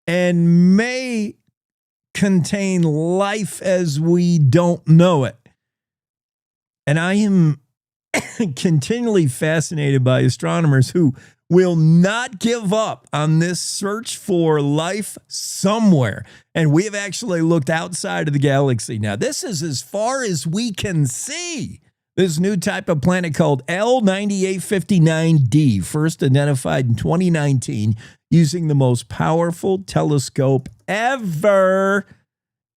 and may contain life as we don't know it. And I am continually fascinated by astronomers who will not give up on this search for life somewhere. And we have actually looked outside of the galaxy now. This is as far as we can see. This new type of planet called L9859d, first identified in 2019 using the most powerful telescope ever.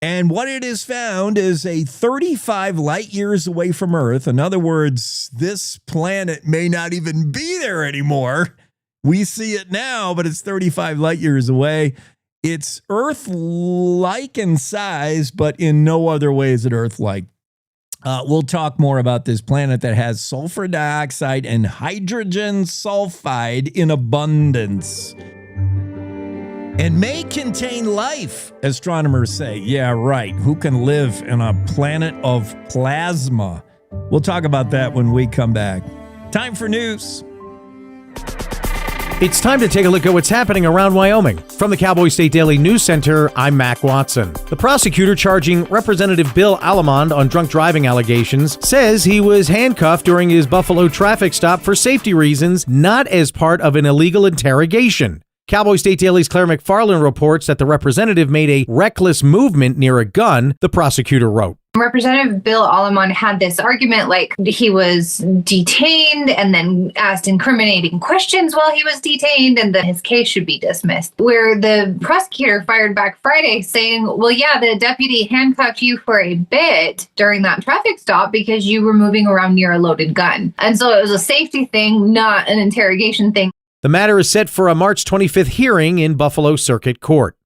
And what it has found is a 35 light years away from Earth. In other words, this planet may not even be there anymore. We see it now, but it's 35 light years away. It's Earth-like in size, but in no other way is it Earth-like. We'll talk more about this planet that has sulfur dioxide and hydrogen sulfide in abundance and may contain life, astronomers say. Yeah, right. Who can live in a planet of plasma? We'll talk about that when we come back. Time for news. It's time to take a look at what's happening around Wyoming. From the Cowboy State Daily News Center, I'm Mac Watson. The prosecutor charging Representative Bill Allemond on drunk driving allegations says he was handcuffed during his Buffalo traffic stop for safety reasons, not as part of an illegal interrogation. Cowboy State Daily's Claire McFarland reports that the representative made a reckless movement near a gun, the prosecutor wrote. Representative Bill Allemond had this argument like he was detained and then asked incriminating questions while he was detained and that his case should be dismissed. Where the prosecutor fired back Friday saying, well, yeah, the deputy handcuffed you for a bit during that traffic stop because you were moving around near a loaded gun. And so it was a safety thing, not an interrogation thing. The matter is set for a March 25th hearing in Buffalo Circuit Court.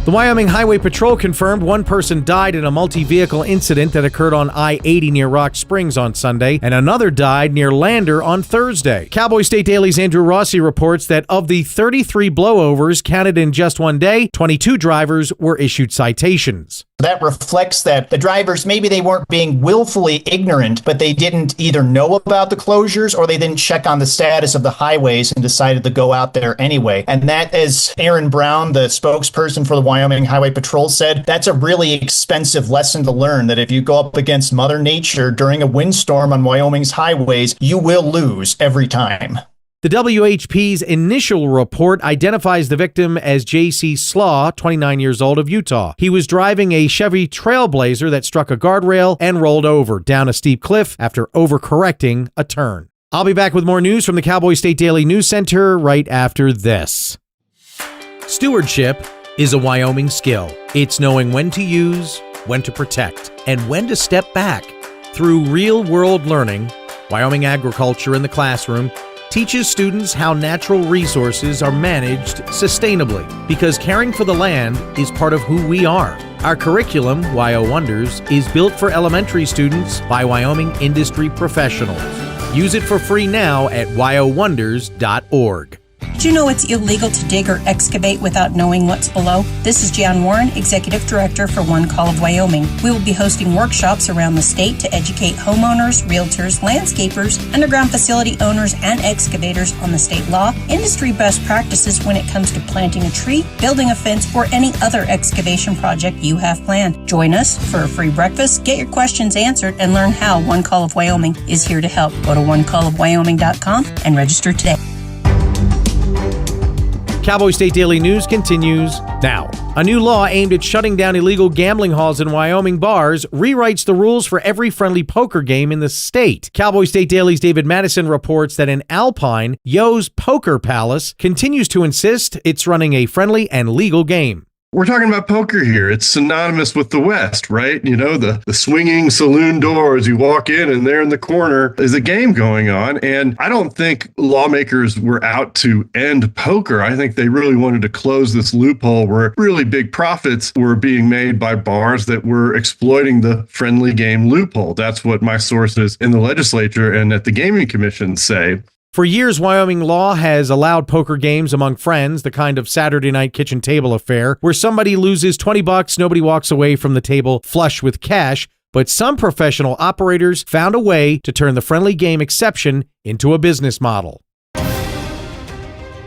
The Wyoming Highway Patrol confirmed one person died in a multi-vehicle incident that occurred on I-80 near Rock Springs on Sunday, and another died near Lander on Thursday. Cowboy State Daily's Andrew Rossi reports that of the 33 blowovers counted in just one day, 22 drivers were issued citations. That reflects that the drivers, maybe they weren't being willfully ignorant, but they didn't either know about the closures or they didn't check on the status of the highways and decided to go out there anyway. And that, as Aaron Brown, the spokesperson for the Wyoming Highway Patrol, said, that's a really expensive lesson to learn, that if you go up against Mother Nature during a windstorm on Wyoming's highways, you will lose every time. The WHP's initial report identifies the victim as J.C. Slaw, 29 years old, of Utah. He was driving a Chevy Trailblazer that struck a guardrail and rolled over down a steep cliff after overcorrecting a turn. I'll be back with more news from the Cowboy State Daily News Center right after this. Stewardship is a Wyoming skill. It's knowing when to use, when to protect, and when to step back. Through real-world learning, Wyoming Agriculture in the Classroom teaches students how natural resources are managed sustainably, because caring for the land is part of who we are. Our curriculum, Wyo Wonders, is built for elementary students by Wyoming industry professionals. Use it for free now at wyowonders.org. Did you know it's illegal to dig or excavate without knowing what's below? This is Jan Warren, Executive Director for One Call of Wyoming. We will be hosting workshops around the state to educate homeowners, realtors, landscapers, underground facility owners, and excavators on the state law, industry best practices when it comes to planting a tree, building a fence, or any other excavation project you have planned. Join us for a free breakfast, get your questions answered, and learn how One Call of Wyoming is here to help. Go to onecallofwyoming.com and register today. Cowboy State Daily News continues now. A new law aimed at shutting down illegal gambling halls in Wyoming bars rewrites the rules for every friendly poker game in the state. Cowboy State Daily's David Madison reports that in Alpine, Yo's Poker Palace continues to insist it's running a friendly and legal game. We're talking about poker here. It's synonymous with the West, right? You know, the swinging saloon doors. You walk in and there in the corner is a game going on. And I don't think lawmakers were out to end poker. I think they really wanted to close this loophole where really big profits were being made by bars that were exploiting the friendly game loophole. That's what my sources in the legislature and at the Gaming Commission say. For years, Wyoming law has allowed poker games among friends, the kind of Saturday night kitchen table affair, where somebody loses $20, nobody walks away from the table flush with cash. But some professional operators found a way to turn the friendly game exception into a business model.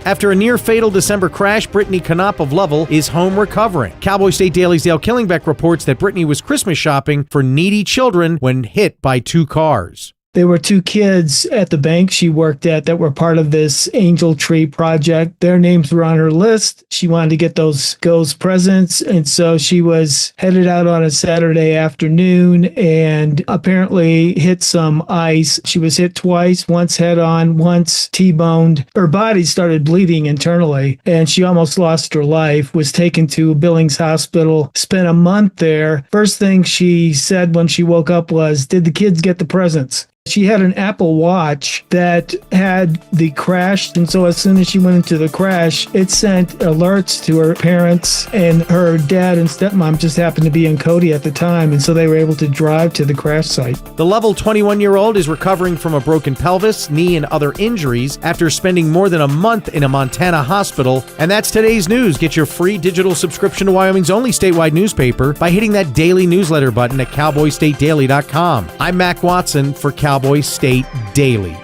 After a near-fatal December crash, Brittany Knopp of Lovell is home recovering. Cowboy State Daily's Dale Killingbeck reports that Brittany was Christmas shopping for needy children when hit by two cars. There were two kids at the bank she worked at that were part of this Angel Tree project. Their names were on her list. She wanted to get those presents, and so she was headed out on a Saturday afternoon and apparently hit some ice. She was hit twice, once head-on, once T-boned. Her body started bleeding internally, and she almost lost her life, was taken to Billings Hospital, spent a month there. First thing she said when she woke up was, "Did the kids get the presents?" She had an Apple Watch that had the crash, and so as soon as she went into the crash, it sent alerts to her parents, and her dad and stepmom just happened to be in Cody at the time, and so they were able to drive to the crash site. The Lovell 21-year-old is recovering from a broken pelvis, knee, and other injuries after spending more than a month in a Montana hospital. And that's today's news. Get your free digital subscription to Wyoming's only statewide newspaper by hitting that daily newsletter button at cowboystatedaily.com. I'm Mac Watson for Cowboy State Daily.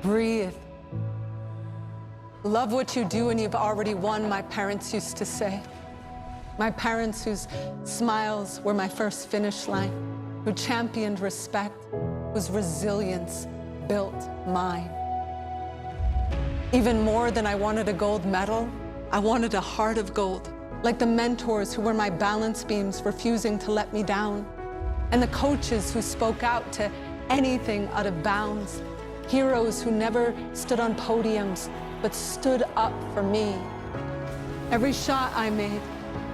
Breathe. Love what you do and you've already won, my parents used to say. My parents whose smiles were my first finish line, who championed respect, whose resilience built mine. Even more than I wanted a gold medal, I wanted a heart of gold, like the mentors who were my balance beams, refusing to let me down, and the coaches who spoke out to anything out of bounds, heroes who never stood on podiums, but stood up for me. Every shot I made,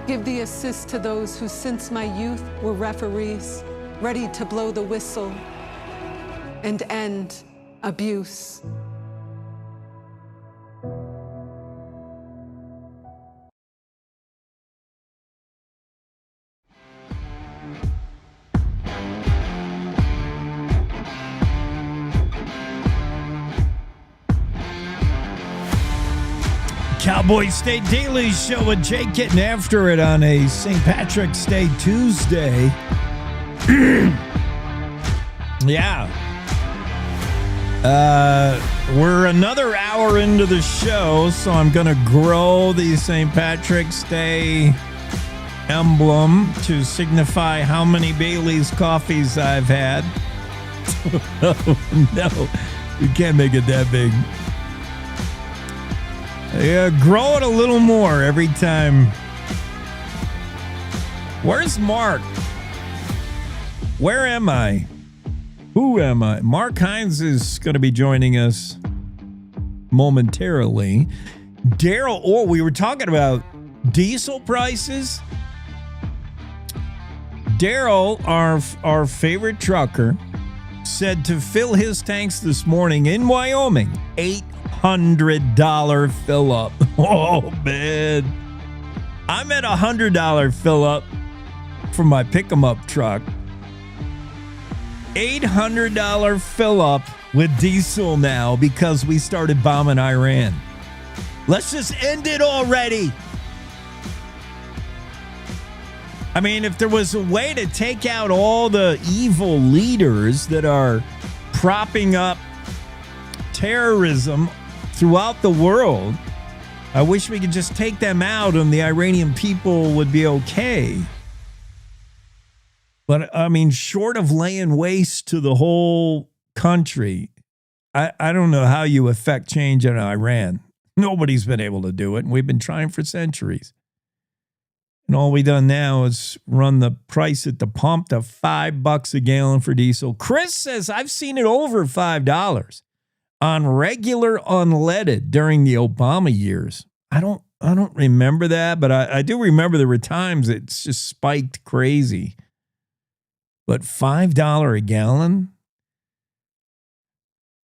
give the assist to those who since my youth were referees, ready to blow the whistle and end abuse. Cowboy State Daily Show with Jake getting after it on a St. Patrick's Day Tuesday. Yeah. We're another hour into the show, so I'm going to grow the St. Patrick's Day emblem to signify how many Bailey's coffees I've had. No, you can't make it that big. Yeah, grow it a little more every time. Where's Mark? Where am I? Who am I? Mark Hines is going to be joining us momentarily. Daryl, we were talking about diesel prices. Daryl, our favorite trucker, said to fill his tanks this morning in Wyoming, $800 fill up. Oh, man. I'm at $100 fill up for my pick-em-up truck. $800 fill up with diesel now because we started bombing Iran. Let's just end it already. I mean, if there was a way to take out all the evil leaders that are propping up terrorism throughout the world, I wish we could just take them out and the Iranian people would be okay. But, I mean, short of laying waste to the whole country, I don't know how you affect change in Iran. Nobody's been able to do it, and we've been trying for centuries. And all we done now is run the price at the pump to $5 a gallon for diesel. Chris says I've seen it over $5 on regular unleaded during the Obama years. I don't remember that, but I do remember there were times it's just spiked crazy. But $5 a gallon?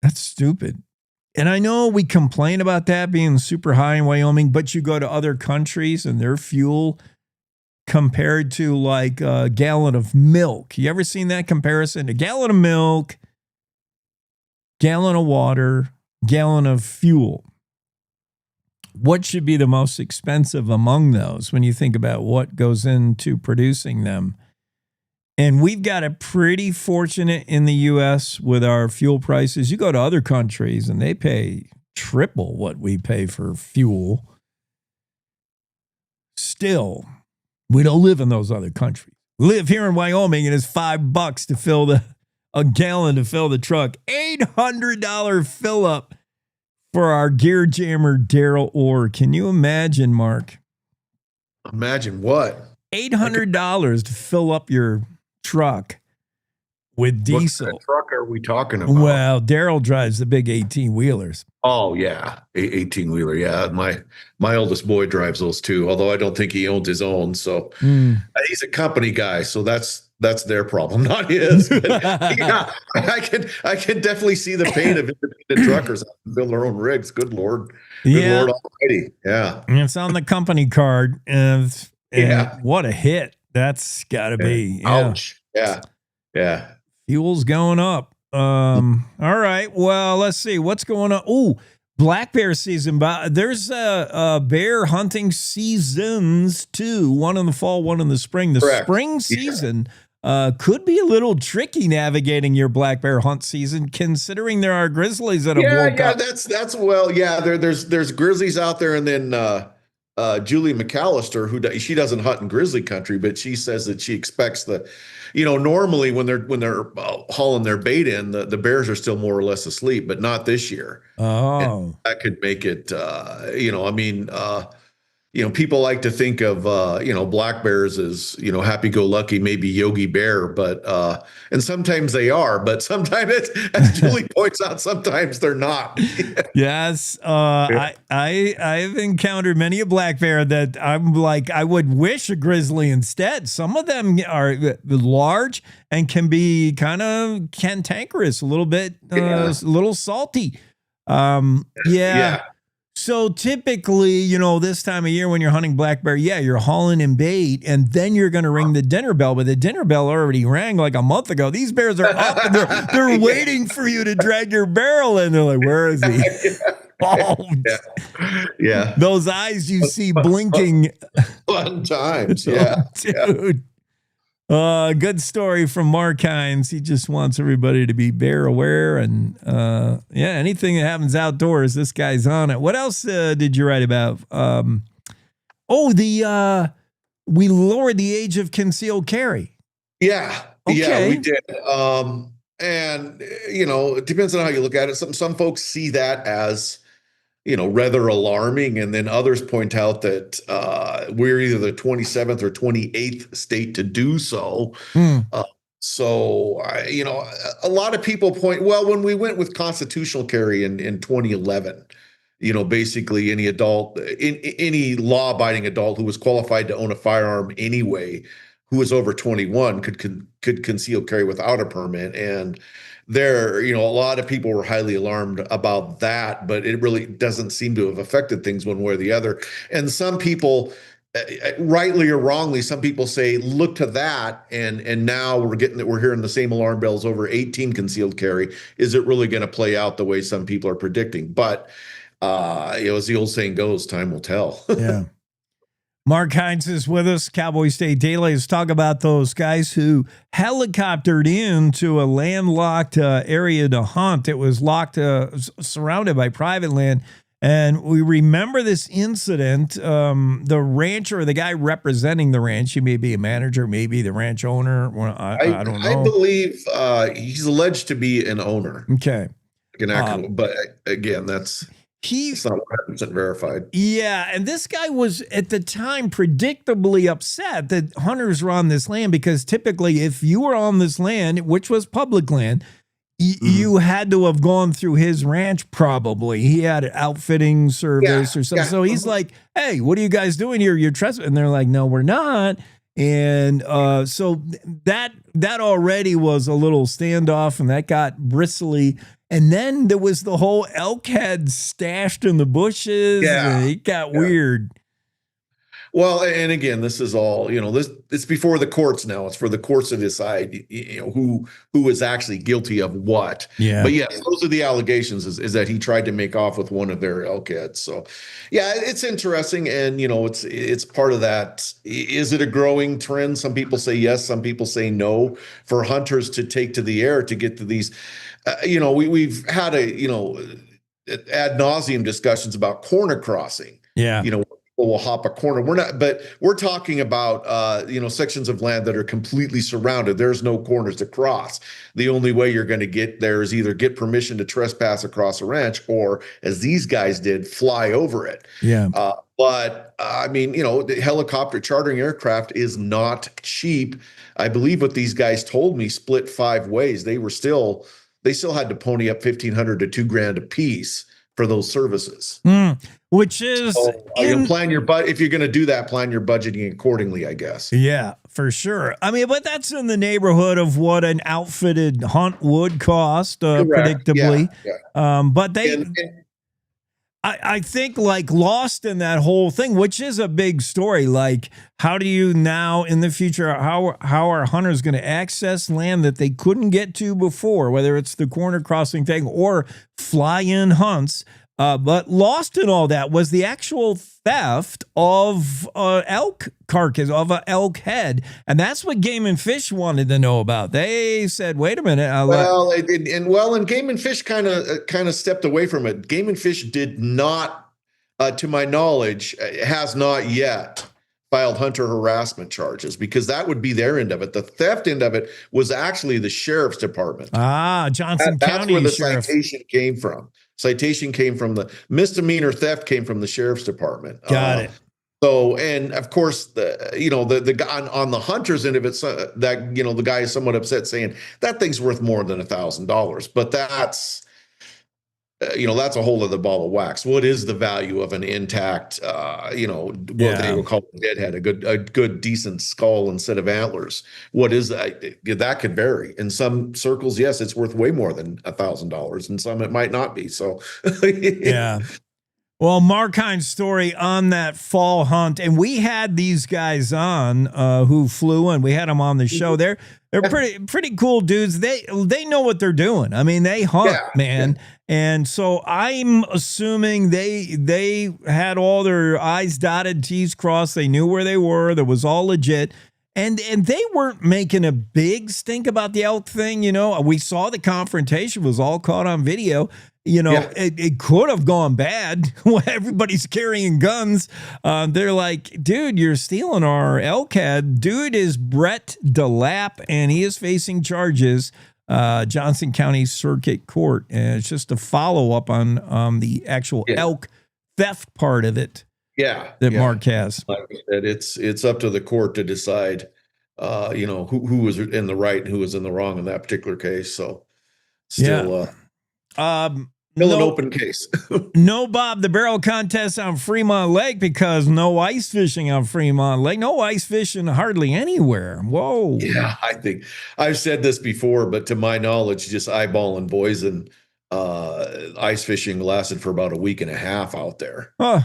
That's stupid. And I know we complain about that being super high in Wyoming, but you go to other countries and their fuel compared to like a gallon of milk. You ever seen that comparison? A gallon of milk, gallon of water, gallon of fuel. What should be the most expensive among those when you think about what goes into producing them? And we've got it pretty fortunate in the U.S. with our fuel prices. You go to other countries and they pay triple what we pay for fuel. Still, we don't live in those other countries. We live here in Wyoming and it's $5 to fill a gallon to fill the truck. $800 fill up for our gear jammer, Daryl Orr. Can you imagine, Mark? Imagine what? $800 to fill up your truck with diesel. What kind of truck are we talking about? Well, Daryl drives the big 18-wheelers. Oh, yeah. 18-wheeler. Yeah. My oldest boy drives those too, although I don't think he owns his own. So he's a company guy. So that's their problem, not his. But, yeah, I can definitely see the pain of independent truckers build their own rigs. Good Lord. Good Lord Almighty. Yeah. And it's on the company card. And what a hit. That's got to be. Yeah. Ouch. Yeah. Yeah. Fuel's going up. All right. Well, let's see what's going on. Oh, black bear season. There's a bear hunting seasons too. One in the fall, one in the spring. The spring season could be a little tricky navigating your black bear hunt season, considering there are grizzlies that have woke up. That's well, yeah. There's grizzlies out there, and then Julie McAllister, she doesn't hunt in grizzly country, but she says that she expects normally when they're hauling their bait in, the bears are still more or less asleep, but not this year. Oh, and that could make it. People like to think of black bears as happy-go-lucky, maybe Yogi Bear, but and sometimes they are, but sometimes as Julie points out, sometimes they're not. Yes, I've encountered many a black bear that I'm like, I would wish a grizzly instead. Some of them are large and can be kind of cantankerous, a little bit, a little salty. Yeah. So typically, this time of year when you're hunting black bear, you're hauling in bait, and then you're going to ring the dinner bell. But the dinner bell already rang like a month ago. These bears are up and they're waiting for you to drag your barrel in. They're like, where is he? Yeah. Those eyes you see blinking. Fun times. Yeah. Dude. Good story from Mark Hines. He just wants everybody to be bear aware, and anything that happens outdoors, this guy's on it. What else did you write about? We lowered the age of concealed carry. Yeah, okay. We did. And it depends on how you look at it. Some folks see that as rather alarming. And then others point out that we're either the 27th or 28th state to do so. A lot of people point, when we went with constitutional carry in 2011, basically any adult, any law-abiding adult who was qualified to own a firearm anyway, who was over 21 could conceal carry without a permit. And there, a lot of people were highly alarmed about that, but it really doesn't seem to have affected things one way or the other. And some people, rightly or wrongly, some people say, look to that, and now we're hearing the same alarm bells over 18 concealed carry. Is it really going to play out the way some people are predicting? But as the old saying goes, time will tell. Yeah. Mark Hines is with us, Cowboy State Daily. Let's talk about those guys who helicoptered into a landlocked area to hunt. It was locked, surrounded by private land. And we remember this incident. The rancher, or the guy representing the ranch, he may be a manager, maybe the ranch owner. I don't know. I believe he's alleged to be an owner. Okay. But again, that's... It's not 100% verified. Yeah, and this guy was at the time predictably upset that hunters were on this land, because typically if you were on this land, which was public land, you had to have gone through his ranch probably. He had an outfitting service or something. So he's like, hey, what are you guys doing here? You're trespassing. And they're like, no, we're not. And so that already was a little standoff, and that got bristly. And then there was the whole elk head stashed in the bushes. Yeah. It got weird. Well, and again, this is all, it's before the courts now. It's for the courts to decide, who is actually guilty of what. Yeah. But yes, those are the allegations, is that he tried to make off with one of their elk heads. So yeah, it's interesting. And, it's part of that. Is it a growing trend? Some people say yes. Some people say no, for hunters to take to the air to get to these, we've had ad nauseum discussions about corner crossing. Yeah. Will hop a corner. We're talking about, sections of land that are completely surrounded. There's no corners to cross. The only way you're going to get there is either get permission to trespass across a ranch, or, as these guys did, fly over it. Yeah. The helicopter chartering aircraft is not cheap. I believe what these guys told me, split 5 ways. They still had to pony up $1,500 to $2,000 a piece for those services. Which is plan your if you're going to do that, plan your budgeting accordingly, I guess. Yeah, for sure. I mean, but that's in the neighborhood of what an outfitted hunt would cost, predictably. Yeah. But I think, like, lost in that whole thing, which is a big story. Like, how do you now in the future, how are hunters going to access land that they couldn't get to before, whether it's the corner crossing thing or fly-in hunts? But lost in all that was the actual theft of elk carcass, of an elk head. And that's what Game and Fish wanted to know about. They said, wait a minute. And Game and Fish kind of stepped away from it. Game and Fish did not, to my knowledge, has not yet filed hunter harassment charges, because that would be their end of it. The theft end of it was actually the sheriff's department. Johnson County. That's where the citation came from. The misdemeanor theft came from the sheriff's department. Got it. So, and of course, the guy on the hunter's end of it, the guy is somewhat upset, saying that thing's worth more than $1,000. But that's a whole other ball of wax. What is the value of an intact, what they will call a deadhead, a good, decent skull instead of antlers? What is that? That could vary. In some circles, yes, it's worth way more than $1,000. In some, it might not be. So, yeah. Well, Markine's story on that fall hunt, and we had these guys on who flew, and we had them on the show. They're pretty cool dudes. They know what they're doing. I mean, they hunt, man. Yeah. And so I'm assuming they had all their I's dotted, T's crossed. They knew where they were. That was all legit. And they weren't making a big stink about the elk thing. We saw the confrontation was all caught on video. It could have gone bad. Everybody's carrying guns. They're like, dude, you're stealing our elk head. Dude is Brett DeLapp, and he is facing charges, Johnson County Circuit Court. And it's just a follow-up on the actual elk theft part of it. Yeah. That Mark has. Like I said, it's up to the court to decide, who was in the right and who was in the wrong in that particular case. So still, an open case. No Bob the Barrel contest on Fremont Lake, because no ice fishing on Fremont Lake. No ice fishing hardly anywhere. Whoa. Yeah, I think I've said this before, but to my knowledge, just eyeballing Boise, ice fishing lasted for about a week and a half out there. Huh.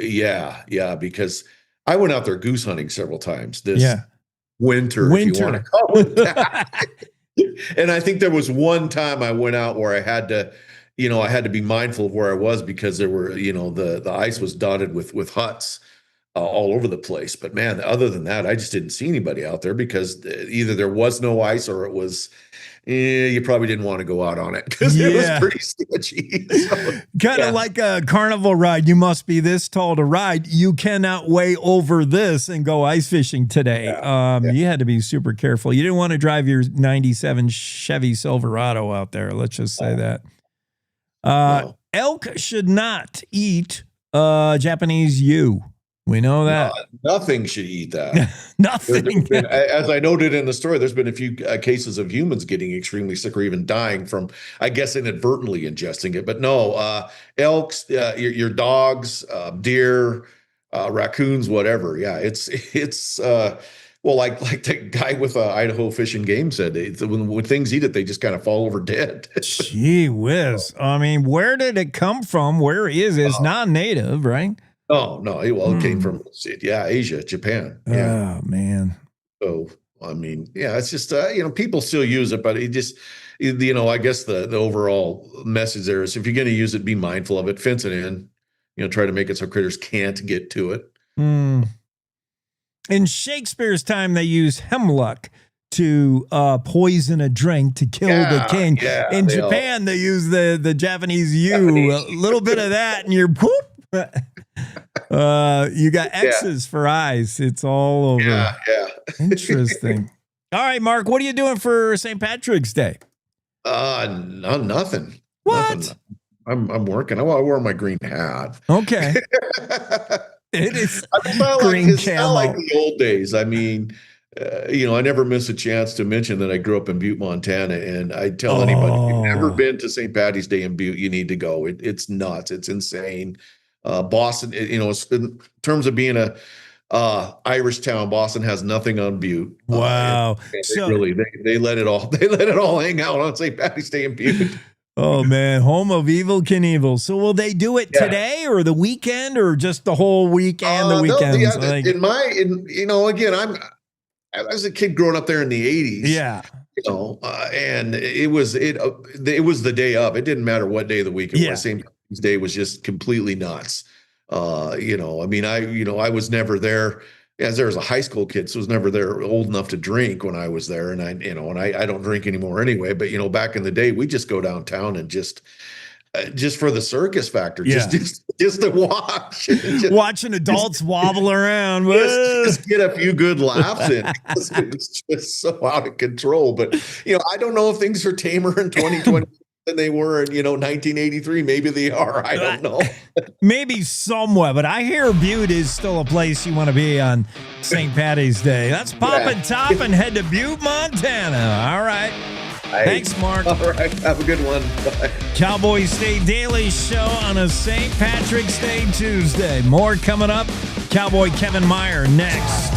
Yeah, because I went out there goose hunting several times this winter, if you want to call it that. And I think there was one time I went out where I had to be mindful of where I was, because there were, the ice was dotted with huts all over the place. But man, other than that, I just didn't see anybody out there, because either there was no ice or it was, you probably didn't want to go out on it, because it was pretty sketchy. So, kind of like a carnival ride. You must be this tall to ride. You cannot weigh over this and go ice fishing today. You had to be super careful. You didn't want to drive your 97 Chevy Silverado out there. Let's just say that. elk should not eat Japanese yew. We know that. Nothing should eat that. Nothing. As I noted in the story, there's been a few cases of humans getting extremely sick or even dying from, I guess, inadvertently ingesting it. But no, elks, your dogs, deer, raccoons, whatever. Yeah, it's well, like the guy with Idaho Fish and Game said, when things eat it, they just kind of fall over dead. Gee whiz. I mean, where did it come from? Where is it? It's not native, right? No. Well, it came from, Asia, Japan. Yeah. Oh, man. So, I mean, yeah, it's just, people still use it, but it just, I guess the overall message there is if you're going to use it, be mindful of it, fence it in, try to make it so critters can't get to it. In Shakespeare's time, they used hemlock to poison a drink to kill the king. Yeah, in Japan, they use the Japanese yew, a little bit of that, and you're poop. You got X's for eyes. It's all over. Yeah. Interesting. All right, Mark, what are you doing for St. Patrick's Day? Nothing. What? Nothing. I'm working. I wore my green hat. Okay. It is it's not like the old days. I mean, I never miss a chance to mention that I grew up in Butte, Montana, and I tell anybody if you've never been to St. Patty's Day in Butte, you need to go. It's nuts. It's insane. Boston, in terms of being a Irish town, Boston has nothing on Butte. Wow. They let it all hang out on St. Patty's Day in Butte. Oh man, home of evil Knievel. So will they do it today or the weekend or just the whole weekend? The weekends. Again, I was a kid growing up there in the 80s. Yeah. And it was the day of. It didn't matter what day of the week it was. St. Patty's Day was just completely nuts. I was never there as there was a high school kid, so I was never there old enough to drink when I was there. And I don't drink anymore anyway, but back in the day, we just go downtown and just for the circus factor, just to watch. Watching adults wobble around. Just get a few good laughs in because it's just so out of control. But, I don't know if things are tamer in 2020 than they were in, 1983. Maybe they are. I don't know. Maybe somewhat, but I hear Butte is still a place you want to be on St. Patty's Day. Let's pop and top and head to Butte, Montana. All right. Thanks, Mark. All right. Have a good one. Bye. Cowboy State Daily Show on a St. Patrick's Day Tuesday. More coming up. Cowboy Kevin Meyer next.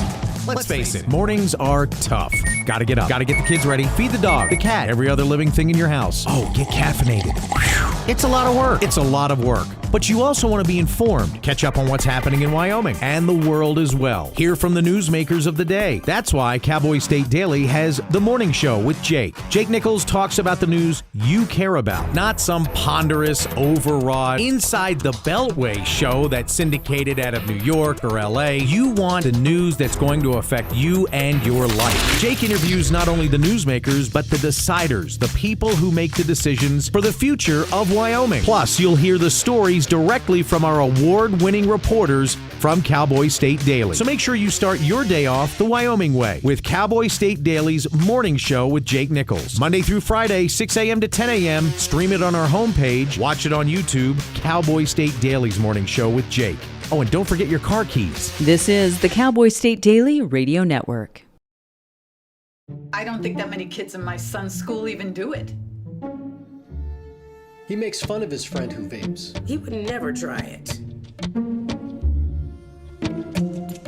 Let's face it, mornings are tough. Gotta get up, gotta get the kids ready, feed the dog, the cat, every other living thing in your house. Oh, get caffeinated. Whew. It's a lot of work. It's a lot of work. But you also want to be informed, catch up on what's happening in Wyoming and the world as well. Hear from the newsmakers of the day. That's why Cowboy State Daily has The Morning Show with Jake. Jake Nichols talks about the news you care about, not some ponderous, overwrought, inside the Beltway show that's syndicated out of New York or LA. You want the news that's going to affect you and your life. Jake interviews not only the newsmakers, but the deciders, the people who make the decisions for the future of Wyoming. Plus, you'll hear the stories directly from our award-winning reporters from Cowboy State Daily. So make sure you start your day off the Wyoming way with Cowboy State Daily's Morning Show with Jake Nichols. Monday through Friday, 6 a.m. to 10 a.m. Stream it on our homepage. Watch it on YouTube. Cowboy State Daily's Morning Show with Jake. Oh, and don't forget your car keys. This is the Cowboy State Daily Radio Network. I don't think that many kids in my son's school even do it. He makes fun of his friend who vapes. He would never try it.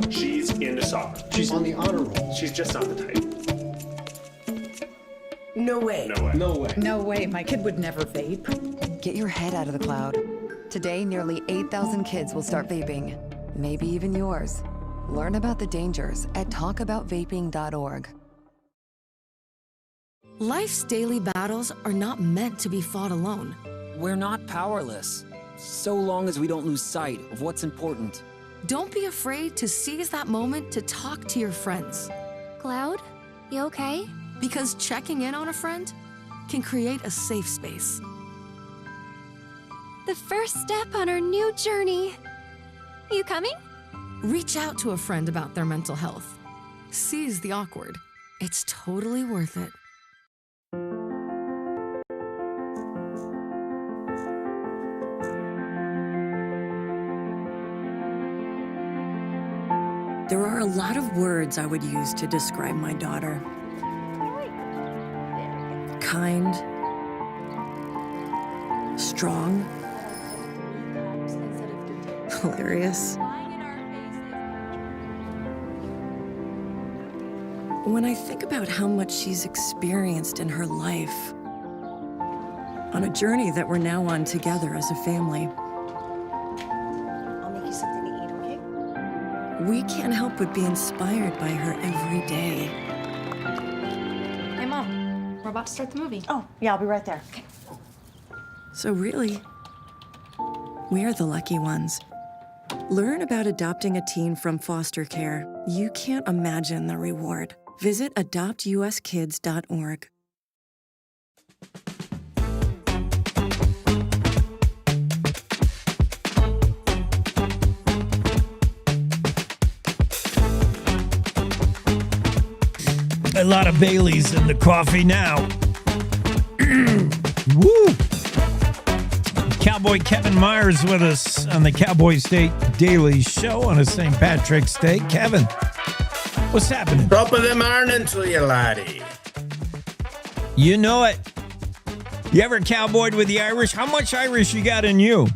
She's into soccer. She's on the honor roll. She's just not the type. No way. No way. No way. No way. My kid would never vape. Get your head out of the cloud. Today, nearly 8,000 kids will start vaping. Maybe even yours. Learn about the dangers at talkaboutvaping.org. Life's daily battles are not meant to be fought alone. We're not powerless, so long as we don't lose sight of what's important. Don't be afraid to seize that moment to talk to your friends. Cloud, you okay? Because checking in on a friend can create a safe space. The first step on our new journey. You coming? Reach out to a friend about their mental health. Seize the awkward. It's totally worth it. a lot of words I would use to describe my daughter. Kind, strong, hilarious. When I think about how much she's experienced in her life, on a journey that we're now on together as a family, I'll make you something to eat, okay? we can't help but be inspired by her every day. Hey, Mom, we're about to start the movie. Oh, yeah, I'll be right there. Okay. So really, we're the lucky ones. Learn about adopting a teen from foster care. You can't imagine the reward. Visit adoptuskids.org. A lot of Baileys in the coffee now. Woo! Cowboy Kevin Myers with us on the Cowboy State Daily Show on a St. Patrick's Day. Kevin, what's happening? Top of the morning to you, laddie. You know it. You ever cowboyed with the Irish? How much Irish you got in you?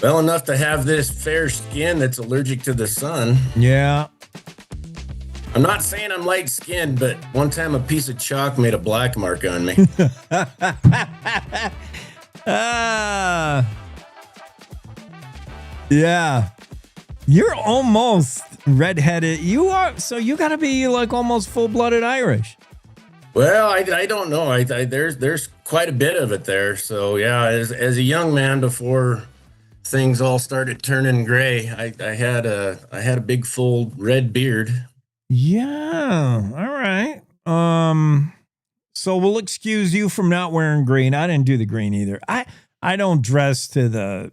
Well enough to have this fair skin that's allergic to the sun. Yeah. I'm not saying I'm light-skinned, but one time a piece of chalk made a black mark on me. Yeah. You're almost redheaded. You are, so you got to be like almost full-blooded Irish. Well, I don't know. There's quite a bit of it there. So yeah, as a young man before things all started turning gray, I had a big full red beard. Yeah. All right. So we'll excuse you from not wearing green. I didn't do the green either. I don't dress to the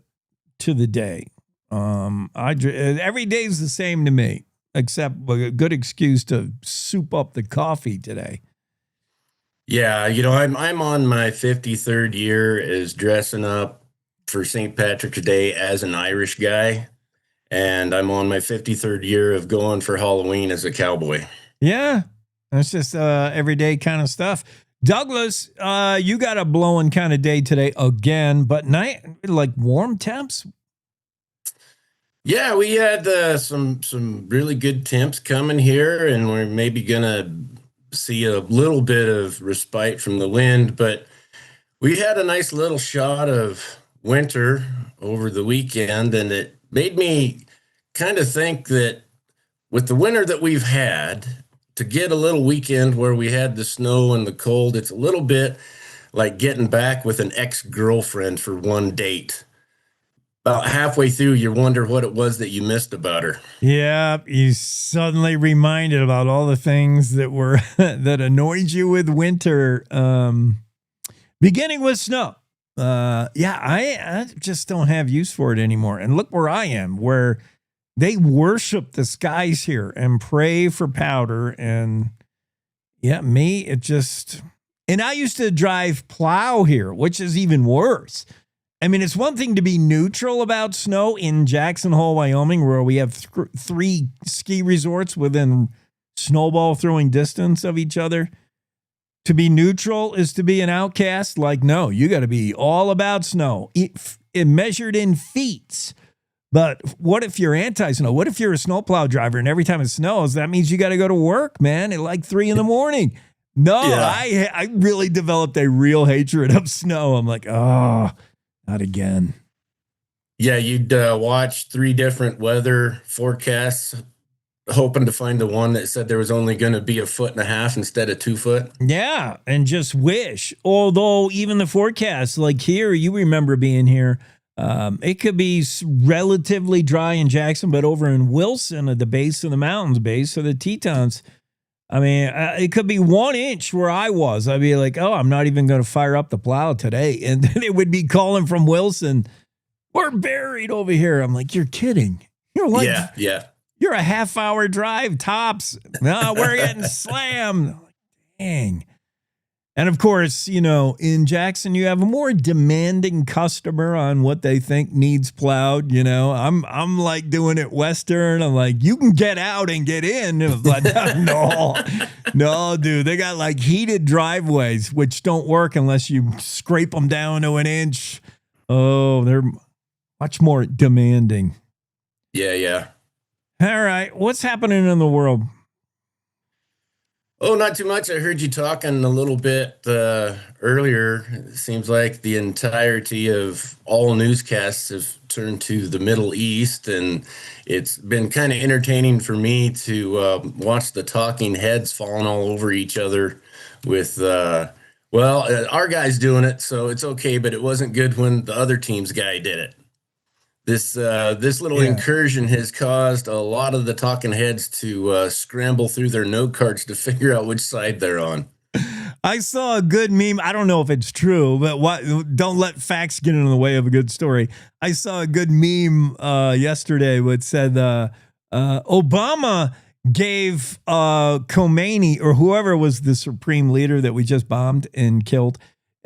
day. Every day's the same to me, except a good excuse to soup up the coffee today. Yeah, I'm on my 53rd year as dressing up for St. Patrick's Day as an Irish guy. And I'm on my 53rd year of going for Halloween as a cowboy. Yeah, that's just everyday kind of stuff. Douglas, you got a blowing kind of day today again, but night like warm temps. Yeah, we had some really good temps coming here, and we're maybe gonna see a little bit of respite from the wind. But we had a nice little shot of winter over the weekend, and it made me kind of think that with the winter that we've had, to get a little weekend where we had the snow and the cold, it's a little bit like getting back with an ex-girlfriend for one date. About halfway through, you wonder what it was that you missed about her. Yeah, you suddenly reminded about all the things that were that annoyed you with winter, beginning with snow. I just don't have use for it anymore. And look where I am, where they worship the skies here and pray for powder. And yeah, me, it just, and I used to drive plow here, which is even worse. I mean, it's one thing to be neutral about snow in Jackson Hole, Wyoming, where we have three ski resorts within snowball throwing distance of each other. To be neutral is to be an outcast. Like, no, you got to be all about snow. It measured in feet. But what if you're anti-snow? What if you're a snowplow driver and every time it snows, that means you got to go to work, man, at like 3 a.m? No, yeah. I really developed a real hatred of snow. I'm like, oh, not again. Yeah, you'd watch 3 different weather forecasts, hoping to find the one that said there was only going to be 1.5 feet instead of 2 foot. Yeah, and just wish. Although even the forecast, like here, you remember being here, it could be relatively dry in Jackson, but over in Wilson at the base of the mountains, base of the Tetons, I mean, it could be 1 inch where I was. I'd be like, oh, I'm not even going to fire up the plow today. And then it would be calling from Wilson, we're buried over here. I'm like, you're kidding. You're like, yeah. You're a half-hour drive tops. No, we're getting slammed. Dang. And of course, you know, in Jackson, you have a more demanding customer on what they think needs plowed. You know, I'm like doing it Western. I'm like, you can get out and get in. But no, dude, they got like heated driveways, which don't work unless you scrape them down to an inch. Oh, they're much more demanding. Yeah. All right. What's happening in the world? Oh, not too much. I heard you talking a little bit earlier. It seems like the entirety of all newscasts have turned to the Middle East, and it's been kind of entertaining for me to watch the talking heads falling all over each other with, our guy's doing it, so it's okay, but it wasn't good when the other team's guy did it. This little incursion has caused a lot of the talking heads to scramble through their note cards to figure out which side they're on. I saw a good meme. I don't know if it's true, but don't let facts get in the way of a good story. I saw a good meme yesterday which said Obama gave Khomeini, or whoever was the supreme leader that we just bombed and killed,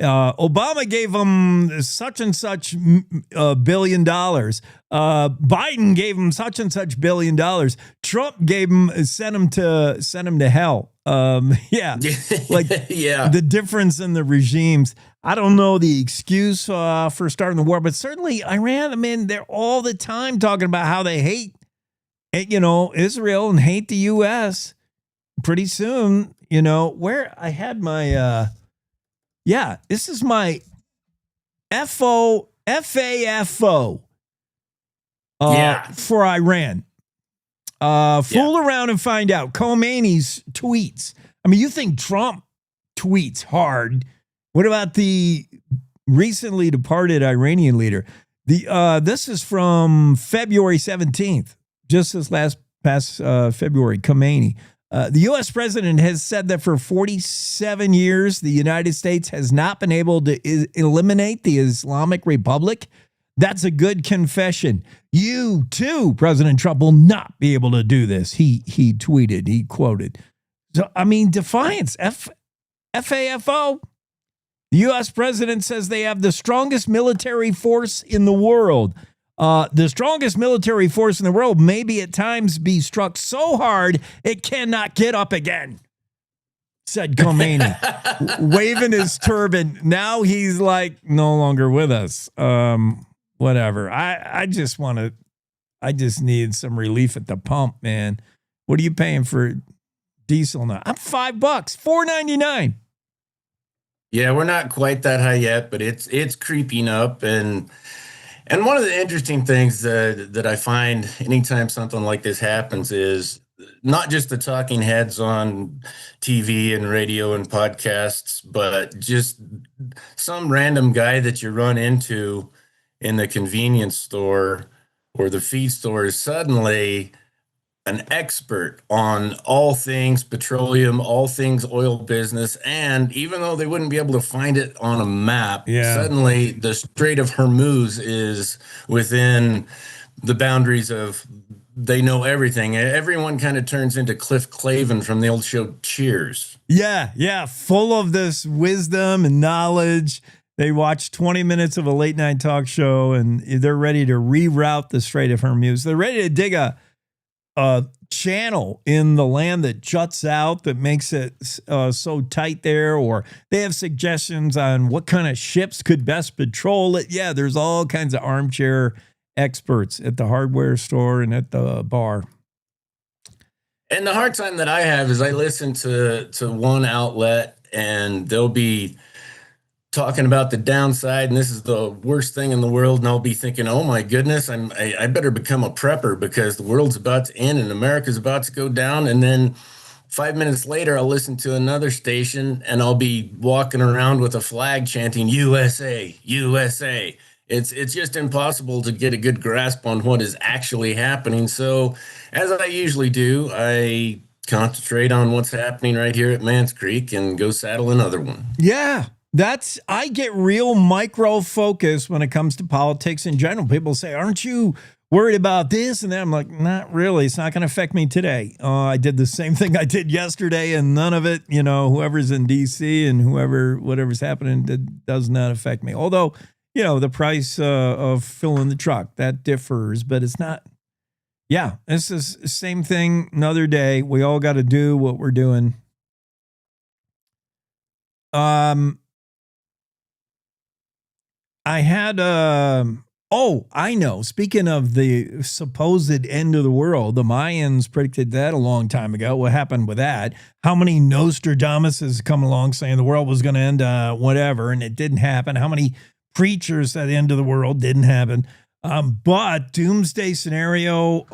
Obama gave him such and such $1 billion. Biden gave him such and such $1 billion. Trump sent him to hell. The difference in the regimes. I don't know the excuse for starting the war, but certainly Iran. I mean, they're all the time talking about how they hate, Israel and hate the U.S. Pretty soon, where I had my. This is my FAFO for Iran. Fool around and find out. Khomeini's tweets. I mean, you think Trump tweets hard. What about the recently departed Iranian leader? This is from February 17th, just this past February, Khomeini. The U.S. president has said that for 47 years, the United States has not been able to eliminate the Islamic Republic. That's a good confession. You, too, President Trump, will not be able to do this. He tweeted, he quoted. So, I mean, defiance, FAFO. The U.S. president says they have the strongest military force in the world. The strongest military force in the world may be at times be struck so hard it cannot get up again, said Khomeini, waving his turban. Now he's like no longer with us. Whatever. I just need some relief at the pump, man. What are you paying for diesel now? I'm $5, $4.99. Yeah, we're not quite that high yet, but it's creeping up. And one of the interesting things that I find anytime something like this happens is not just the talking heads on TV and radio and podcasts, but just some random guy that you run into in the convenience store or the feed store is suddenly an expert on all things petroleum, all things oil business. And even though they wouldn't be able to find it on a map, suddenly the Strait of Hormuz is within the boundaries of, they know everything. Everyone kind of turns into Cliff Clavin from the old show Cheers. Yeah. Full of this wisdom and knowledge. They watch 20 minutes of a late night talk show and they're ready to reroute the Strait of Hormuz. They're ready to dig a channel in the land that juts out that makes it so tight there, or they have suggestions on what kind of ships could best patrol it. Yeah, there's all kinds of armchair experts at the hardware store and at the bar. And the hard time that I have is I listen to one outlet and they'll be talking about the downside and this is the worst thing in the world, and I'll be thinking, oh my goodness, I better become a prepper because the world's about to end and America's about to go down. And then 5 minutes later I'll listen to another station and I'll be walking around with a flag chanting USA, USA. It's just impossible to get a good grasp on what is actually happening. So as I usually do, I concentrate on what's happening right here at Mans Creek and go saddle another one. Yeah. I get real micro focus when it comes to politics in general. People say, aren't you worried about this and that. I'm like, not really. It's not going to affect me today. I did the same thing I did yesterday, and none of it, whoever's in D.C. and whatever's happening does not affect me. Although, the price of filling the truck, that differs, but it's not. Yeah, it's the same thing, another day. We all got to do what we're doing. I had, I know. Speaking of the supposed end of the world, the Mayans predicted that a long time ago. What happened with that? How many Nostradamuses come along saying the world was going to end, whatever, and it didn't happen? How many preachers said the end of the world didn't happen? But doomsday scenario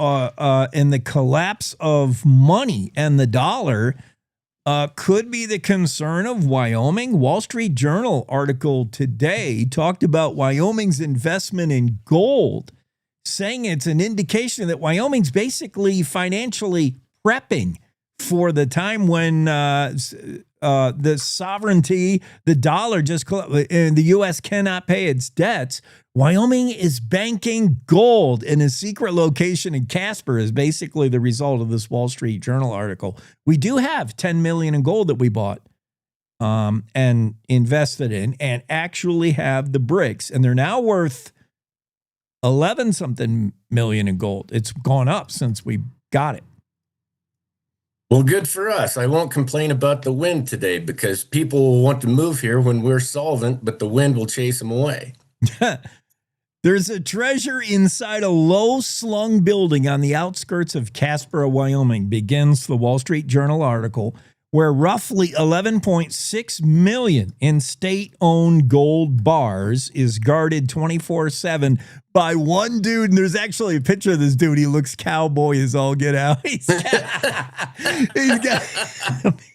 and the collapse of money and the dollar could be the concern of Wyoming. Wall Street Journal article today talked about Wyoming's investment in gold, saying it's an indication that Wyoming's basically financially prepping for the time when the sovereignty, the dollar and the U.S. cannot pay its debts. Wyoming is banking gold in a secret location in Casper is basically the result of this Wall Street Journal article. We do have $10 million in gold that we bought and invested in and actually have the bricks. And they're now worth 11 something million in gold. It's gone up since we got it. Well, good for us. I won't complain about the wind today because people will want to move here when we're solvent, but the wind will chase them away. There's a treasure inside a low-slung building on the outskirts of Casper, Wyoming, begins the Wall Street Journal article, where roughly 11.6 million in state-owned gold bars is guarded 24/7 by one dude. And there's actually a picture of this dude. He looks cowboy as all get out. He's got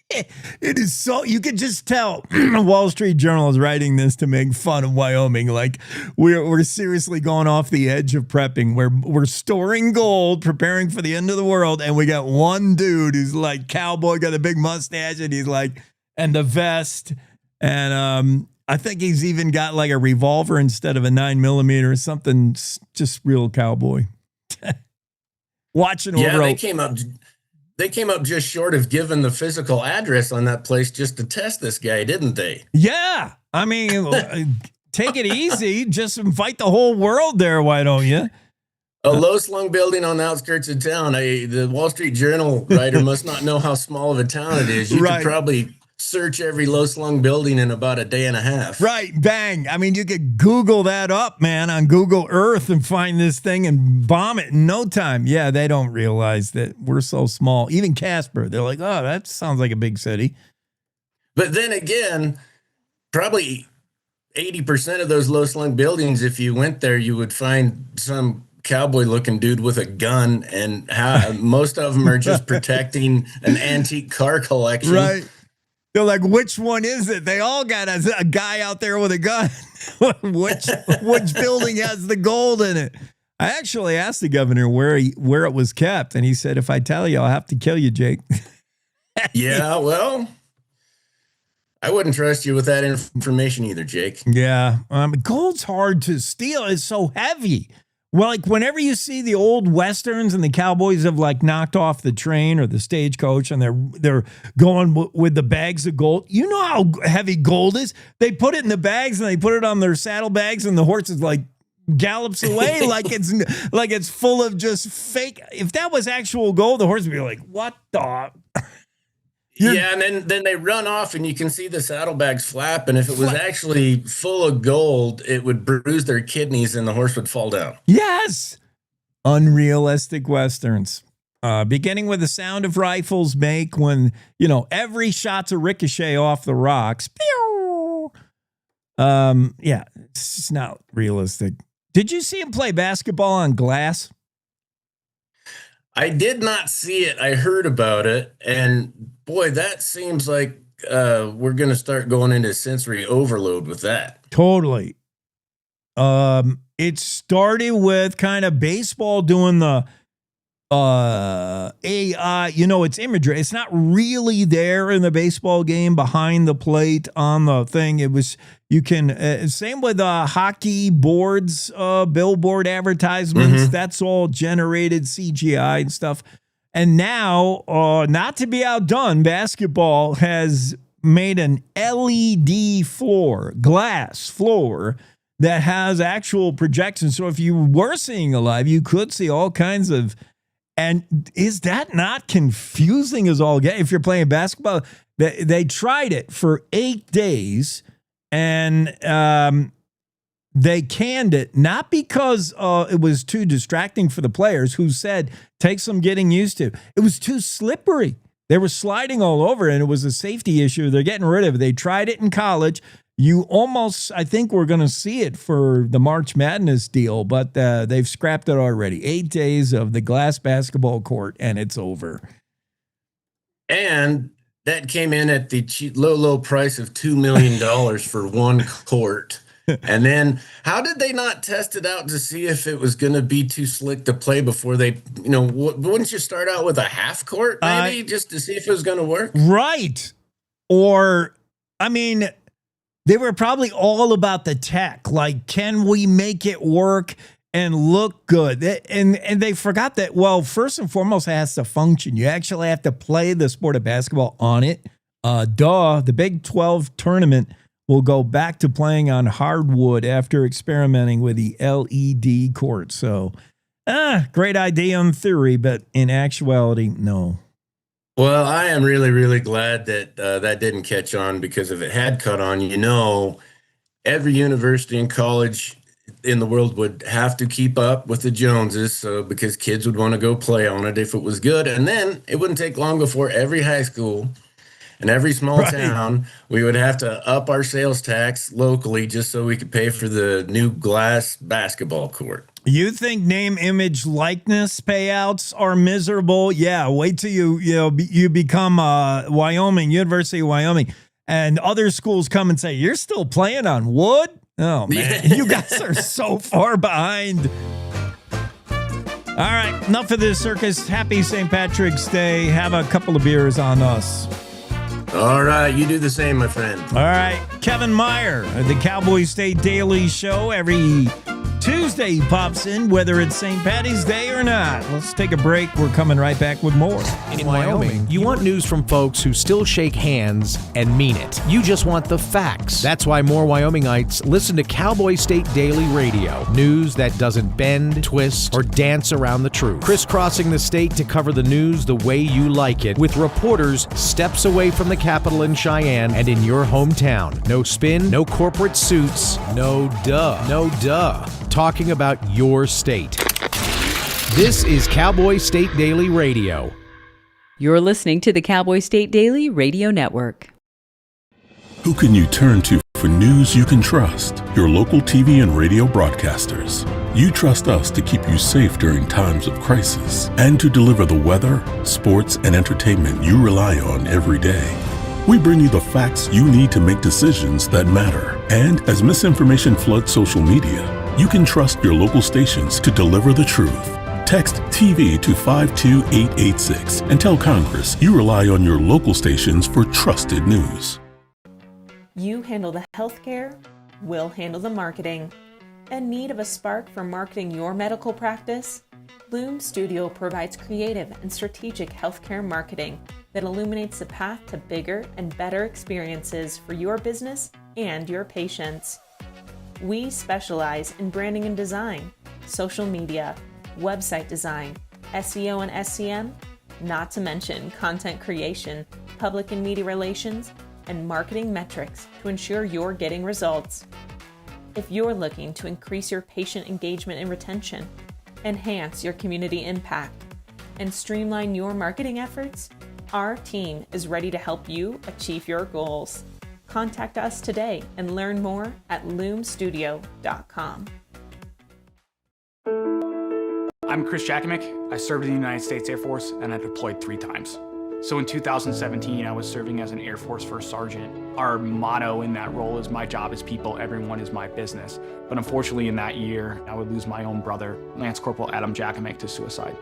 it is so, you could just tell Wall Street Journal is writing this to make fun of Wyoming. Like we're seriously going off the edge of prepping. We're storing gold, preparing for the end of the world. And we got one dude who's like cowboy, got a big mustache, and he's like, and the vest. And I think he's even got like a revolver instead of a 9mm or something. Just real cowboy. Watching over. Yeah, they came up just short of giving the physical address on that place just to test this guy, didn't they? Yeah. I mean, take it easy. Just invite the whole world there. Why don't you? A low-slung building on the outskirts of town. The Wall Street Journal writer must not know how small of a town it is. You could probably search every low-slung building in about a day and a half. Right, bang. I mean, you could Google that up, man, on Google Earth and find this thing and bomb it in no time. Yeah, they don't realize that we're so small. Even Casper, they're like, oh, that sounds like a big city. But then again, probably 80% of those low-slung buildings, if you went there, you would find some cowboy-looking dude with a gun, and most of them are just protecting an antique car collection. Right. They're like, which one is it? They all got a guy out there with a gun. which building has the gold in it? I actually asked the governor where it was kept, and he said, if I tell you, I'll have to kill you, Jake. Yeah, well, I wouldn't trust you with that information either, Jake. Yeah, gold's hard to steal. It's so heavy. Well, like whenever you see the old Westerns and the cowboys have like knocked off the train or the stagecoach and they're going with the bags of gold, you know how heavy gold is. They put it in the bags and they put it on their saddlebags and the horse is like gallops away like it's full of just fake. If that was actual gold, the horse would be like, what the? Yeah, and then they run off and you can see the saddlebags flap. And if it was actually full of gold, it would bruise their kidneys and the horse would fall down. Yes. Unrealistic Westerns. Beginning with the sound of rifles make when, every shot's a ricochet off the rocks. Pew! Yeah, it's just not realistic. Did you see him play basketball on glass? I did not see it. I heard about it. And boy, that seems like we're going to start going into sensory overload with that. Totally. It started with kind of baseball doing the AI, it's imagery. It's not really there in the baseball game behind the plate on the thing. It was, you can, same with hockey boards, billboard advertisements. That's all generated CGI and stuff. And now, not to be outdone, basketball has made an LED floor, glass floor, that has actual projections. So if you were seeing a live, you could see all kinds of. And is that not confusing as all get? If you're playing basketball, they tried it for 8 days, and they canned it, not because it was too distracting for the players, who said, take some getting used to. It was too slippery. They were sliding all over, and it was a safety issue. They're getting rid of it. They tried it in college. You almost, I think we're going to see it for the March Madness deal, but they've scrapped it already. 8 days of the glass basketball court, and it's over. And that came in at the low price of $2 million for one court. And then how did they not test it out to see if it was going to be too slick to play before they, wouldn't you start out with a half court maybe just to see if it was going to work? Right. Or, they were probably all about the tech. Like, can we make it work and look good? And they forgot that, well, first and foremost, it has to function. You actually have to play the sport of basketball on it. The Big 12 tournament will go back to playing on hardwood after experimenting with the LED court. So, great idea in theory, but in actuality, no. Well, I am really, really glad that that didn't catch on, because if it had caught on, every university and college in the world would have to keep up with the Joneses, because kids would want to go play on it if it was good. And then it wouldn't take long before every high school and every small town, we would have to up our sales tax locally just so we could pay for the new glass basketball court. You think name, image, likeness payouts are miserable? Yeah, wait till you become University of Wyoming, and other schools come and say, you're still playing on wood? Oh, man, you guys are so far behind. All right, enough of this circus. Happy St. Patrick's Day. Have a couple of beers on us. All right, you do the same, my friend. All right, Kevin Meyer, the Cowboy State Daily Show. Every Tuesday he pops in, whether it's St. Patty's Day or not. Let's take a break. We're coming right back with more. In Wyoming, you want news from folks who still shake hands and mean it. You just want the facts. That's why more Wyomingites listen to Cowboy State Daily Radio. News that doesn't bend, twist, or dance around the truth. Crisscrossing the state to cover the news the way you like it, with reporters steps away from the Capitol in Cheyenne and in your hometown. No spin, no corporate suits, no duh. Talking about your state. This is Cowboy State Daily Radio. You're listening to the Cowboy State Daily Radio Network. Who can you turn to for news you can trust? Your local TV and radio broadcasters. You trust us to keep you safe during times of crisis and to deliver the weather, sports, and entertainment you rely on every day. We bring you the facts you need to make decisions that matter. And as misinformation floods social media, you can trust your local stations to deliver the truth. Text TV to 52886 and tell Congress you rely on your local stations for trusted news. You handle the healthcare, we'll handle the marketing. In need of a spark for marketing your medical practice? Loom Studio provides creative and strategic healthcare marketing that illuminates the path to bigger and better experiences for your business and your patients. We specialize in branding and design, social media, website design, SEO and SCM, not to mention content creation, public and media relations, and marketing metrics to ensure you're getting results. If you're looking to increase your patient engagement and retention, enhance your community impact, and streamline your marketing efforts, our team is ready to help you achieve your goals. Contact us today and learn more at loomstudio.com. I'm Chris Jakimick. I served in the United States Air Force and I deployed 3 times. So in 2017, I was serving as an Air Force First Sergeant. Our motto in that role is my job is people, everyone is my business. But unfortunately in that year, I would lose my own brother, Lance Corporal Adam Jakimick, to suicide.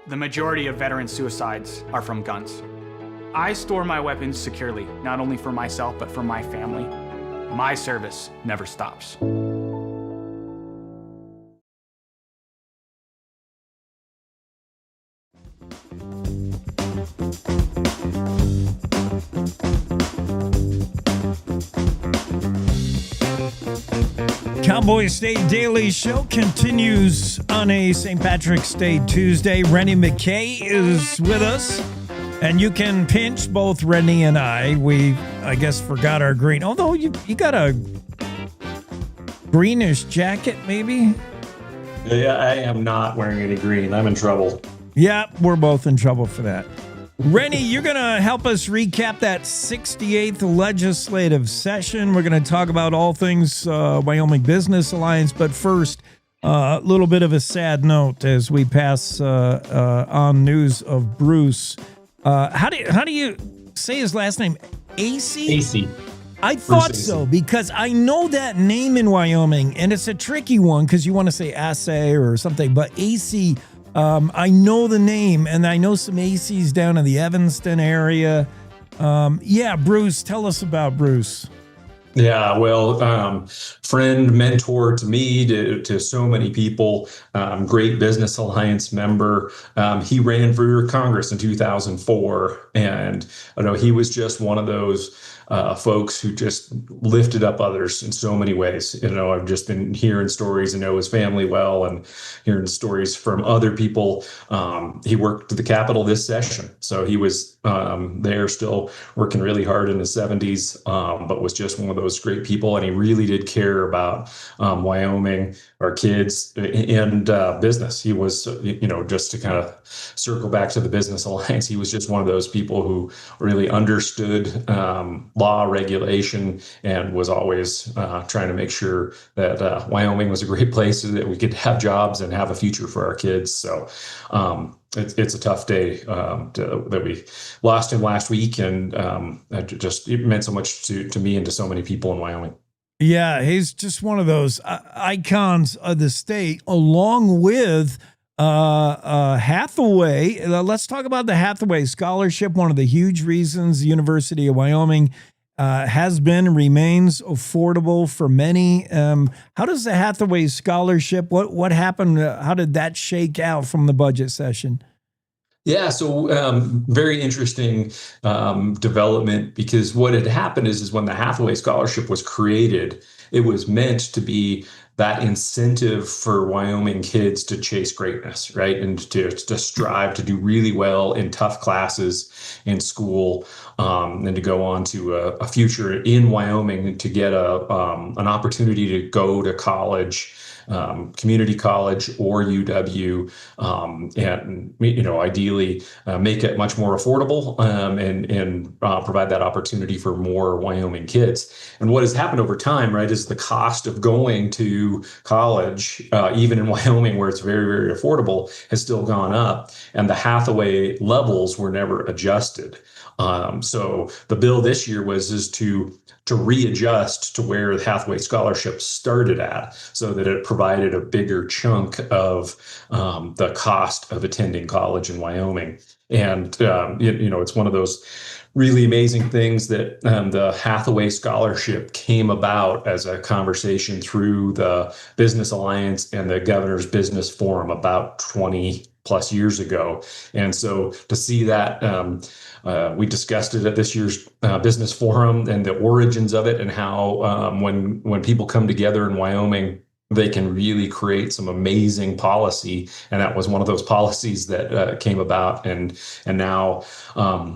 The majority of veteran suicides are from guns. I store my weapons securely, not only for myself, but for my family. My service never stops. Cowboy State Daily Show continues on a St. Patrick's Day Tuesday. Renny MacKay is with us, and you can pinch both Renny and I. We, I guess, forgot our green. Although you got a greenish jacket, maybe? Yeah, I am not wearing any green. I'm in trouble. Yeah, we're both in trouble for that. Renny, you're going to help us recap that 68th legislative session. We're going to talk about all things Wyoming Business Alliance. But first, a little bit of a sad note as we pass on news of Bruce. How do you say his last name? AC? AC. I thought so, because I know that name in Wyoming, and it's a tricky one because you want to say assay or something. But AC... I know the name, and I know some ACs down in the Evanston area. Bruce, tell us about Bruce. Yeah, well, friend, mentor to me, to so many people, great Business Alliance member. He ran for Congress in 2004, and I know he was just one of those folks who just lifted up others in so many ways. I've just been hearing stories and know his family well, and hearing stories from other people. He worked at the Capitol this session, so he was there still working really hard in his 70s, but was just one of those great people. And he really did care about Wyoming, our kids, and business. He was, just to kind of circle back to the Business Alliance, he was just one of those people who really understood law, regulation, and was always trying to make sure that Wyoming was a great place so that we could have jobs and have a future for our kids. So it's a tough day that we lost him last week, and it meant so much to me and to so many people in Wyoming. Yeah, he's just one of those icons of the state, along with Hathaway. Let's talk about the Hathaway Scholarship, one of the huge reasons the University of Wyoming has been and remains affordable for many. How does the Hathaway Scholarship, what happened? How did that shake out from the budget session? Yeah, so very interesting development, because what had happened is when the Hathaway Scholarship was created, it was meant to be that incentive for Wyoming kids to chase greatness, right? And to strive to do really well in tough classes in school, and to go on to a future in Wyoming, and to get an opportunity to go to college, community college or UW, and ideally make it much more affordable, and provide that opportunity for more Wyoming kids. And what has happened over time, right, is the cost of going to college, even in Wyoming where it's very, very affordable, has still gone up, and the Hathaway levels were never adjusted. So the bill this year is to readjust to where the Hathaway Scholarship started at, so that it provided a bigger chunk of the cost of attending college in Wyoming. And it's one of those really amazing things that the Hathaway Scholarship came about as a conversation through the Business Alliance and the Governor's Business Forum about 20 plus years ago. And so to see that, we discussed it at this year's Business Forum, and the origins of it, and how when people come together in Wyoming, they can really create some amazing policy. And that was one of those policies that came about, and now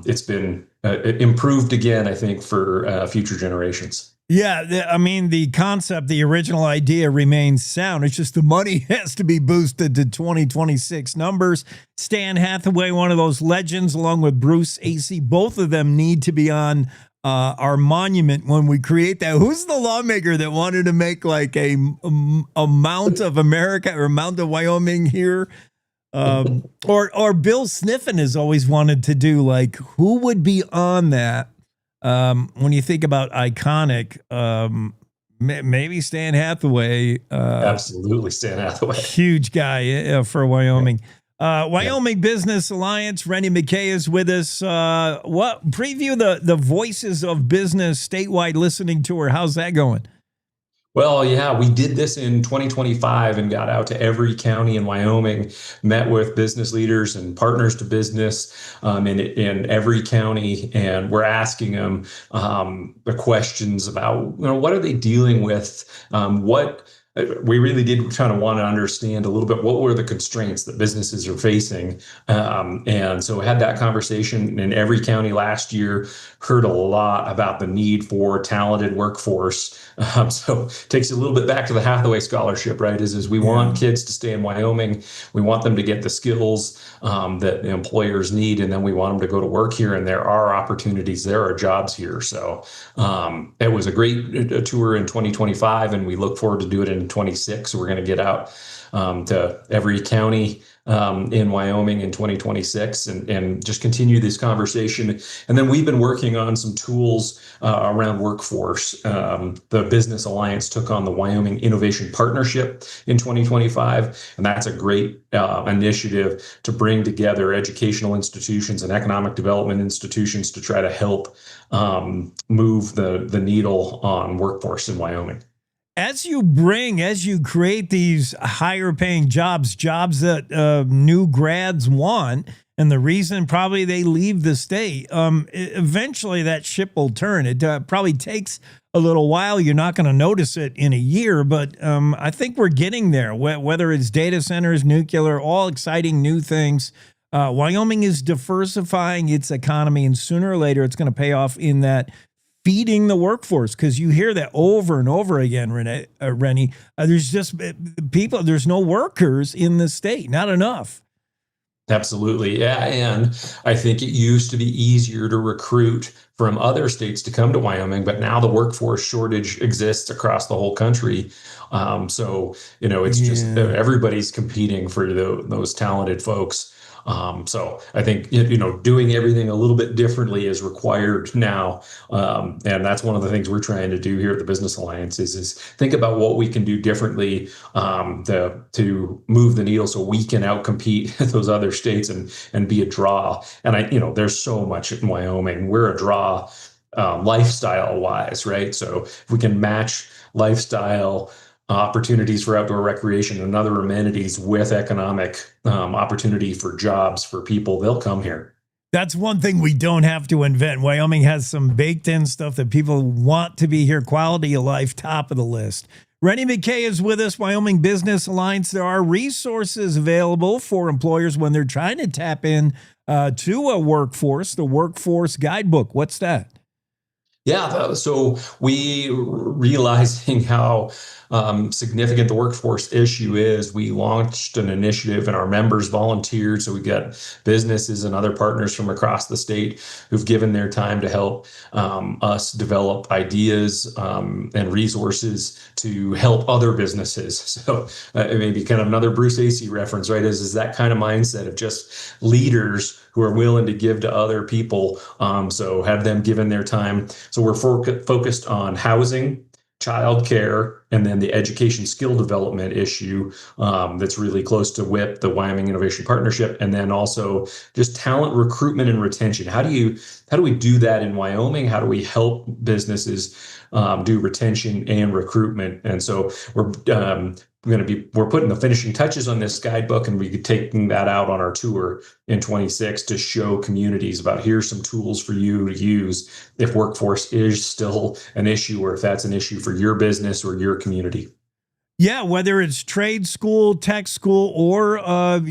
it's been improved again, I think, for future generations. Yeah, I mean, the concept, the original idea remains sound. It's just the money has to be boosted to 2026 numbers. Stan Hathaway, one of those legends, along with Bruce AC, both of them need to be on our monument when we create that. Who's the lawmaker that wanted to make like a Mount of America or Mount of Wyoming here? Or Bill Sniffen has always wanted to do, like, who would be on that? When you think about iconic, maybe Stan Hathaway. Absolutely, Stan Hathaway. Huge guy for Wyoming. Wyoming Business Alliance, Renny MacKay is with us. What preview the Voices of Business statewide listening tour? How's that going? Well, yeah, we did this in 2025 and got out to every county in Wyoming, met with business leaders and partners to business in every county, and we're asking them the questions about, what are they dealing with, we really did kind of want to understand a little bit what were the constraints that businesses are facing. And so we had that conversation in every county last year, heard a lot about the need for talented workforce. So it takes you a little bit back to the Hathaway Scholarship, right? Is we want kids to stay in Wyoming. We want them to get the skills that the employers need, and then we want them to go to work here. And there are opportunities, there are jobs here. So it was a great tour in 2025, and we look forward to do it in 26. We're going to get out to every county in Wyoming in 2026 and just continue this conversation. And then we've been working on some tools around workforce. The Business Alliance took on the Wyoming Innovation Partnership in 2025, and that's a great initiative to bring together educational institutions and economic development institutions to try to help move the needle on workforce in Wyoming. As you create these higher paying jobs that new grads want, and the reason probably they leave the state, eventually that ship will turn. It probably takes a little while. You're not going to notice it in a year, but I think we're getting there, whether it's data centers, nuclear, all exciting new things. Wyoming is diversifying its economy, and sooner or later it's going to pay off in that feeding the workforce, because you hear that over and over again, Renny. There's just people, there's no workers in the state, not enough. Absolutely. Yeah. And I think it used to be easier to recruit from other states to come to Wyoming, but now the workforce shortage exists across the whole country. So, it's just everybody's competing for those talented folks. So I think, doing everything a little bit differently is required now. And that's one of the things we're trying to do here at the Business Alliance is think about what we can do differently to move the needle so we can outcompete those other states and be a draw. And there's so much in Wyoming. We're a draw lifestyle wise, right? So if we can match lifestyle opportunities for outdoor recreation and other amenities with economic opportunity for jobs for people, they'll come here. That's one thing we don't have to invent. Wyoming has some baked in stuff that people want to be here. Quality of life, top of the list. Renny MacKay is with us, Wyoming Business Alliance. There are resources available for employers when they're trying to tap in to a workforce, the Workforce Guidebook. What's that? Yeah, so we realizing how significant the workforce issue is, we launched an initiative and our members volunteered. So we got businesses and other partners from across the state who've given their time to help us develop ideas and resources to help other businesses. So maybe kind of another Bruce Acey reference, right? Is that kind of mindset of just leaders who are willing to give to other people. So have them given their time. So we're focused on housing, childcare, and then the education skill development issue that's really close to WIP, the Wyoming Innovation Partnership, and then also just talent recruitment and retention. How do we do that in Wyoming? How do we help businesses do retention and recruitment? And so we're putting the finishing touches on this guidebook, and we're taking that out on our tour in 26 to show communities about here's some tools for you to use if workforce is still an issue, or if that's an issue for your business or your community. Yeah, whether it's trade school, tech school, or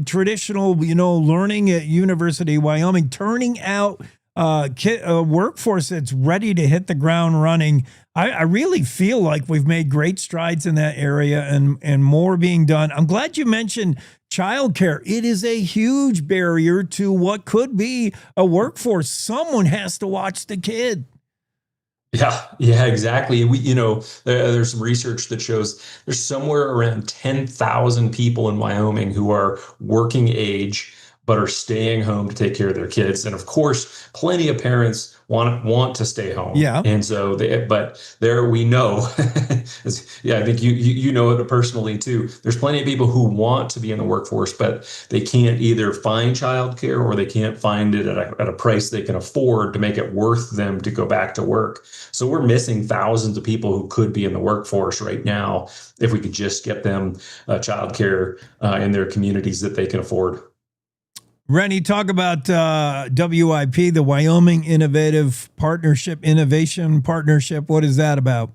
traditional, learning at University of Wyoming, turning out a workforce that's ready to hit the ground running. I really feel like we've made great strides in that area and more being done. I'm glad you mentioned childcare. It is a huge barrier to what could be a workforce. Someone has to watch the kid. Yeah, exactly. There's some research that shows there's somewhere around 10,000 people in Wyoming who are working age, but are staying home to take care of their kids. And of course, plenty of parents want to stay home. Yeah. And so we know, I think you know it personally too. There's plenty of people who want to be in the workforce, but they can't either find childcare or they can't find it at a price they can afford to make it worth them to go back to work. So we're missing thousands of people who could be in the workforce right now if we could just get them childcare in their communities that they can afford. Renny, talk about WIP, the Wyoming Innovation Partnership. What is that about?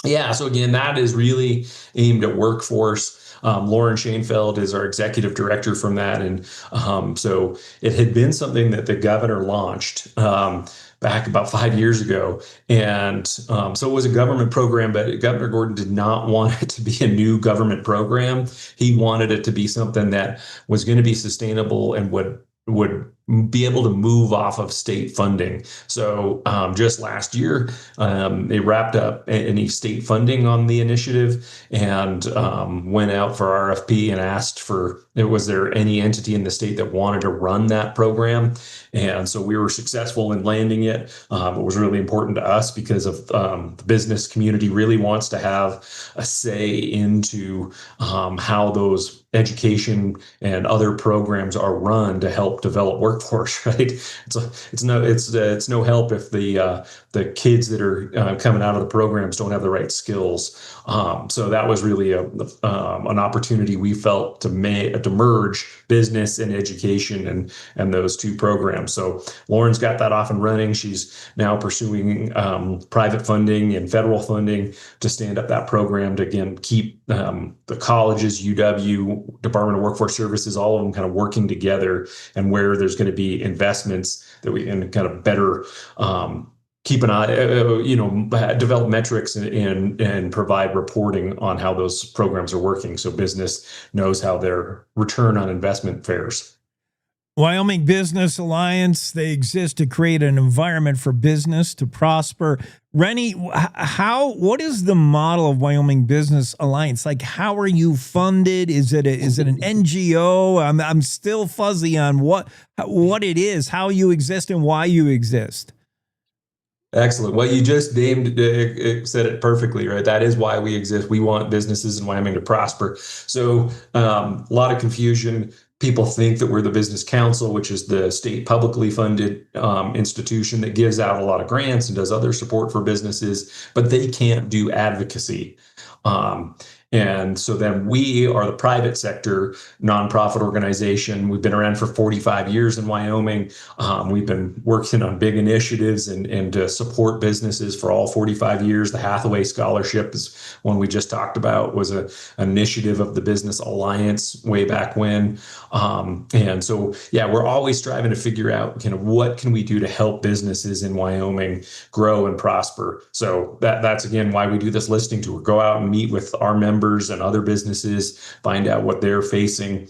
Yeah, so again, that is really aimed at workforce. Lauren Schoenfeld is our executive director from that. And so it had been something that the governor launched back about 5 years ago. And so it was a government program, but Governor Gordon did not want it to be a new government program. He wanted it to be something that was going to be sustainable and would be able to move off of state funding. So just last year, they wrapped up any state funding on the initiative and went out for RFP and asked was there any entity in the state that wanted to run that program? And so we were successful in landing it. It was really important to us because of the business community really wants to have a say into how those education and other programs are run to help develop workforce, right? It's no help if the kids that are coming out of the programs don't have the right skills. So that was really an opportunity we felt to merge business and education and those two programs. So Lauren's got that off and running. She's now pursuing private funding and federal funding to stand up that program to, again, keep the colleges, UW, Department of Workforce Services, all of them kind of working together, and where there's going to be investments that we can kind of better keep an eye, develop metrics and provide reporting on how those programs are working, so business knows how their return on investment fares. Wyoming Business Alliance, they exist to create an environment for business to prosper. Renny, what is the model of Wyoming Business Alliance? Like, how are you funded? Is it an NGO? I'm still fuzzy on what it is, how you exist, and why you exist. Excellent. Well, you just said it perfectly, right? That is why we exist. We want businesses in Wyoming to prosper. So a lot of confusion. People think that we're the Business Council, which is the state publicly funded institution that gives out a lot of grants and does other support for businesses, but they can't do advocacy. And so then we are the private sector nonprofit organization. We've been around for 45 years in Wyoming. We've been working on big initiatives and to support businesses for all 45 years. The Hathaway Scholarship is one we just talked about, was an initiative of the Business Alliance way back when. And so, yeah, we're always striving to figure out kind of what can we do to help businesses in Wyoming grow and prosper. So that's, again, why we do this listening tour. Go out and meet with our members and other businesses, find out what they're facing,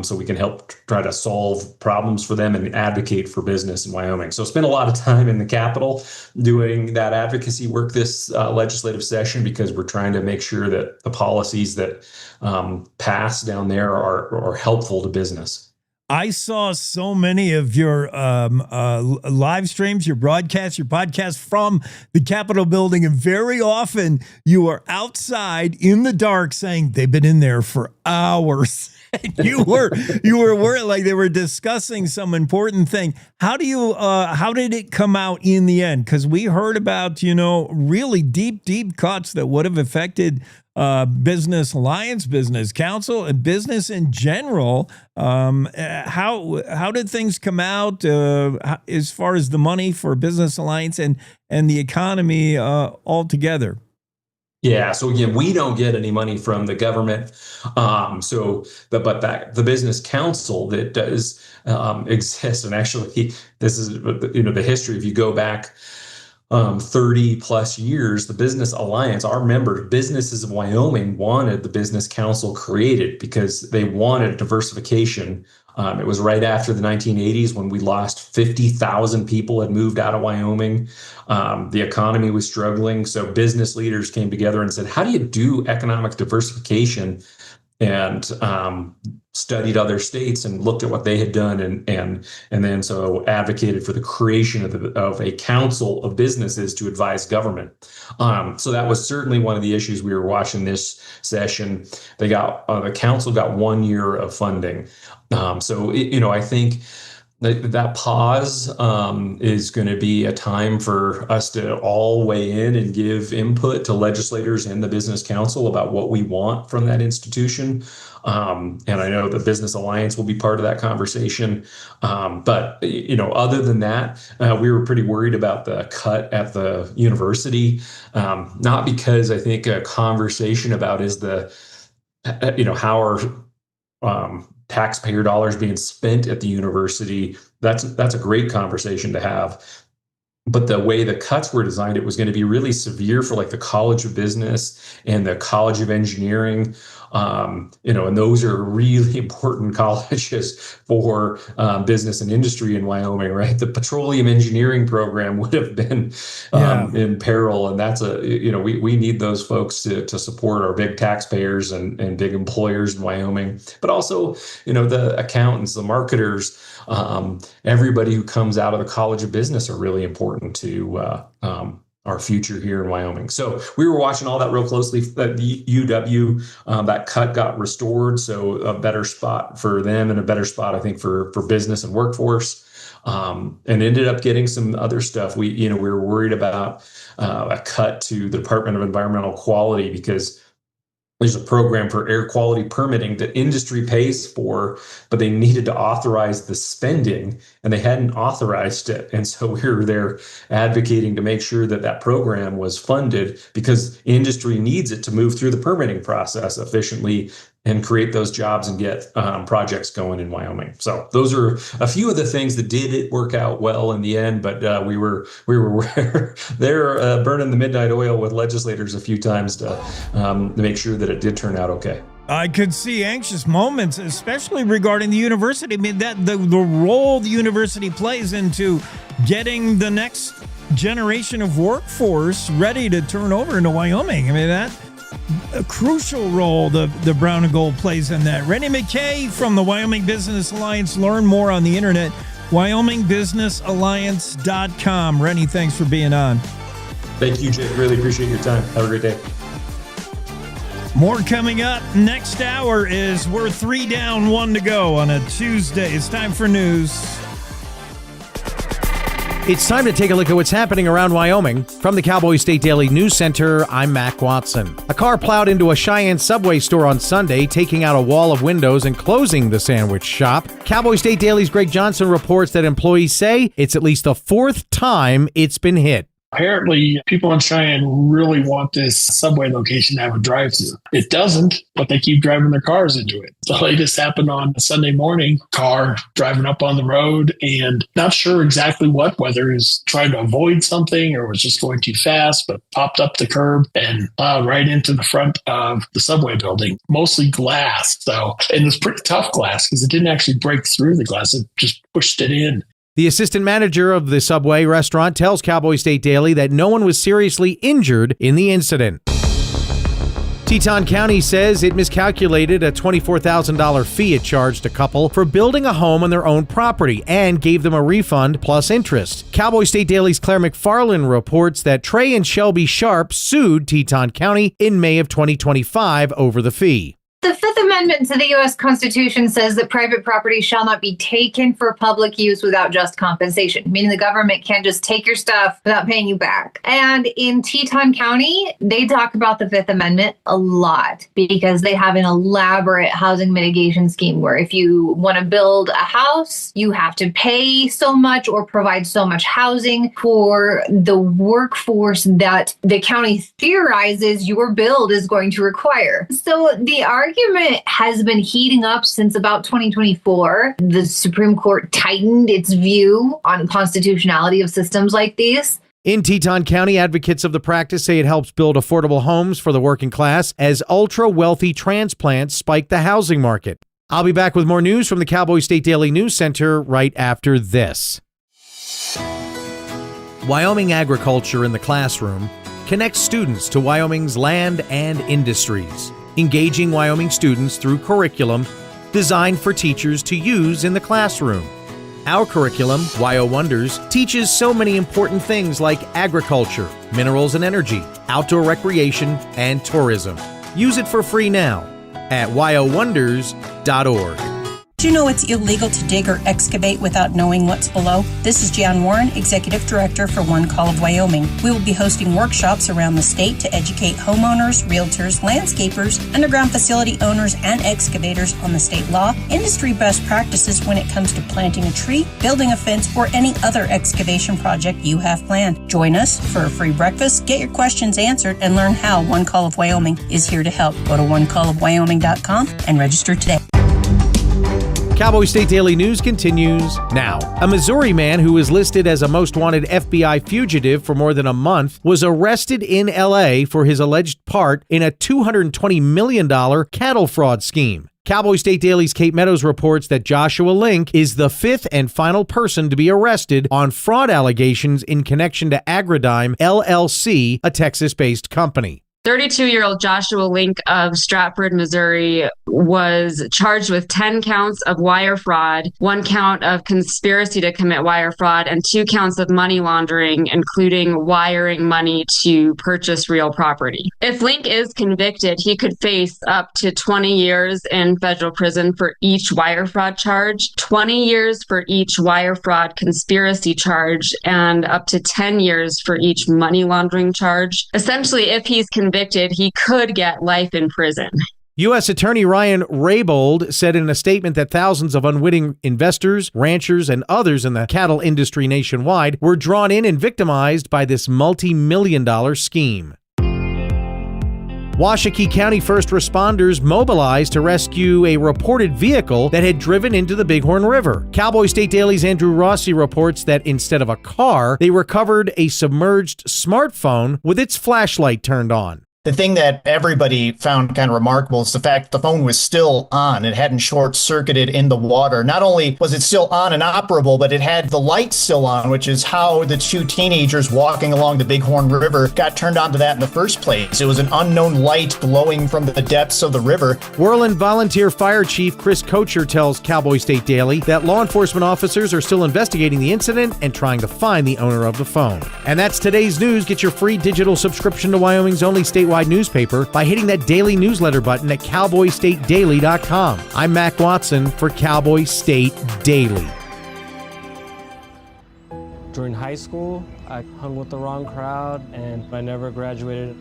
so we can help try to solve problems for them and advocate for business in Wyoming. So spend a lot of time in the Capitol doing that advocacy work this legislative session, because we're trying to make sure that the policies that pass down there are helpful to business. I saw so many of your live streams, your broadcasts, your podcasts from the Capitol building, and very often you are outside in the dark saying they've been in there for hours. you were like they were discussing some important thing. How did it come out in the end? Because we heard about really deep cuts that would have affected Business Alliance, Business Council, and business in general. How did things come out as far as the money for Business Alliance and the economy altogether? Yeah. So again, we don't get any money from the government. But the Business Council that does exist, and actually this is the history. If you go back 30 plus years, the Business Alliance, our members, businesses of Wyoming, wanted the Business Council created because they wanted diversification. It was right after the 1980s when we lost 50,000 people had moved out of Wyoming. The economy was struggling. So business leaders came together and said, how do you do economic diversification? And studied other states and looked at what they had done, and then so advocated for the creation of a council of businesses to advise government. So that was certainly one of the issues we were watching this session. They got the council got 1 year of funding. I think that pause is going to be a time for us to all weigh in and give input to legislators and the Business Council about what we want from that institution. And I know the Business Alliance will be part of that conversation. But other than that, we were pretty worried about the cut at the university, not because I think a conversation about how are taxpayer dollars being spent at the university. That's a great conversation to have. But the way the cuts were designed, it was going to be really severe for like the College of Business and the College of Engineering. And those are really important colleges for business and industry in Wyoming, right? The petroleum engineering program would have been in peril. And that's we need those folks to support our big taxpayers and big employers in Wyoming, but also, the accountants, the marketers, everybody who comes out of the College of Business are really important to our future here in Wyoming. So we were watching all that real closely. The UW, that cut got restored, so a better spot for them and a better spot, I think, for business and workforce. And ended up getting some other stuff. We were worried about a cut to the Department of Environmental Quality because there's a program for air quality permitting that industry pays for, but they needed to authorize the spending and they hadn't authorized it. And so we were there advocating to make sure that program was funded because industry needs it to move through the permitting process efficiently and create those jobs and get projects going in Wyoming. So those are a few of the things that did work out well in the end, but we were there burning the midnight oil with legislators a few times to make sure that it did turn out okay. I could see anxious moments, especially regarding the university. I mean, that the role the university plays into getting the next generation of workforce ready to turn over into Wyoming. I mean, that a crucial role the Brown and Gold plays in that. Renny MacKay from the Wyoming Business Alliance. Learn more on the internet, wyomingbusinessalliance.com. Renny, thanks for being on. Thank you, Jake. Really appreciate your time. Have a great day. More coming up. Next hour is we're 3 down, 1 to go on a Tuesday. It's time for news. It's time to take a look at what's happening around Wyoming. From the Cowboy State Daily News Center, I'm Mac Watson. A car plowed into a Cheyenne Subway store on Sunday, taking out a wall of windows and closing the sandwich shop. Cowboy State Daily's Greg Johnson reports that employees say it's at least the 4th time it's been hit. Apparently, people in Cheyenne really want this Subway location to have a drive-thru. It doesn't, but they keep driving their cars into it. The latest happened on a Sunday morning, car driving up on the road and not sure exactly what, whether he's trying to avoid something or was just going too fast, but popped up the curb and plowed right into the front of the Subway building, mostly glass. And it was pretty tough glass because it didn't actually break through the glass. It just pushed it in. The assistant manager of the Subway restaurant tells Cowboy State Daily that no one was seriously injured in the incident. Teton County says it miscalculated a $24,000 fee it charged a couple for building a home on their own property and gave them a refund plus interest. Cowboy State Daily's Claire McFarland reports that Trey and Shelby Sharp sued Teton County in May of 2025 over the fee. The Fifth Amendment to the U.S. Constitution says that private property shall not be taken for public use without just compensation, meaning the government can't just take your stuff without paying you back. And in Teton County, they talk about the Fifth Amendment a lot because they have an elaborate housing mitigation scheme where if you want to build a house, you have to pay so much or provide so much housing for the workforce that the county theorizes your build is going to require. So the argument has been heating up since about 2024. The Supreme Court tightened its view on constitutionality of systems like these. In Teton County, advocates of the practice say it helps build affordable homes for the working class as ultra-wealthy transplants spike the housing market. I'll be back with more news from the Cowboy State Daily News Center right after this. Wyoming Agriculture in the Classroom connects students to Wyoming's land and industries, engaging Wyoming students through curriculum designed for teachers to use in the classroom. Our curriculum, Wyo Wonders, teaches so many important things like agriculture, minerals and energy, outdoor recreation, and tourism. Use it for free now at wyowonders.org. Do you know it's illegal to dig or excavate without knowing what's below? This is Jan Warren, Executive Director for One Call of Wyoming. We will be hosting workshops around the state to educate homeowners, realtors, landscapers, underground facility owners, and excavators on the state law, industry best practices when it comes to planting a tree, building a fence, or any other excavation project you have planned. Join us for a free breakfast, get your questions answered, and learn how One Call of Wyoming is here to help. Go to onecallofwyoming.com and register today. Cowboy State Daily News continues now. A Missouri man who is listed as a most wanted FBI fugitive for more than a month was arrested in L.A. for his alleged part in a $220 million cattle fraud scheme. Cowboy State Daily's Kate Meadows reports that Joshua Link is the fifth and final person to be arrested on fraud allegations in connection to Agridime LLC, a Texas-based company. 32-year-old Joshua Link of Stratford, Missouri, was charged with 10 counts of wire fraud, 1 count of conspiracy to commit wire fraud, and 2 counts of money laundering, including wiring money to purchase real property. If Link is convicted, he could face up to 20 years in federal prison for each wire fraud charge, 20 years for each wire fraud conspiracy charge, and up to 10 years for each money laundering charge. Essentially, if he's convicted, he could get life in prison. U.S. Attorney Ryan Raybould said in a statement that thousands of unwitting investors, ranchers, and others in the cattle industry nationwide were drawn in and victimized by this multi-million-dollar scheme. Washakie County first responders mobilized to rescue a reported vehicle that had driven into the Bighorn River. Cowboy State Daily's Andrew Rossi reports that instead of a car, they recovered a submerged smartphone with its flashlight turned on. The thing that everybody found kind of remarkable is the fact the phone was still on. It hadn't short-circuited in the water. Not only was it still on and operable, but it had the light still on, which is how the 2 teenagers walking along the Bighorn River got turned on to that in the first place. It was an unknown light glowing from the depths of the river. Worland Volunteer Fire Chief Chris Kocher tells Cowboy State Daily that law enforcement officers are still investigating the incident and trying to find the owner of the phone. And that's today's news. Get your free digital subscription to Wyoming's only statewide newspaper by hitting that daily newsletter button at cowboystatedaily.com. I'm Mac Watson for Cowboy State Daily. During high school, I hung with the wrong crowd and I never graduated.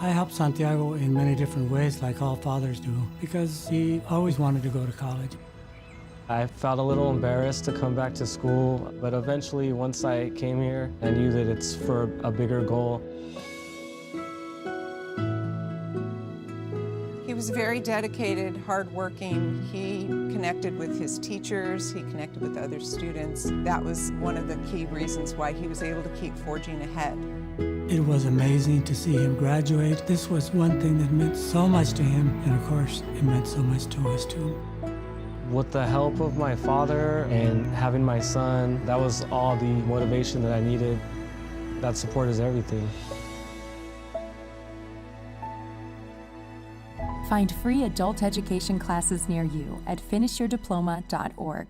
I helped Santiago in many different ways, like all fathers do, because he always wanted to go to college. I felt a little embarrassed to come back to school, but eventually once I came here, I knew that it's for a bigger goal. He was very dedicated, hardworking. He connected with his teachers. He connected with other students. That was one of the key reasons why he was able to keep forging ahead. It was amazing to see him graduate. This was one thing that meant so much to him, and of course, it meant so much to us too. With the help of my father and having my son, that was all the motivation that I needed. That support is everything. Find free adult education classes near you at finishyourdiploma.org.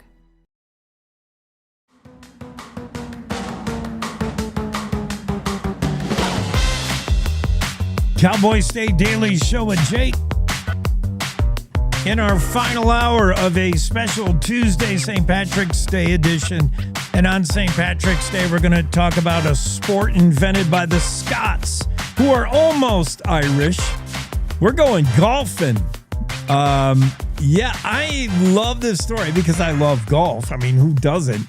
Cowboy State Daily Show with Jake. In our final hour of a special Tuesday St. Patrick's Day edition. And on St. Patrick's Day, we're going to talk about a sport invented by the Scots, who are almost Irish. We're going golfing. I love this story because I love golf. I mean, who doesn't?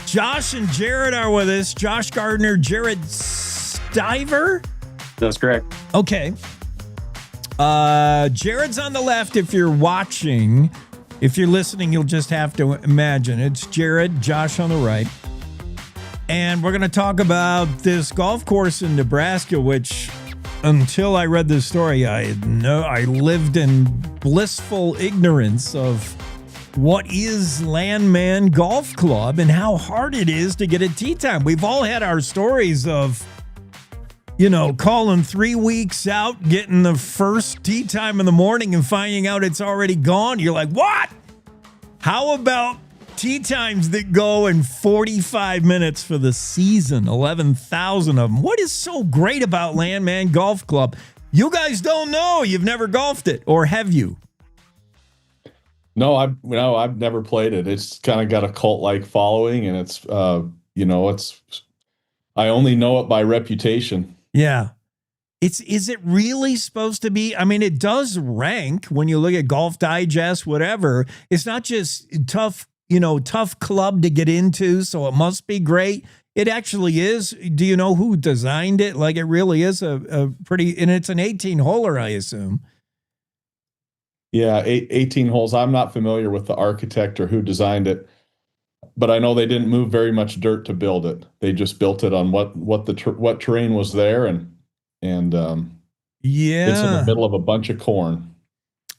Josh and Jared are with us. Josh Gardner, Jared Stiver? That's correct. Okay. Jared's on the left if you're watching. If you're listening, you'll just have to imagine. It's Jared, Josh on the right. And we're going to talk about this golf course in Nebraska, which... until I read this story, I lived in blissful ignorance of what is Landman Golf Club and how hard it is to get a tee time. We've all had our stories of, calling 3 weeks out, getting the first tee time in the morning and finding out it's already gone. You're like, what? How about tee times that go in 45 minutes for the season? 11,000 of them. What is so great about Landman Golf Club? You guys don't know. You've never golfed it, or have you? No, I've never played it. It's kind of got a cult-like following, and it's I only know it by reputation. Yeah. Is it really supposed to be? I mean, it does rank when you look at Golf Digest, whatever. It's not just tough club to get into, so it must be great. It actually is. Do you know who designed it? Like, it really is a pretty, and it's an 18-holer, I assume. Yeah, 18 holes. I'm not familiar with the architect or who designed it, but I know they didn't move very much dirt to build it. They just built it on what terrain was there, and yeah, it's in the middle of a bunch of corn.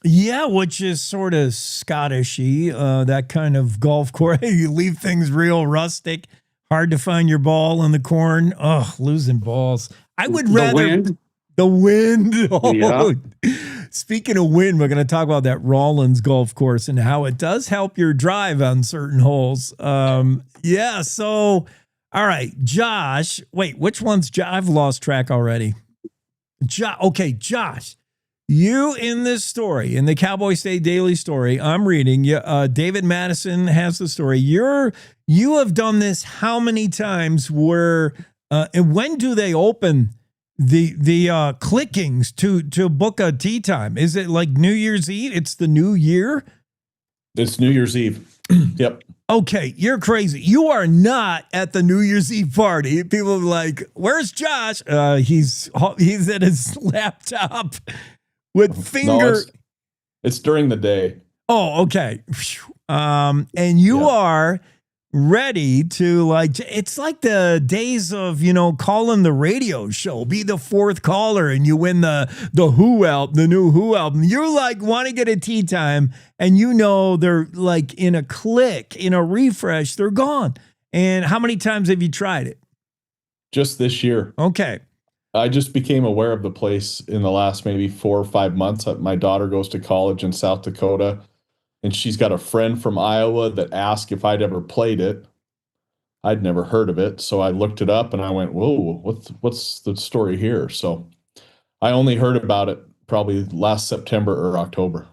Yeah, which is sort of Scottish-y, that kind of golf course. You leave things real rustic, hard to find your ball in the corn. Oh, losing balls. I would rather the wind. Oh. Yeah. Speaking of wind, we're going to talk about that Rawlins golf course and how it does help your drive on certain holes. Yeah. So, all right, Josh. Wait, which one's Josh? I've lost track already. Okay, Josh. You in this story, in the Cowboy State Daily story, I'm reading. David Madison has the story. You have done this how many times? And when do they open the clickings to book a tee time? Is it like New Year's Eve? It's the new year? It's New Year's Eve. Yep. Okay, you're crazy. You are not at the New Year's Eve party. People are like, "Where's Josh?" He's at his laptop with finger. No, it's during the day. Oh, okay. And you are ready to, it's like the days of, calling the radio show, be the fourth caller and you win the Who album, the new Who album. You're like, want to get a tee time, and they're like in a click, in a refresh, they're gone. And how many times have you tried it? Just this year. Okay. I just became aware of the place in the last maybe 4 or 5 months. My daughter goes to college in South Dakota, and she's got a friend from Iowa that asked if I'd ever played it. I'd never heard of it, so I looked it up and I went, "Whoa, what's the story here?" So I only heard about it probably last September or October.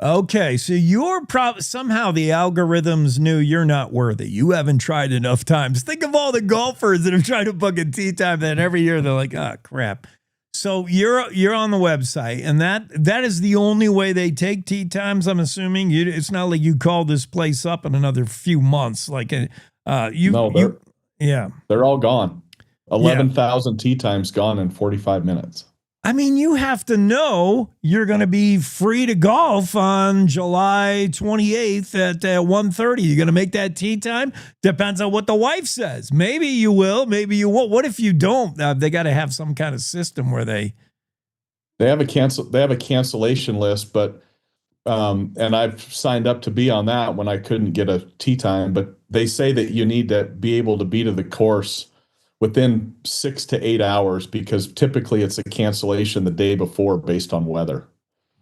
Okay, so you're somehow the algorithms knew you're not worthy. You haven't tried enough times. Think of all the golfers that have tried to book a tee time, then every year they're like, "Ah, crap." So you're on the website, and that is the only way they take tee times. I'm assuming it's not like you call this place up in another few months. They're all gone. 11,000 tee times gone in 45 minutes. I mean, you have to know you're going to be free to golf on July 28th at 1:30. You're going to make that tee time? Depends on what the wife says. Maybe you will, maybe you won't. What if you don't? They got to have some kind of system where they have a cancellation list, but and I've signed up to be on that when I couldn't get a tee time, but they say that you need to be able to be to the course within 6 to 8 hours, because typically it's a cancellation the day before based on weather.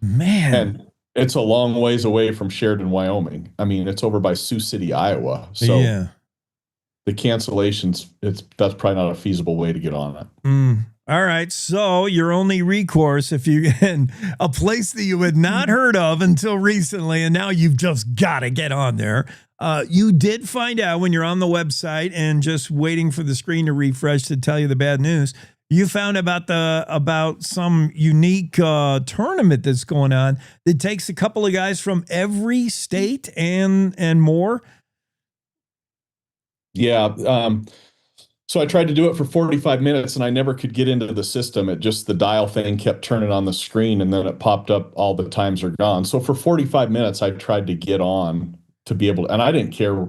Man. And it's a long ways away from Sheridan, Wyoming. I mean, it's over by Sioux City, Iowa. So the cancellations, that's probably not a feasible way to get on it. All right. So your only recourse, if you in a place that you had not heard of until recently, and now you've just got to get on there. You did find out when you're on the website and just waiting for the screen to refresh to tell you the bad news. You found about some unique tournament that's going on that takes a couple of guys from every state and more. Yeah. So I tried to do it for 45 minutes and I never could get into the system. The dial thing kept turning on the screen and then it popped up all the times are gone. So for 45 minutes, I tried to get on to be able to, and I didn't care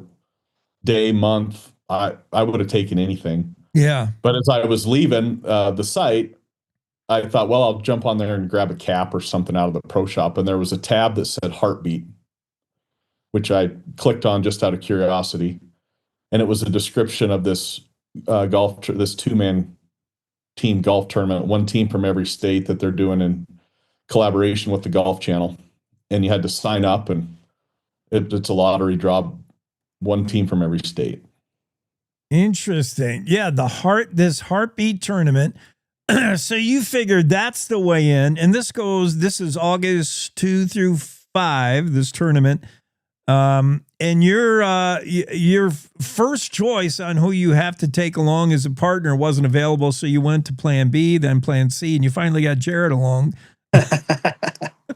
day, month. I would have taken anything. Yeah. But as I was leaving the site, I thought, well, I'll jump on there and grab a cap or something out of the pro shop. And there was a tab that said heartbeat, which I clicked on just out of curiosity. And it was a description of this this 2-man team golf tournament, one team from every state that they're doing in collaboration with the Golf Channel. And you had to sign up, and it's a lottery draw, one team from every state. Interesting. Yeah, this heartbeat tournament. So you figured that's the way in, and this is August 2 through 5, this tournament. And your first choice on who you have to take along as a partner wasn't available, so you went to plan B, then plan C, and you finally got Jared along.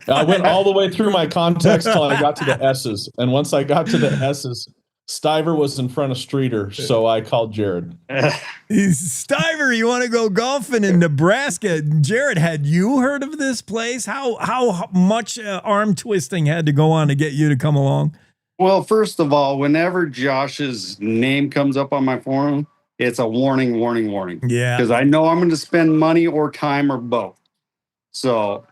I went all the way through my contacts till I got to the S's. And once I got to the S's, Stiver was in front of Streeter, so I called Jared. Stiver, you want to go golfing in Nebraska? Jared, had you heard of this place? How much arm twisting had to go on to get you to come along? Well, first of all, whenever Josh's name comes up on my phone, it's a warning, warning, warning. Yeah. Because I know I'm going to spend money or time or both. So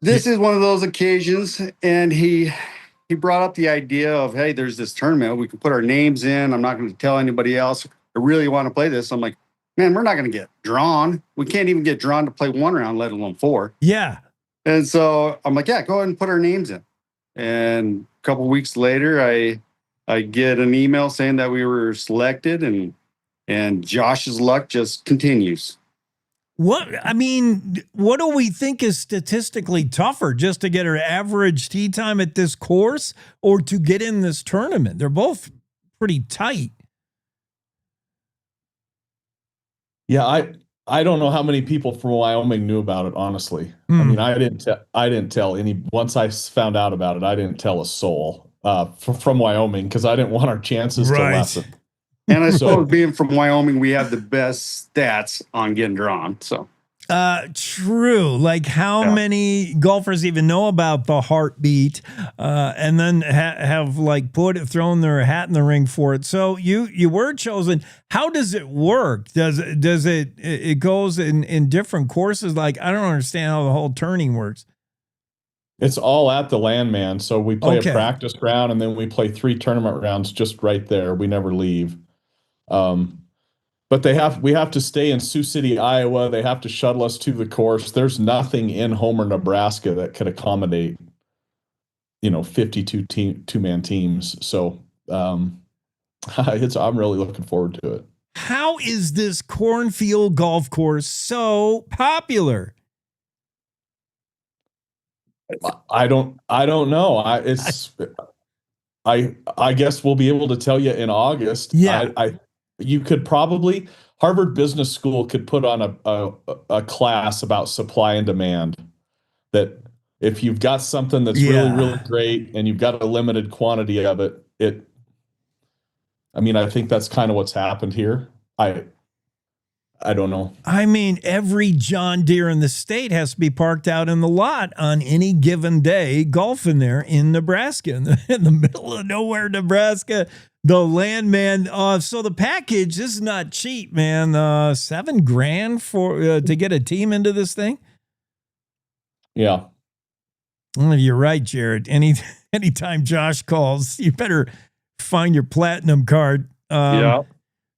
this is one of those occasions, and he brought up the idea of, hey, there's this tournament. We can put our names in. I'm not going to tell anybody else. I really want to play this. I'm like, man, we're not going to get drawn. We can't even get drawn to play one round, let alone four. Yeah. And so I'm like, yeah, go ahead and put our names in. And a couple weeks later, I get an email saying that we were selected, and Josh's luck just continues. What do we think is statistically tougher, just to get our average tee time at this course or to get in this tournament? They're both pretty tight. Yeah, I don't know how many people from Wyoming knew about it, honestly. I mean, I didn't tell any. Once I found out about it, I didn't tell a soul from Wyoming, because I didn't want our chances to lessen. And I suppose being from Wyoming, we have the best stats on getting drawn. So, true. Like, how many golfers even know about the heartbeat, and then have like thrown their hat in the ring for it? So you were chosen. How does it work? Does it goes in different courses? Like, I don't understand how the whole turning works. It's all at the Landman. So we play a practice round, and then we play 3 tournament rounds just right there. We never leave. But we have to stay in Sioux City, Iowa. They have to shuttle us to the course. There's nothing in Homer, Nebraska that could accommodate, 52 two-man teams. So I'm really looking forward to it. How is this cornfield golf course so popular? I don't know. I guess we'll be able to tell you in August. Yeah. You could probably, Harvard Business School could put on a class about supply and demand, that if you've got something that's really, really great and you've got a limited quantity of it, I think that's kind of what's happened here. I don't know. I mean, every John Deere in the state has to be parked out in the lot on any given day, golfing there in Nebraska, in the middle of nowhere, Nebraska. The Landman. So the package, this is not cheap, man. $7,000 for to get a team into this thing. Yeah. Well, you're right, Jared. Anytime Josh calls, you better find your platinum card. Yeah.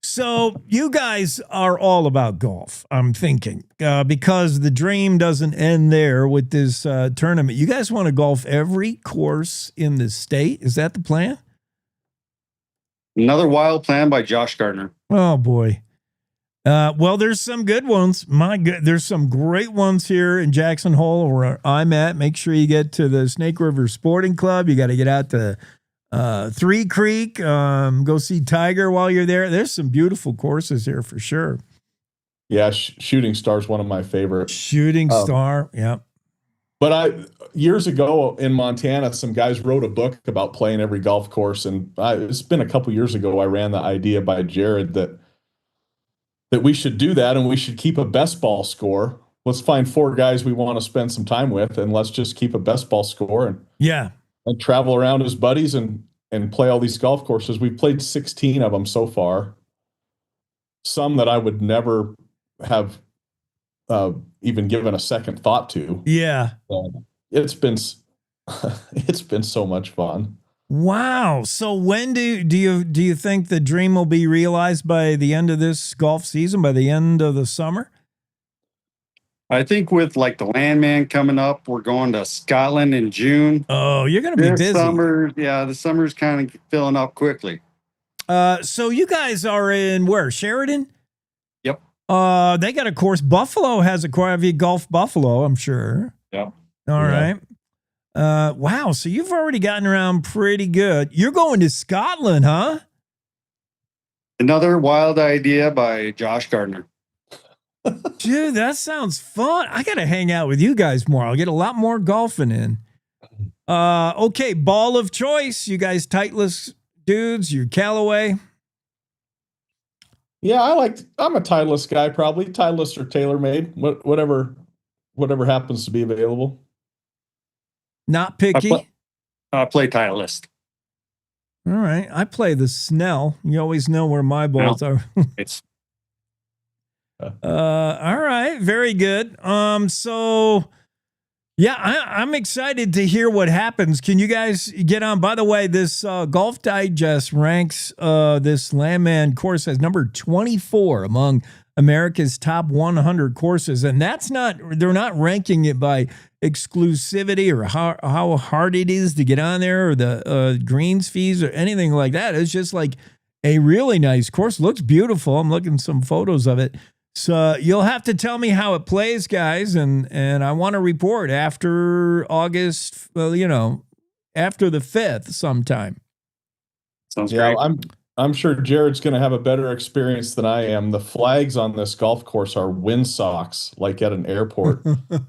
So you guys are all about golf, I'm thinking, because the dream doesn't end there with this tournament. You guys want to golf every course in the state. Is that the plan? Another wild plan by Josh Gardner. Oh, boy. Well, there's some good ones. There's some great ones here in Jackson Hole, where I'm at. Make sure you get to the Snake River Sporting Club. You got to get out to Three Creek. Go see Tiger while you're there. There's some beautiful courses here for sure. Yeah, Shooting Star is one of my favorites. Shooting Star, yeah. But years ago in Montana, some guys wrote a book about playing every golf course, and it's been a couple years ago. I ran the idea by Jared that we should do that, and we should keep a best ball score. Let's find 4 guys we want to spend some time with, and let's just keep a best ball score and travel around as buddies and play all these golf courses. We've played 16 of them so far. Some that I would never have even given a second thought to. Yeah. It's been so much fun. Wow. So when do you think the dream will be realized? By the end of this golf season, by the end of the summer? I think with like the Landman coming up, we're going to Scotland in June. Oh, you're going to be busy. The summer's kind of filling up quickly. So you guys are in where? Sheridan? Yep. They got a course. Buffalo has a course. Have you golfed Buffalo? I'm sure. Yep. All right. Wow. So you've already gotten around pretty good. You're going to Scotland, huh? Another wild idea by Josh Gardner. Dude, that sounds fun. I got to hang out with you guys more. I'll get a lot more golfing in. Okay, ball of choice. You guys Titleist dudes, you Callaway. Yeah, I'm a Titleist guy, probably. Titleist or TaylorMade, whatever happens to be available. Not picky. I play Titleist. All right. I play the Snell. You always know where my balls are. All right. Very good. So yeah, I'm excited to hear what happens. Can you guys get on? By the way, this Golf Digest ranks this Landman course as number 24 among America's top 100 courses. And they're not ranking it by exclusivity or how hard it is to get on there or the greens fees or anything like that. It's just like a really nice course. Looks beautiful. I'm looking at some photos of it. So you'll have to tell me how it plays, guys, and I want to report after August, after the 5th sometime. Sounds great. I'm sure Jared's going to have a better experience than I am. The flags on this golf course are wind socks, like at an airport.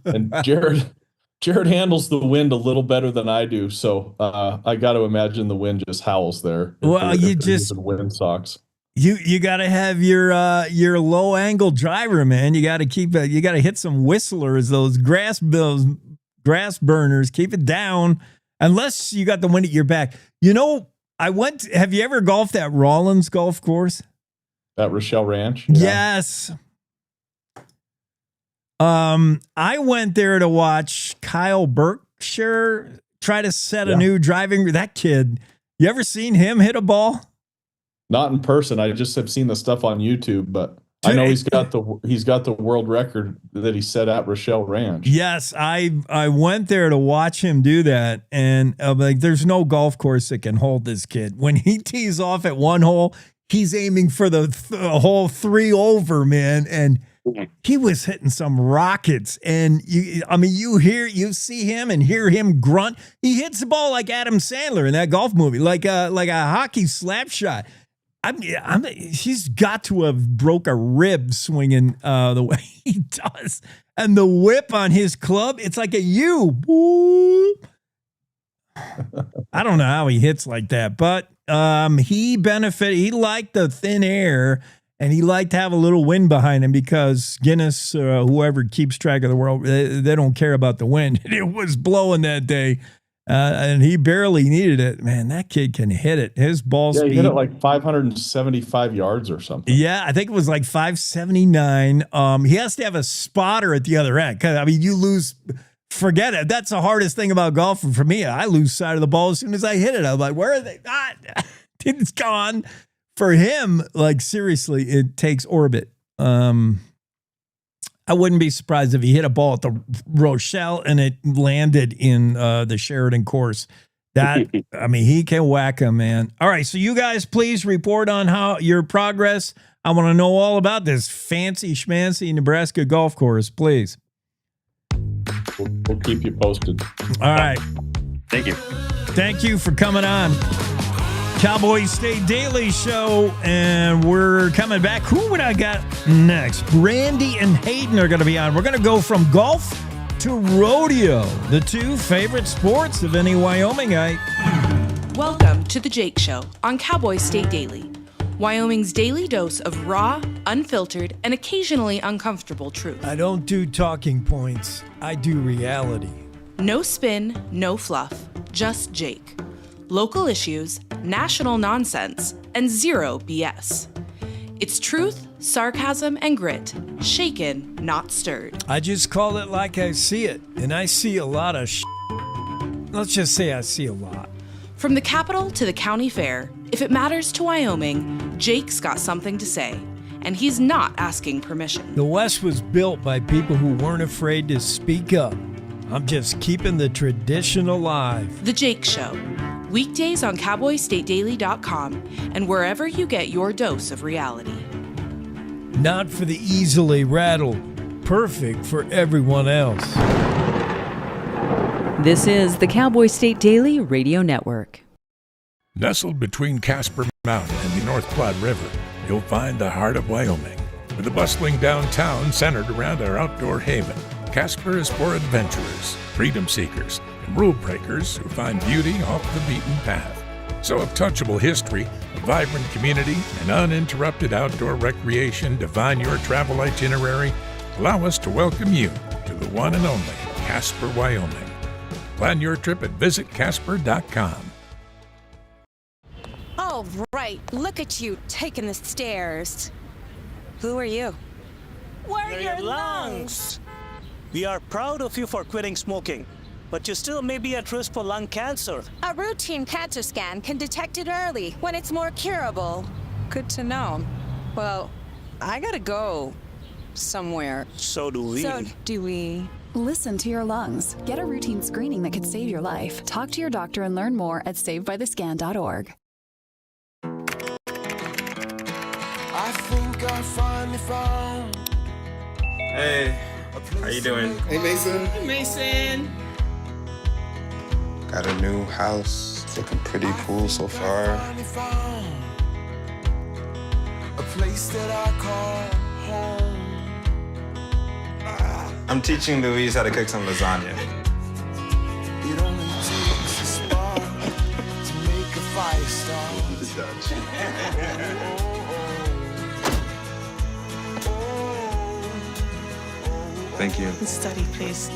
And Jared handles the wind a little better than I do, so I got to imagine the wind just howls there. Well, you just wind socks. You got to have your low angle driver, man. You got to you got to hit some whistlers, those grass burners. Keep it down, unless you got the wind at your back. Have you ever golfed at Rawlins Golf Course? At Rochelle Ranch? Yeah. Yes. I went there to watch Kyle Berkshire try to set a new driving. That kid, you ever seen him hit a ball? Not in person. I just have seen the stuff on YouTube, but I know he's got the world record that he set at Rochelle Ranch. Yes, I went there to watch him do that, and there's no golf course that can hold this kid. When he tees off at one hole, he's aiming for the hole 3 over, man, and he was hitting some rockets. And you see him and hear him grunt. He hits the ball like Adam Sandler in that golf movie, like a hockey slap shot. He's got to have broke a rib swinging the way he does. And the whip on his club, it's like a U. I don't know how he hits like that, but he liked the thin air, and he liked to have a little wind behind him because Guinness, whoever keeps track of the world, they don't care about the wind. It was blowing that day. And he barely needed it. Man, that kid can hit it. His ball speed. He hit it like 575 yards or something. Yeah, I think it was like 579. He has to have a spotter at the other end. You lose, forget it. That's the hardest thing about golfing for me. I lose sight of the ball as soon as I hit it. I'm like, where are they? It's gone. For him, like seriously, it takes orbit. I wouldn't be surprised if he hit a ball at the Rochelle and it landed in the Sheridan course. He can whack him, man. All right, so you guys please report on how your progress. I want to know all about this fancy schmancy Nebraska golf course, please. We'll keep you posted. All right. Thank you. Thank you for coming on. Cowboy State Daily Show, and we're coming back. Who would I got next? Brandy and Hayden are going to be on. We're going to go from golf to rodeo, the two favorite sports of any Wyomingite. Welcome to The Jake Show on Cowboy State Daily, Wyoming's daily dose of raw, unfiltered, and occasionally uncomfortable truth. I don't do talking points. I do reality. No spin, no fluff, just Jake. Local issues, national nonsense, and zero BS. It's truth, sarcasm, and grit, shaken, not stirred. I just call it like I see it, and I see a lot of Let's just say I see a lot. From the capital to the county fair, if it matters to Wyoming, Jake's got something to say. and he's not asking permission. The West was built by people who weren't afraid to speak up. I'm just keeping the tradition alive. The Jake Show. Weekdays on CowboyStateDaily.com and wherever you get your dose of reality. Not for the easily rattled. Perfect for everyone else. This is the Cowboy State Daily Radio Network. Nestled between Casper Mountain and the North Platte River, you'll find the heart of Wyoming. With a bustling downtown centered around our outdoor haven, Casper is for adventurers, freedom seekers, and rule breakers who find beauty off the beaten path. So if touchable history, a vibrant community, and uninterrupted outdoor recreation define your travel itinerary, allow us to welcome you to the one and only Casper, Wyoming. Plan your trip at visitcasper.com. Oh, right. Look at you taking the stairs. Who are you? We're your lungs. We are proud of you for quitting smoking, but you still may be at risk for lung cancer. A routine cancer scan can detect it early when it's more curable. Good to know. Well, I gotta go somewhere. So do we. Listen to your lungs. Get a routine screening that could save your life. Talk to your doctor and learn more at savebythescan.org. I think I finally found. Hey, how you doing? Hey, Mason. Hey, Mason. Got a new house. It's looking pretty cool so far. A place that I call home. I'm teaching Louise how to cook some lasagna. It only takes a spark to make a fire start. Thank you. Study, please.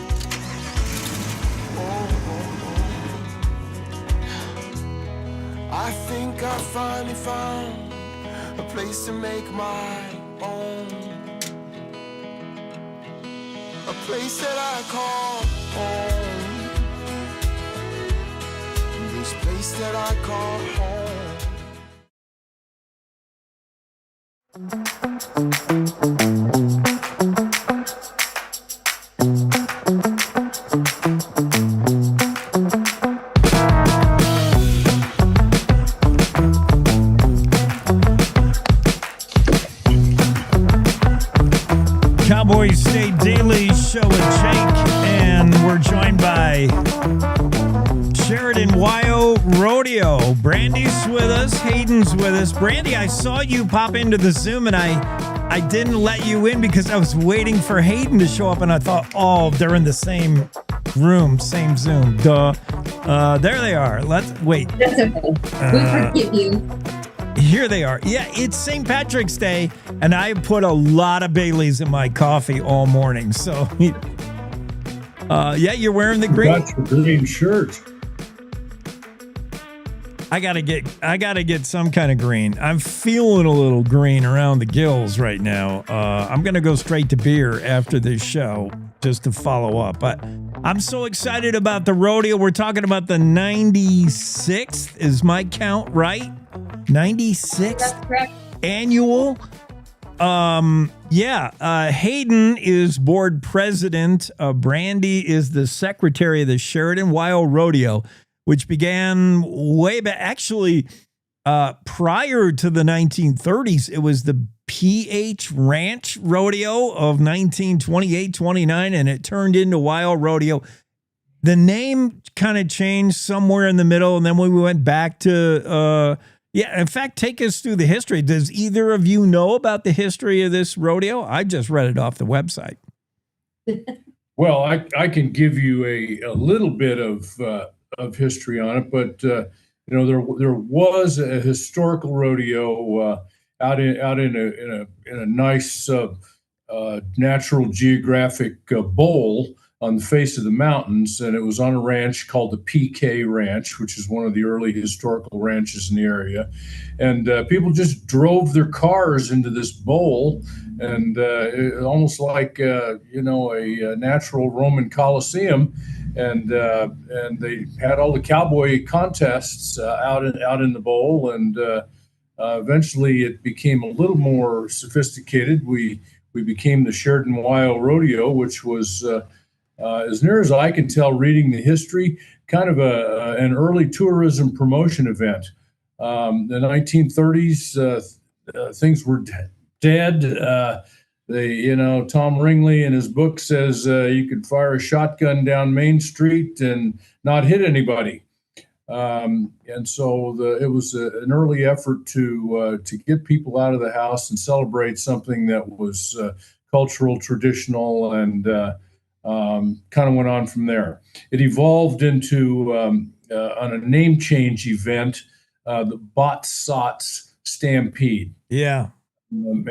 I think I finally found a place to make my own. A place that I call home. This place that I call Cowboy State Daily Show with Jake, and we're joined by Sheridan Rodeo. Brandy's with us, Hayden's with us. Brandy, I saw you pop into the Zoom, and I didn't let you in because I was waiting for Hayden to show up, and I thought, oh, they're in the same room, same Zoom. Duh. There they are. Let's wait. That's okay. We forgive you. Here they are. Yeah, it's St. Patrick's Day, and I put a lot of Baileys in my coffee all morning. So, yeah, you're wearing the green. Got your green shirt. I gotta get some kind of green. I'm feeling a little green around the gills right now. I'm gonna go straight to beer after this show just to follow up. But I'm so excited about the rodeo. We're talking about the 96th, is my count right? 96th annual. Hayden is board president. Brandy is the secretary of the Sheridan Rodeo, which began way back. Actually, prior to the 1930s, it was the PH Ranch Rodeo of 1928-29, and it turned into Wild Rodeo. The name kind of changed somewhere in the middle, and then we went back to... in fact, take us through the history. Does either of you know about the history of this rodeo? I just read it off the website. Well, I can give you a little bit of history on it, but there was a historical rodeo out in a nice natural geographic bowl on the face of the mountains, and it was on a ranch called the PK Ranch, which is one of the early historical ranches in the area. And people just drove their cars into this bowl, and almost like a natural Roman Colosseum. And they had all the cowboy contests out in the bowl, and Eventually, it became a little more sophisticated. We became the Sheridan Wyoming Rodeo, which was, as near as I can tell, reading the history, kind of an early tourism promotion event. The 1930s, things were dead. Tom Ringley in his book says you could fire a shotgun down Main Street and not hit anybody. And so it was an early effort to get people out of the house and celebrate something that was cultural, traditional, and kind of went on from there. It evolved into on a name change event, the Bot Sots Stampede. Yeah. And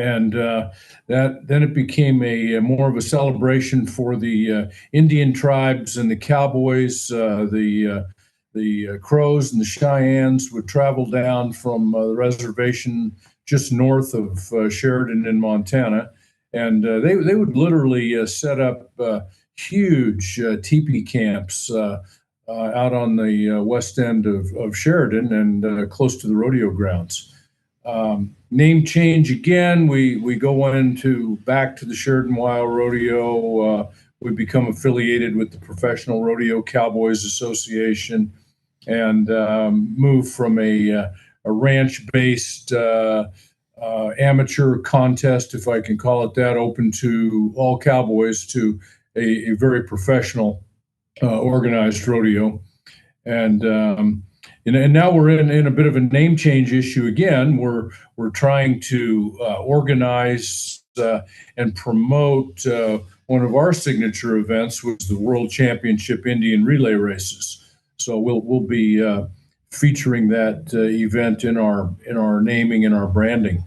then it became a more of a celebration for the Indian tribes and the Cowboys. The Crows and the Cheyennes would travel down from the reservation just north of Sheridan in Montana, and they would literally set up huge teepee camps out on the west end of Sheridan and close to the rodeo grounds. Name change again. We go back to the Sheridan Wyoming Rodeo. We become affiliated with the Professional Rodeo Cowboys Association, and move from a ranch-based amateur contest, if I can call it that, open to all cowboys, to a very professional organized rodeo. And now we're in a bit of a name change issue again. We're trying to organize and promote one of our signature events, which is the World Championship Indian Relay Races. So we'll be featuring that event in our naming and our branding.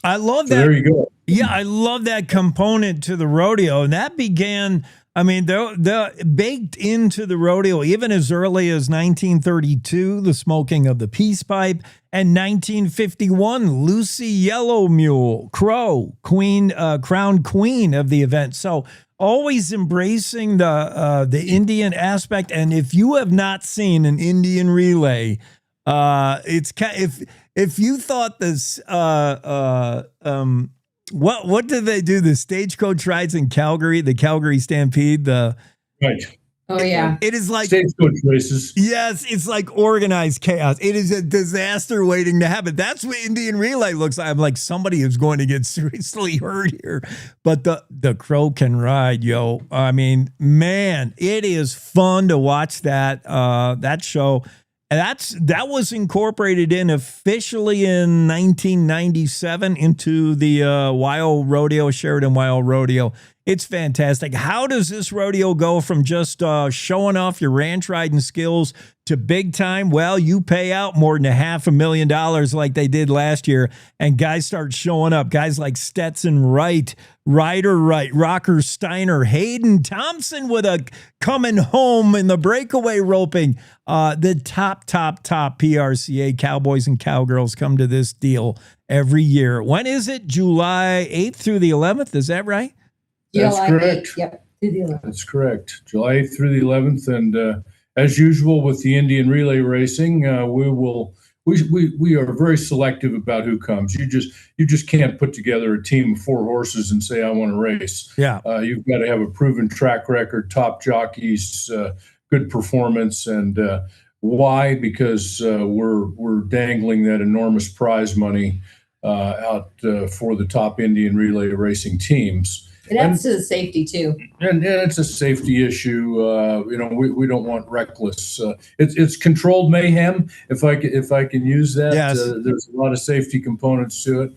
I love that. So there you go. Yeah, I love that component to the rodeo. And that began, I mean, they're baked into the rodeo even as early as 1932, the smoking of the peace pipe, and 1951, Lucy Yellow Mule, Crow, crowned queen of the event. So always embracing the Indian aspect. And if you have not seen an Indian relay, if you thought this, what did they do? The stagecoach rides in Calgary, the Calgary Stampede, right. Oh yeah, it is like stagecoach races. Yes, it's like organized chaos. It is a disaster waiting to happen. That's what Indian relay looks like. I'm like, somebody is going to get seriously hurt here. But the crow can ride, yo. I mean, man, it is fun to watch that show. And that was incorporated in officially in 1997 into the Wyoming Rodeo, Sheridan Wyoming Rodeo. It's fantastic. How does this rodeo go from just showing off your ranch riding skills to big time? Well, you pay out more than $500,000 like they did last year, and guys start showing up. Guys like Stetson Wright, Ryder Wright, Rocker Steiner, Hayden Thompson with a coming home in the breakaway roping. The top PRCA cowboys and cowgirls come to this deal every year. When is it? July 8th through the 11th? Is that right? That's correct. Yep, through the 11th. That's correct. July 8th through the 11th. And as usual with the Indian relay racing, we are very selective about who comes. You just can't put together a team of 4 horses and say, I want to race. Yeah. You've got to have a proven track record, top jockeys, good performance. And why? Because we're dangling that enormous prize money out for the top Indian relay racing teams. It adds to the safety too. And it's a safety issue. We don't want reckless. It's controlled mayhem, if I can use that. Yes. There's a lot of safety components to it,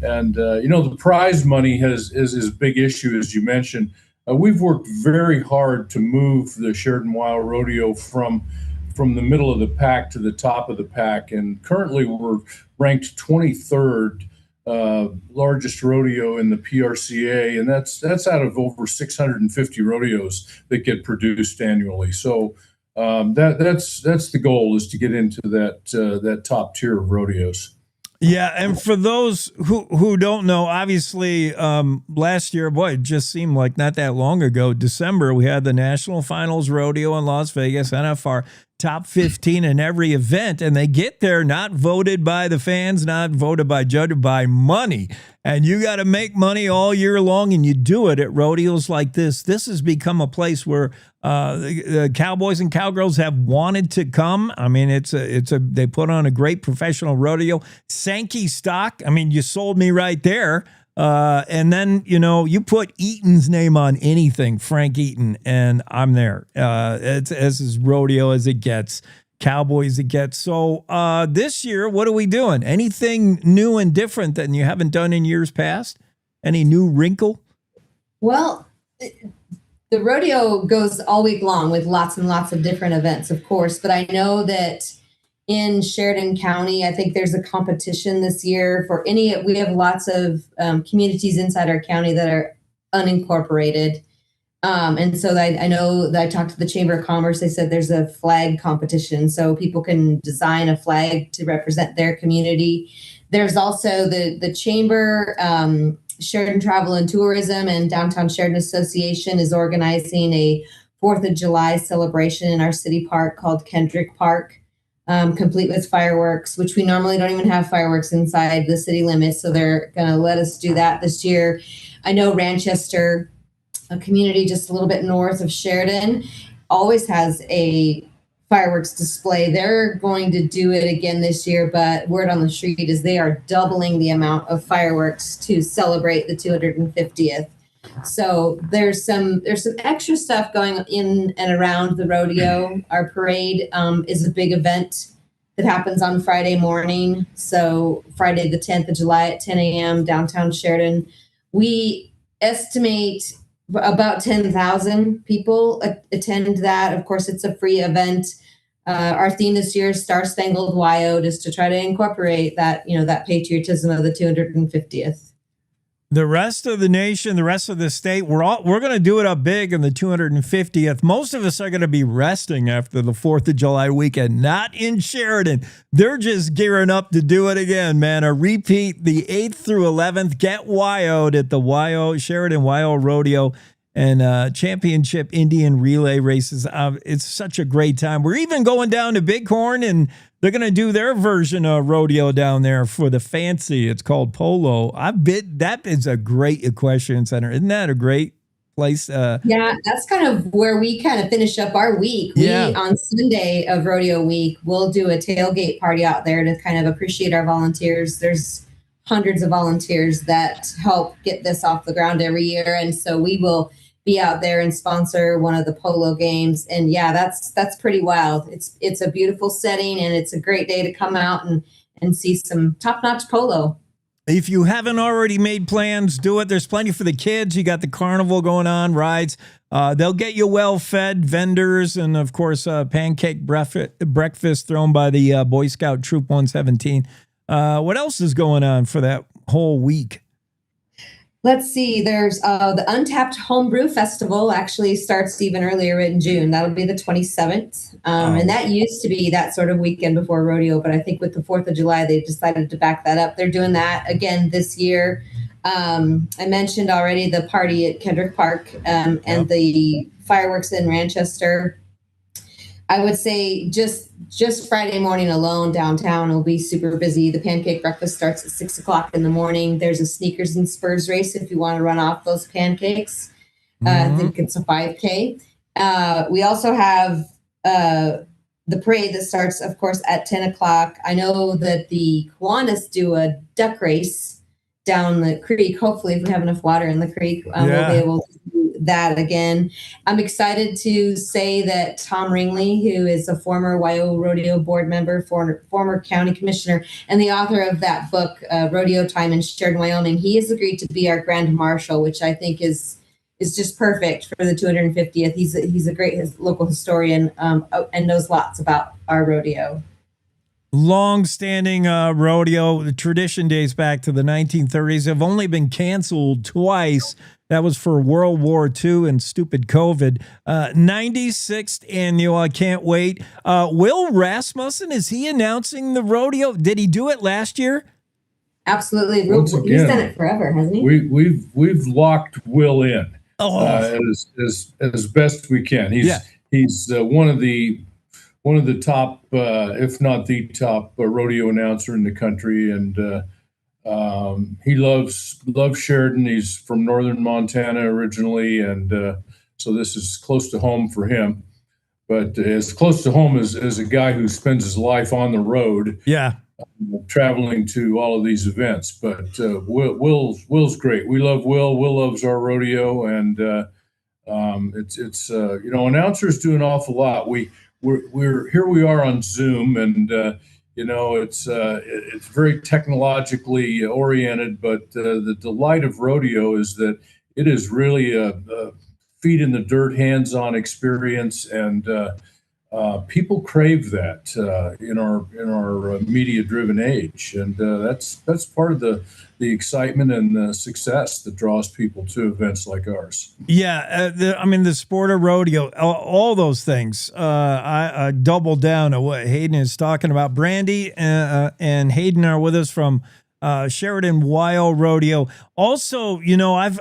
and the prize money is a big issue, as you mentioned. We've worked very hard to move the Sheridan Wyoming Rodeo from the middle of the pack to the top of the pack, and currently we're ranked 23rd. Largest rodeo in the PRCA, and that's out of over 650 rodeos that get produced annually. So that's the goal, is to get into that top tier of rodeos. Yeah, and for those who don't know, obviously last year, boy, it just seemed like not that long ago, December, we had the National Finals Rodeo in Las Vegas, NFR. top 15 in every event, and they get there not voted by the fans, not voted by judges, by money. And you got to make money all year long, and you do it at rodeos like this. This has become a place where the cowboys and cowgirls have wanted to come. I mean, they put on a great professional rodeo. Sankey stock, I mean, you sold me right there. And then, you put Eaton's name on anything, Frank Eaton, and I'm there. It's as rodeo as it gets, cowboy as it gets. So this year, what are we doing? Anything new and different than you haven't done in years past? Any new wrinkle? Well, the rodeo goes all week long with lots and lots of different events, of course, but I know that in Sheridan County, I think there's a competition this year we have lots of communities inside our county that are unincorporated. And so I know that I talked to the Chamber of Commerce. They said there's a flag competition, so people can design a flag to represent their community. There's also the Chamber, Sheridan Travel and Tourism, and Downtown Sheridan Association is organizing a 4th of July celebration in our city park called Kendrick Park. Complete with fireworks, which we normally don't even have fireworks inside the city limits. So they're going to let us do that this year. I know Ranchester, a community just a little bit north of Sheridan, always has a fireworks display. They're going to do it again this year, but word on the street is they are doubling the amount of fireworks to celebrate the 250th. So there's some extra stuff going in and around the rodeo. Our parade is a big event that happens on Friday morning. So Friday, the 10th of July at 10 a.m. downtown Sheridan. We estimate about 10,000 people attend that. Of course, it's a free event. Our theme this year is Star Spangled Wyo, just to try to incorporate that, that patriotism of the 250th. The rest of the nation, the rest of the state, we're going to do it up big in the 250th. Most of us are going to be resting after the 4th of July weekend, not in Sheridan. They're just gearing up to do it again, man. A repeat, the 8th through 11th. Get Wyo'd at the Sheridan Wyo Rodeo and championship Indian relay races. It's such a great time. We're even going down to Bighorn, and they're going to do their version of rodeo down there for the fancy. It's called Polo. That is a great equestrian center. Isn't that a great place? Yeah, that's kind of where we kind of finish up our week. Yeah. We, on Sunday of rodeo week, we'll do a tailgate party out there to kind of appreciate our volunteers. There's hundreds of volunteers that help get this off the ground every year. And so we will be out there and sponsor one of the polo games. And yeah, that's pretty wild. It's a beautiful setting, and it's a great day to come out and see some top-notch polo. If you haven't already made plans, do it. There's plenty for the kids. You got the carnival going on, rides. They'll get you well-fed, vendors, and, of course, pancake breakfast thrown by the Boy Scout Troop 117. What else is going on for that whole week? Let's see. There's the Untapped Homebrew Festival actually starts even earlier in June. That'll be the 27th. And that used to be that sort of weekend before rodeo, but I think with the 4th of July, they decided to back that up. They're doing that again this year. I mentioned already the party at Kendrick Park and the fireworks in Ranchester. I would say just Friday morning alone downtown will be super busy. The pancake breakfast starts at 6:00 in the morning. There's a sneakers and spurs race if you want to run off those pancakes. I think it's a 5K. We also have the parade that starts, of course, at 10 o'clock. I know that the Kiwanis do a duck race down the creek. Hopefully, if we have enough water in the creek, we'll be able to do that again. I'm excited to say that Tom Ringley, who is a former Wyo Rodeo board member, former county commissioner, and the author of that book, Rodeo Time in Sheridan, Wyoming, he has agreed to be our grand marshal, which I think is just perfect for the 250th. He's a great local historian and knows lots about our rodeo. Long-standing rodeo. The tradition dates back to the 1930s. Have only been canceled twice. That was for World War II and stupid COVID. 96th annual. I can't wait. Will Rasmussen, is he announcing the rodeo? Did he do it last year? Absolutely. He's done it forever, hasn't he? We've locked Will in as best we can. He's one of one of the top, if not the top, rodeo announcer in the country, and he loves Sheridan. He's from northern Montana originally, and so this is close to home for him. But as close to home as a guy who spends his life on the road, traveling to all of these events. But Will's great. We love Will. Will loves our rodeo, and it's announcers do an awful lot. We're here. We are on Zoom, and it's very technologically oriented. But the delight of rodeo is that it is really a feet in the dirt, hands-on experience, and people crave that in our media-driven age, and that's part of the excitement and the success that draws people to events like ours. Yeah, the sport of rodeo, all those things. I double down on what Hayden is talking about. Brandy and Hayden are with us from Sheridan Wild Rodeo. Also, I've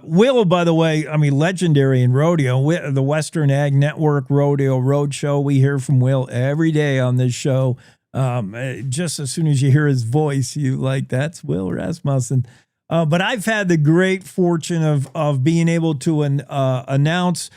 Will, by the way, legendary in rodeo, the Western Ag Network Rodeo Roadshow. We hear from Will every day on this show. Just as soon as you hear his voice, you that's Will Rasmussen. But I've had the great fortune of being able to announce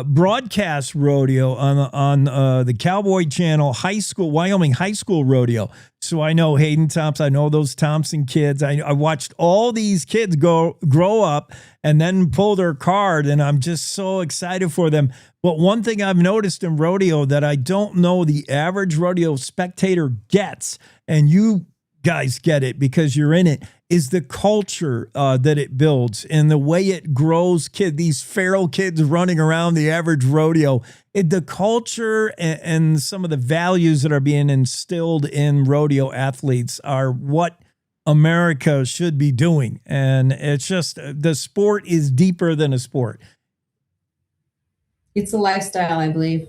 broadcast rodeo on the Cowboy Channel Wyoming High School Rodeo. So I know Hayden Thompson, I know those Thompson kids. I watched all these kids grow up and then pull their card, and I'm just so excited for them. But one thing I've noticed in rodeo that I don't know the average rodeo spectator gets, and you guys get it because you're in it, is the culture that it builds and the way it grows these feral kids running around the average rodeo. The culture and some of the values that are being instilled in rodeo athletes are what America should be doing. And it's just, the sport is deeper than a sport. It's a lifestyle, I believe.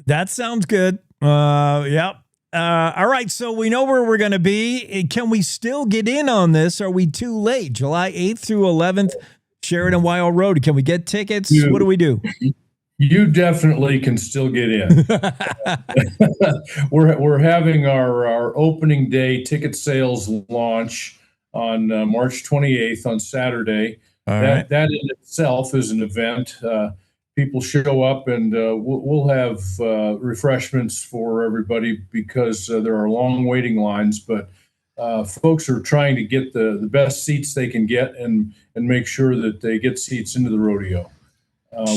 That sounds good. Yep. All right, so we know where we're going to be. Can we still get in on this? Are we too late? July 8th through 11th, Sheridan Wild Road. Can we get tickets? What do we do? You definitely can still get in. We're having our opening day ticket sales launch on March 28th on Saturday. That in itself is an event. People show up, and we'll have refreshments for everybody because there are long waiting lines. But folks are trying to get the best seats they can get and make sure that they get seats into the rodeo.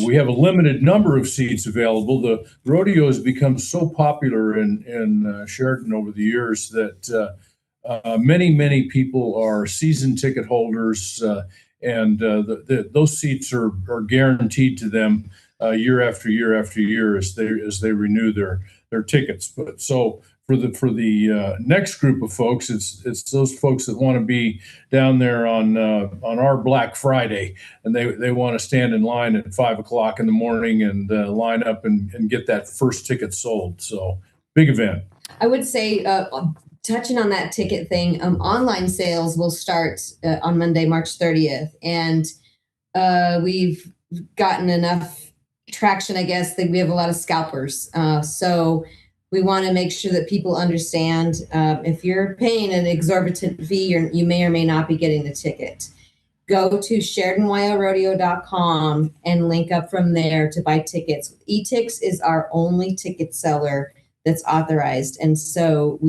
We have a limited number of seats available. The rodeo has become so popular in Sheridan over the years that many people are season ticket holders. And those seats are guaranteed to them year after year after year as they renew their tickets. But so for the next group of folks, it's those folks that want to be down there on our Black Friday, and they want to stand in line at 5:00 in the morning and line up and get that first ticket sold. So big event. I would say, touching on that ticket thing, online sales will start on Monday, March 30th. And we've gotten enough traction, I guess, that we have a lot of scalpers. So we want to make sure that people understand if you're paying an exorbitant fee, you may or may not be getting the ticket. Go to SheridanWildRodeo.com and link up from there to buy tickets. eTix is our only ticket seller that's authorized. And so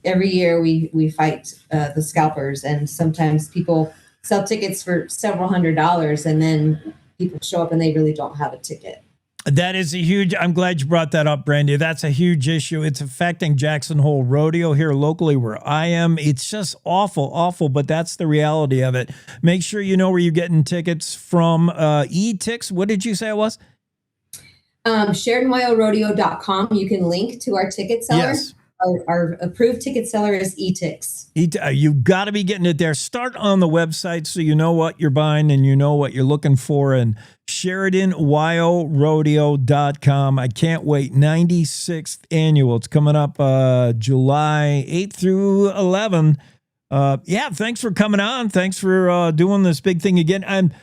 every year we fight the scalpers, and sometimes people sell tickets for several $100s, and then people show up and they really don't have a ticket. That is I'm glad you brought that up, Brandy. That's a huge issue. It's affecting Jackson Hole Rodeo here locally where I am. It's just awful, but that's the reality of it. Make sure you know where you're getting tickets from. eTix, what did you say it was? SheridanWildRodeo.com. You can link to our ticket seller. Yes. Our approved ticket seller is eTix. You got to be getting it there. Start on the website so you know what you're buying and you know what you're looking for. And SheridanWildRodeo.com. I can't wait. 96th annual. It's coming up July 8th through 11. Thanks for coming on. Thanks for doing this big thing again. And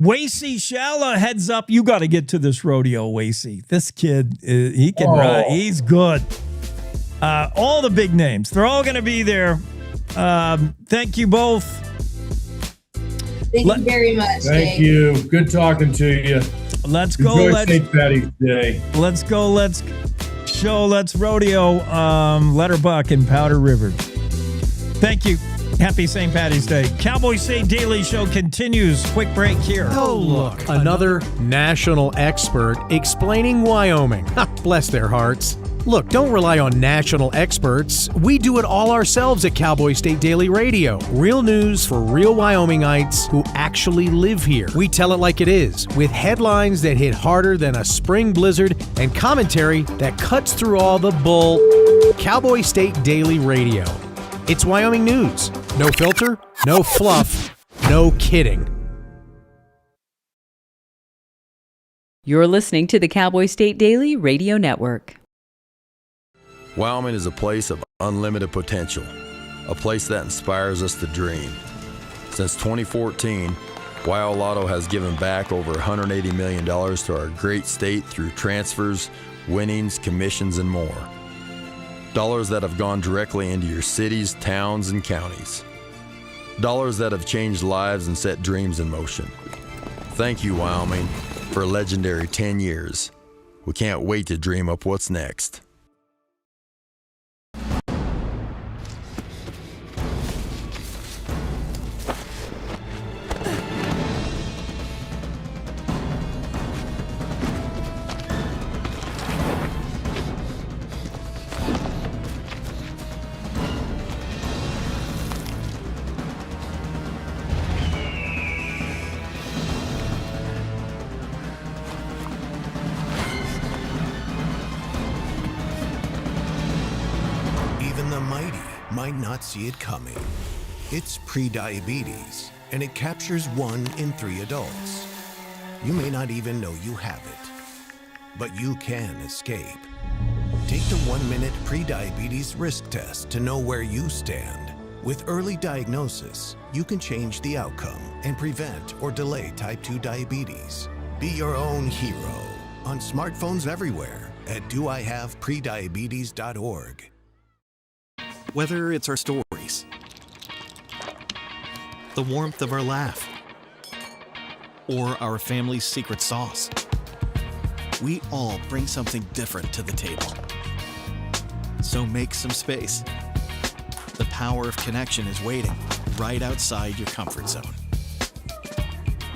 Wasey Shalla heads up. You got to get to this rodeo, Wasey. This kid, he can ride. He's good. All the big names, they're all going to be there. Thank you both. Thank you very much. Thank Jake. you. Good talking to you. Let's go. Enjoy St. Patty's Day. Let's go. Let's rodeo Letterbuck and Powder River. Thank you. Happy St. Patty's Day. Cowboy State Daily Show continues. Quick break here. Oh, look. Another national expert explaining Wyoming. Bless their hearts. Look, don't rely on national experts. We do it all ourselves at Cowboy State Daily Radio. Real news for real Wyomingites who actually live here. We tell it like it is, with headlines that hit harder than a spring blizzard and commentary that cuts through all the bull. Cowboy State Daily Radio. It's Wyoming news. No filter, no fluff, no kidding. You're listening to the Cowboy State Daily Radio Network. Wyoming is a place of unlimited potential, a place that inspires us to dream. Since 2014, Wyo Lotto has given back over $180 million to our great state through transfers, winnings, commissions, and more. Dollars that have gone directly into your cities, towns, and counties. Dollars that have changed lives and set dreams in motion. Thank you, Wyoming, for a legendary 10 years. We can't wait to dream up what's next. See it coming. It's prediabetes, and it captures 1 in 3 adults. You may not even know you have it, but you can escape. Take the 1-minute prediabetes risk test to know where you stand. With early diagnosis, you can change the outcome and prevent or delay type 2 diabetes. Be your own hero on smartphones everywhere at doihaveprediabetes.org. Whether it's our stories, the warmth of our laugh, or our family's secret sauce, we all bring something different to the table. So make some space. The power of connection is waiting right outside your comfort zone.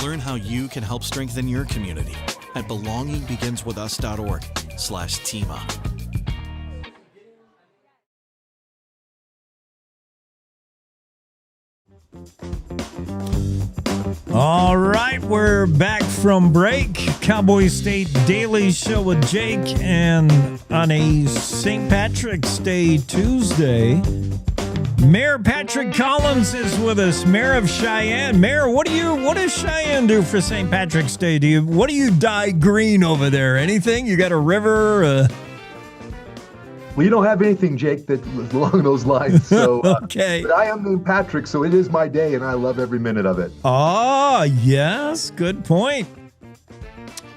Learn how you can help strengthen your community at belongingbeginswithus.org/teamup. All right, we're back from break. Cowboy State Daily Show with Jake, and on a St. Patrick's Day Tuesday, Mayor Patrick Collins is with us, Mayor of Cheyenne. Mayor, what does Cheyenne do for St. Patrick's Day? What do you dye green over there? Anything? You got a river? Well, you don't have anything, Jake, that was along those lines. So, okay. But I am named Patrick, so it is my day, and I love every minute of it. Ah, yes. Good point.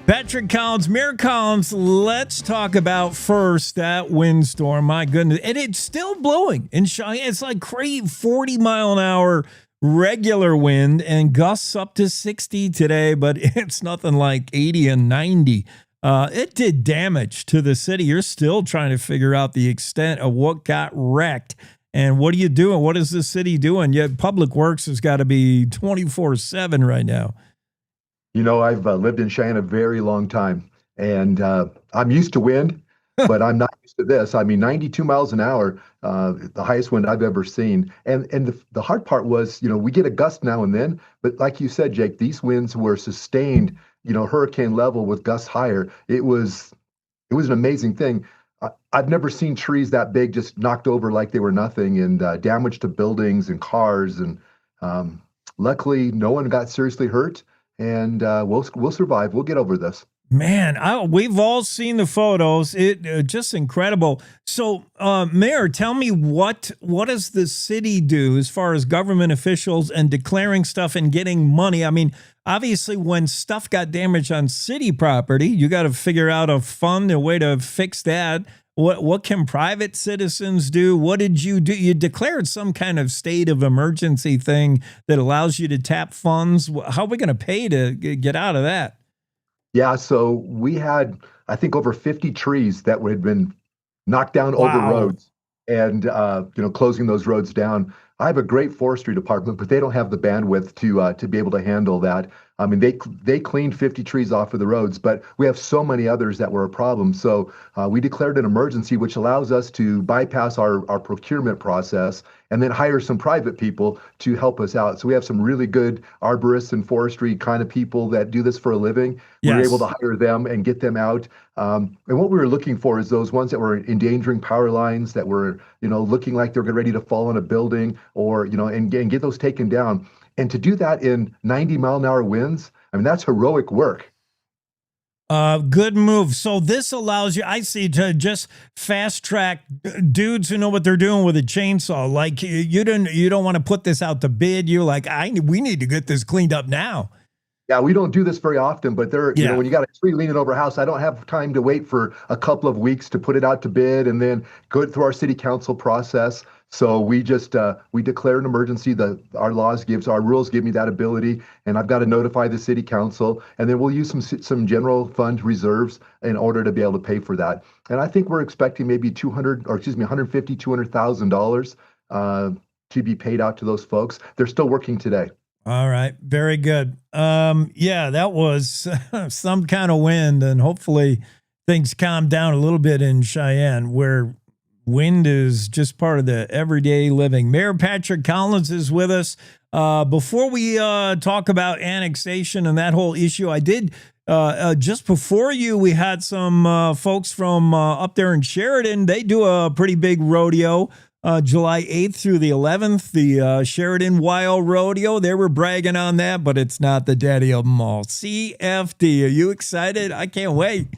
Patrick Collins, Mayor Collins, let's talk about first that windstorm. My goodness. And it's still blowing in Cheyenne. It's like crazy 40-mile-an-hour regular wind and gusts up to 60 today, but it's nothing like 80 and 90. It did damage to the city. You're still trying to figure out the extent of what got wrecked. And what are you doing? What is the city doing? Yet Public Works has got to be 24/7 right now. You know, I've lived in Cheyenne a very long time, and I'm used to wind, but I'm not used to this. I mean, 92 miles an hour, the highest wind I've ever seen. And the hard part was, you know, we get a gust now and then, but like you said, Jake, these winds were sustained, you know, hurricane level with gusts higher. It was an amazing thing. I've never seen trees that big just knocked over like they were nothing, and damage to buildings and cars. And luckily, no one got seriously hurt, and we'll survive. We'll get over this. Man, we've all seen the photos. It just incredible. So, Mayor, tell me what does the city do as far as government officials and declaring stuff and getting money? I mean, obviously when stuff got damaged on city property, you got to figure out a way to fix that. What can private citizens do? What did you do? You declared some kind of state of emergency thing that allows you to tap funds. How are we going to pay to get out of that? Yeah, so we had, I think, over 50 trees that had been knocked down over roads, and closing those roads down. I have a great forestry department, but they don't have the bandwidth to be able to handle that. I mean, they cleaned 50 trees off of the roads, but we have so many others that were a problem. So we declared an emergency, which allows us to bypass our procurement process and then hire some private people to help us out. So we have some really good arborists and forestry kind of people that do this for a living. Yes. We were able to hire them and get them out. And what we were looking for is those ones that were endangering power lines, that were, looking like they're ready to fall on a building, or, and get those taken down. And to do that in 90-mile-an-hour winds, I mean, that's heroic work. Good move. So this allows you, I see, to just fast track dudes who know what they're doing with a chainsaw. Like you don't want to put this out to bid. You're like, we need to get this cleaned up now. Yeah, we don't do this very often, but when you got a tree leaning over a house, I don't have time to wait for a couple of weeks to put it out to bid and then go through our city council process. So we just we declare an emergency. Our rules give me that ability, and I've got to notify the city council, and then we'll use some general fund reserves in order to be able to pay for that. And I think we're expecting maybe $250,000 to be paid out to those folks. They're still working today. All right. Very good. Yeah, that was some kind of wind, and hopefully things calm down a little bit in Cheyenne, where wind is just part of the everyday living. Mayor Patrick Collins is with us. Before we talk about annexation and that whole issue, I did just before we had some folks from up there in Sheridan. They do a pretty big rodeo. July 8th through the 11th, the Sheridan Wild Rodeo. They were bragging on that, but it's not the daddy of them all. CFD, are you excited? I can't wait.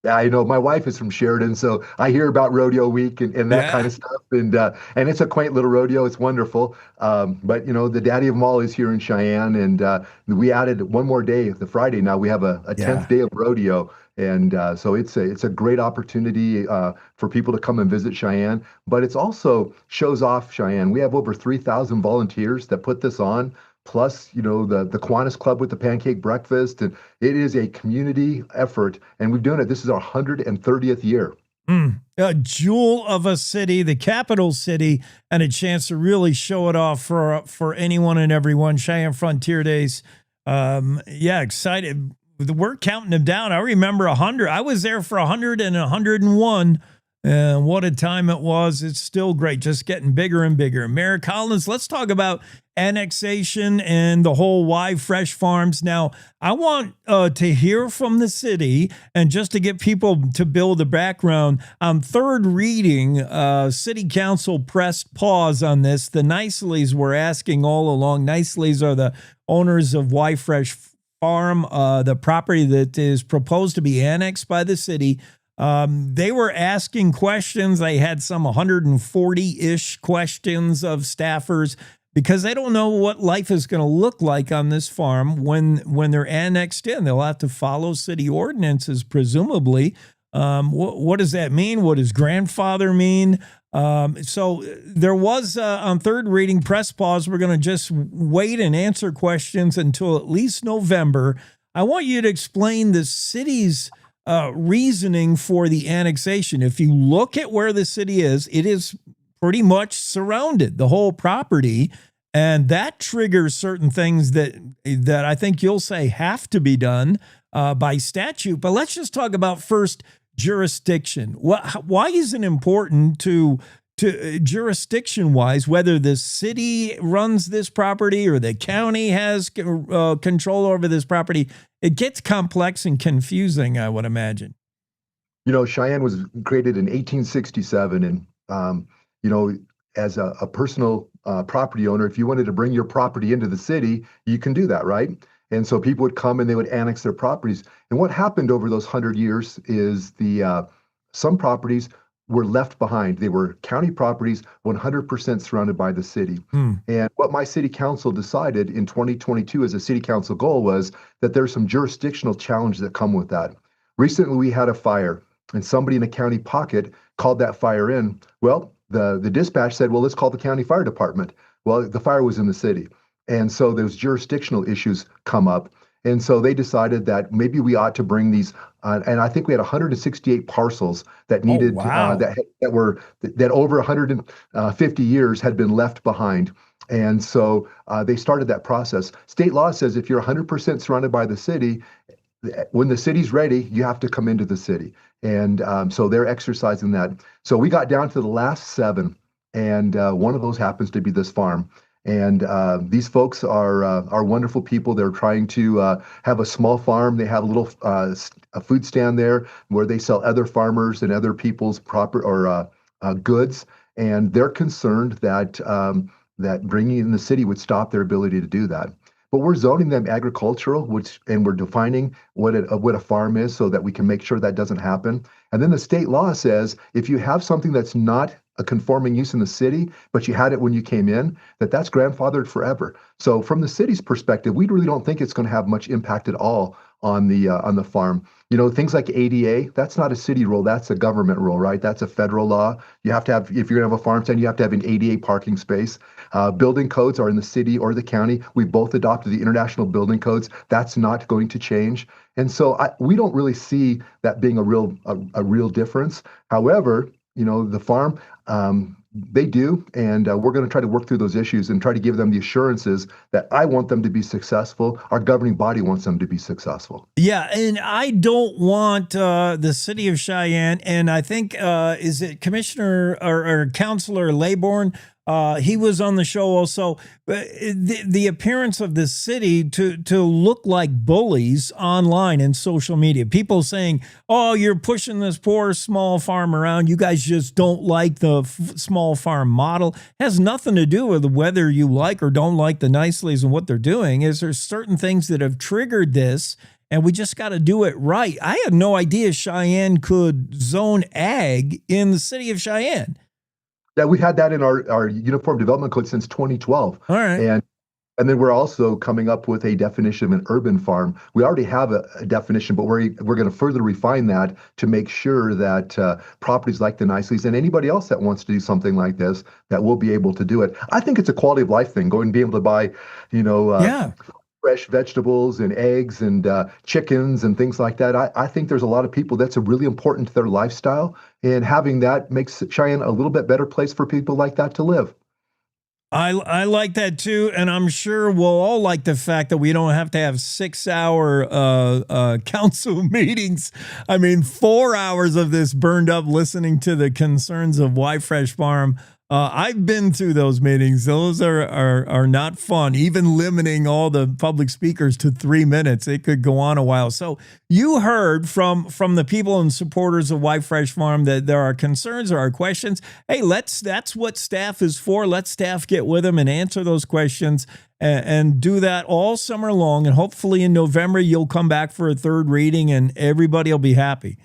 Yeah, I know. My wife is from Sheridan, so I hear about Rodeo Week and that kind of stuff. And it's a quaint little rodeo. It's wonderful. But, the daddy of them all is here in Cheyenne. And we added one more day, the Friday. Now we have a 10th day of rodeo. And so it's a great opportunity for people to come and visit Cheyenne. But it's also shows off Cheyenne. We have over 3,000 volunteers that put this on. Plus, the Kiwanis Club with the pancake breakfast. And it is a community effort. And we've done it. This is our 130th year. A jewel of a city, the capital city, and a chance to really show it off for anyone and everyone. Cheyenne Frontier Days. Excited. We're counting them down. I remember 100. I was there for 100 and 101. And what a time it was. It's still great, just getting bigger and bigger. Mayor Collins, let's talk about annexation and the whole Why Fresh Farms. Now, I want to hear from the city, and just to get people to build the background, on third reading, City Council pressed pause on this. The Niceleys were asking all along. Niceleys are the owners of Why Fresh Farm, the property that is proposed to be annexed by the city. They were asking questions. They had some 140-ish questions of staffers because they don't know what life is going to look like on this farm when they're annexed in. They'll have to follow city ordinances, presumably. What does that mean? What does grandfather mean? So there was on third reading press pause. We're going to just wait and answer questions until at least November. I want you to explain the city's reasoning for the annexation. If you look at where the city is, it is pretty much surrounded, the whole property, and that triggers certain things that I think you'll say have to be done by statute. But let's just talk about first jurisdiction. Why is it important to jurisdiction-wise, whether the city runs this property or the county has control over this property? It gets complex and confusing, I would imagine. Cheyenne was created in 1867, and as a personal property owner, if you wanted to bring your property into the city, you can do that, right? And so people would come and they would annex their properties. And what happened over those 100 years is some properties were left behind. They were county properties, 100% surrounded by the city. And what my city council decided in 2022 as a city council goal was that there's some jurisdictional challenges that come with that. Recently, we had a fire, and somebody in a county pocket called that fire in. Well, the dispatch said, well, let's call the county fire department. Well, the fire was in the city. And so those jurisdictional issues come up. And so they decided that maybe we ought to bring these, and I think we had 168 parcels that needed, that over 150 years had been left behind. And so they started that process. State law says if you're 100% surrounded by the city, when the city's ready, you have to come into the city. And so they're exercising that. So we got down to the last 7, and one of those happens to be this farm. And these folks are wonderful people. They're trying to have a small farm. They have a little a food stand there where they sell other farmers and other people's goods. And they're concerned that that bringing in the city would stop their ability to do that. But we're zoning them agricultural, and we're defining what a farm is so that we can make sure that doesn't happen. And then the state law says if you have something that's not a conforming use in the city, but you had it when you came in, that's grandfathered forever. So from the city's perspective, we really don't think it's going to have much impact at all on the farm. You know, things like ADA, that's not a city rule, that's a government rule, right? That's a federal law. You have to have, if you're going to have a farm stand, you have to have an ADA parking space. Building codes are in the city or the county. We both adopted the international building codes. That's not going to change. And so we don't really see that being a real difference. However, you know, the farm, they do, and we're going to try to work through those issues and try to give them the assurances that I want them to be successful. Our governing body wants them to be successful. Yeah, and I don't want the city of Cheyenne, and I think, is it Commissioner or Councilor Laybourne? He was on the show also. The appearance of the city to look like bullies online and social media. People saying, oh, you're pushing this poor small farm around. You guys just don't like the small farm model. It has nothing to do with whether you like or don't like the Niceleys and what they're doing. Is there's certain things that have triggered this, and we just got to do it right. I had no idea Cheyenne could zone ag in the city of Cheyenne. Yeah, we had that in our Uniform Development Code since 2012. All right. And then we're also coming up with a definition of an urban farm. We already have a definition, but we're going to further refine that to make sure that properties like the Niceleys and anybody else that wants to do something like this, that we'll be able to do it. I think it's a quality of life thing, going and being able to buy, fresh vegetables and eggs and chickens and things like that. I think there's a lot of people that's really important to their lifestyle, and having that makes Cheyenne a little bit better place for people like that to live. I like that too, and I'm sure we'll all like the fact that we don't have to have 6-hour council meetings. I mean, 4 hours of this burned up listening to the concerns of Why Fresh Farm. I've been through those meetings. Those are not fun. Even limiting all the public speakers to 3 minutes, it could go on a while. So you heard from the people and supporters of Why Fresh Farm that there are concerns, there are questions. Hey, that's what staff is for. Let staff get with them and answer those questions and do that all summer long. And hopefully in November, you'll come back for a third reading and everybody will be happy.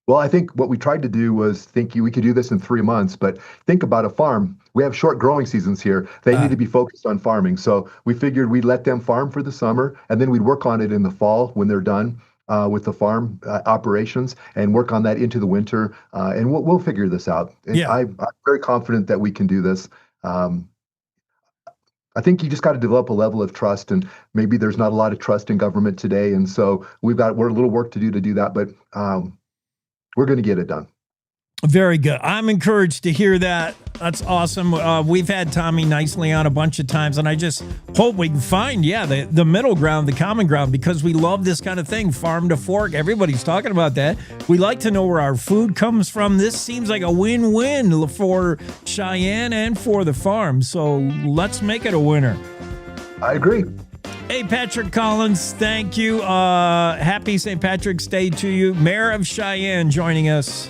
Well, I think what we tried to do was think we could do this in 3 months, but think about a farm. We have short growing seasons here. They need to be focused on farming. So we figured we'd let them farm for the summer, and then we'd work on it in the fall when they're done with the farm operations, and work on that into the winter. And we'll figure this out. And I'm very confident that we can do this. I think you just got to develop a level of trust, and maybe there's not a lot of trust in government today. And so we're a little work to do that, but we're going to get it done. Very good. I'm encouraged to hear that. That's awesome. We've had Tommy Nicely on a bunch of times, and I just hope we can find, the middle ground, the common ground, because we love this kind of thing, farm to fork. Everybody's talking about that. We like to know where our food comes from. This seems like a win-win for Cheyenne and for the farm. So let's make it a winner. I agree. Hey, Patrick Collins, thank you. Happy St. Patrick's Day to you. Mayor of Cheyenne joining us.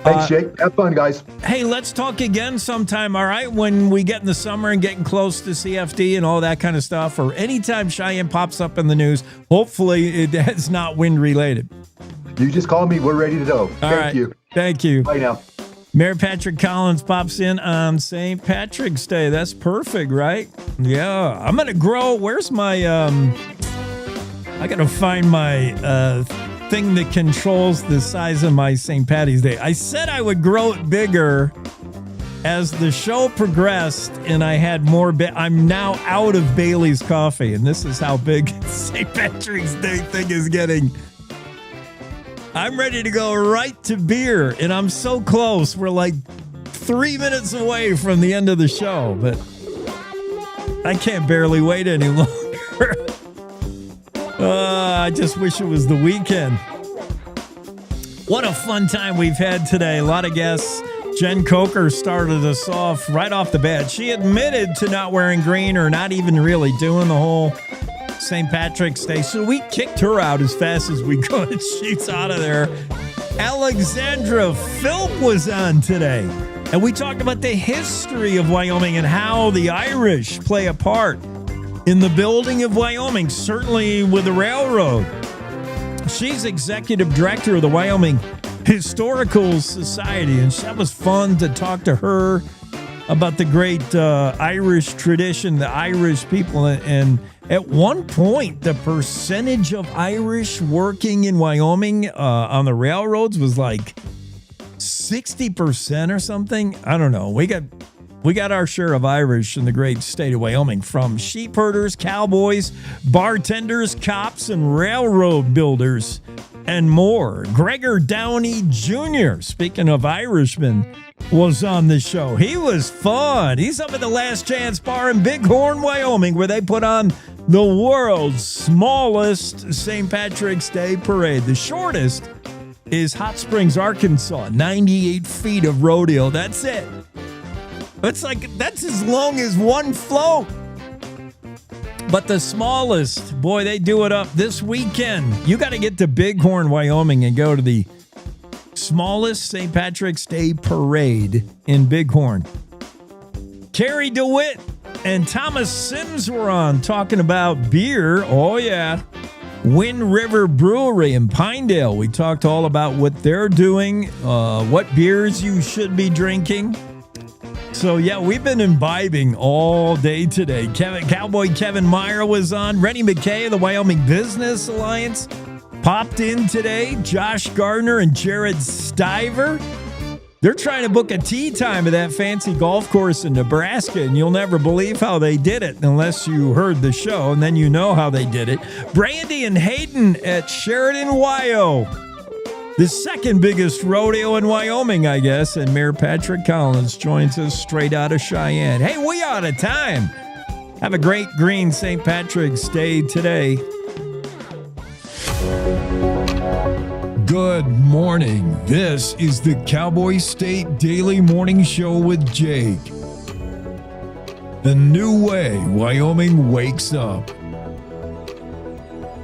Thanks, Jake. Have fun, guys. Hey, let's talk again sometime, all right? When we get in the summer and getting close to CFD and all that kind of stuff, or anytime Cheyenne pops up in the news, hopefully it is not wind related. You just call me. We're ready to go. Thank you. Thank you. Bye now. Mayor Patrick Collins pops in on St. Patrick's Day. That's perfect, right? Yeah. I'm going to grow. Where's my, I got to find my thing that controls the size of my St. Patty's Day. I said I would grow it bigger as the show progressed and I had more. I'm now out of Bailey's coffee, and this is how big St. Patrick's Day thing is getting. I'm ready to go right to beer, and I'm so close. We're like 3 minutes away from the end of the show, but I can't barely wait any longer. I just wish it was the weekend. What a fun time we've had today. A lot of guests. Jen Coker started us off right off the bat. She admitted to not wearing green or not even really doing the whole St. Patrick's Day. So we kicked her out as fast as we could. She's out of there. Alexandra Philp was on today. And we talked about the history of Wyoming and how the Irish play a part in the building of Wyoming, certainly with the railroad. She's executive director of the Wyoming Historical Society, and that was fun to talk to her about the great Irish tradition, the Irish people. And at one point, the percentage of Irish working in Wyoming on the railroads was like 60% or something. I don't know. We got our share of Irish in the great state of Wyoming, from sheep herders, cowboys, bartenders, cops, and railroad builders, and more. Gregor Downey Jr., speaking of Irishmen, was on the show. He was fun. He's up at the Last Chance Bar in Bighorn, Wyoming, where they put on the world's smallest St. Patrick's Day parade. The shortest is Hot Springs, Arkansas, 98 feet of rodeo. That's it. That's as long as one float. But the smallest, boy, they do it up this weekend. You got to get to Bighorn, Wyoming, and go to the smallest St. Patrick's Day parade in Bighorn. Kari DeWitt and Thomas Sims were on talking about beer. Oh, yeah. Wind River Brewery in Pinedale. We talked all about what they're doing, what beers you should be drinking. So, yeah, we've been imbibing all day today. Cowboy Kevin Meyer was on. Renny MacKay of the Wyoming Business Alliance popped in today. Josh Gardner and Jared Stiver. They're trying to book a tee time at that fancy golf course in Nebraska, and you'll never believe how they did it unless you heard the show, and then you know how they did it. Brandy and Hayden at Sheridan, Wyoming. The second biggest rodeo in Wyoming, I guess, and Mayor Patrick Collins joins us straight out of Cheyenne. Hey, we out of time. Have a great green St. Patrick's Day today. Good morning. This is the Cowboy State Daily Morning Show with Jake. The new way Wyoming wakes up.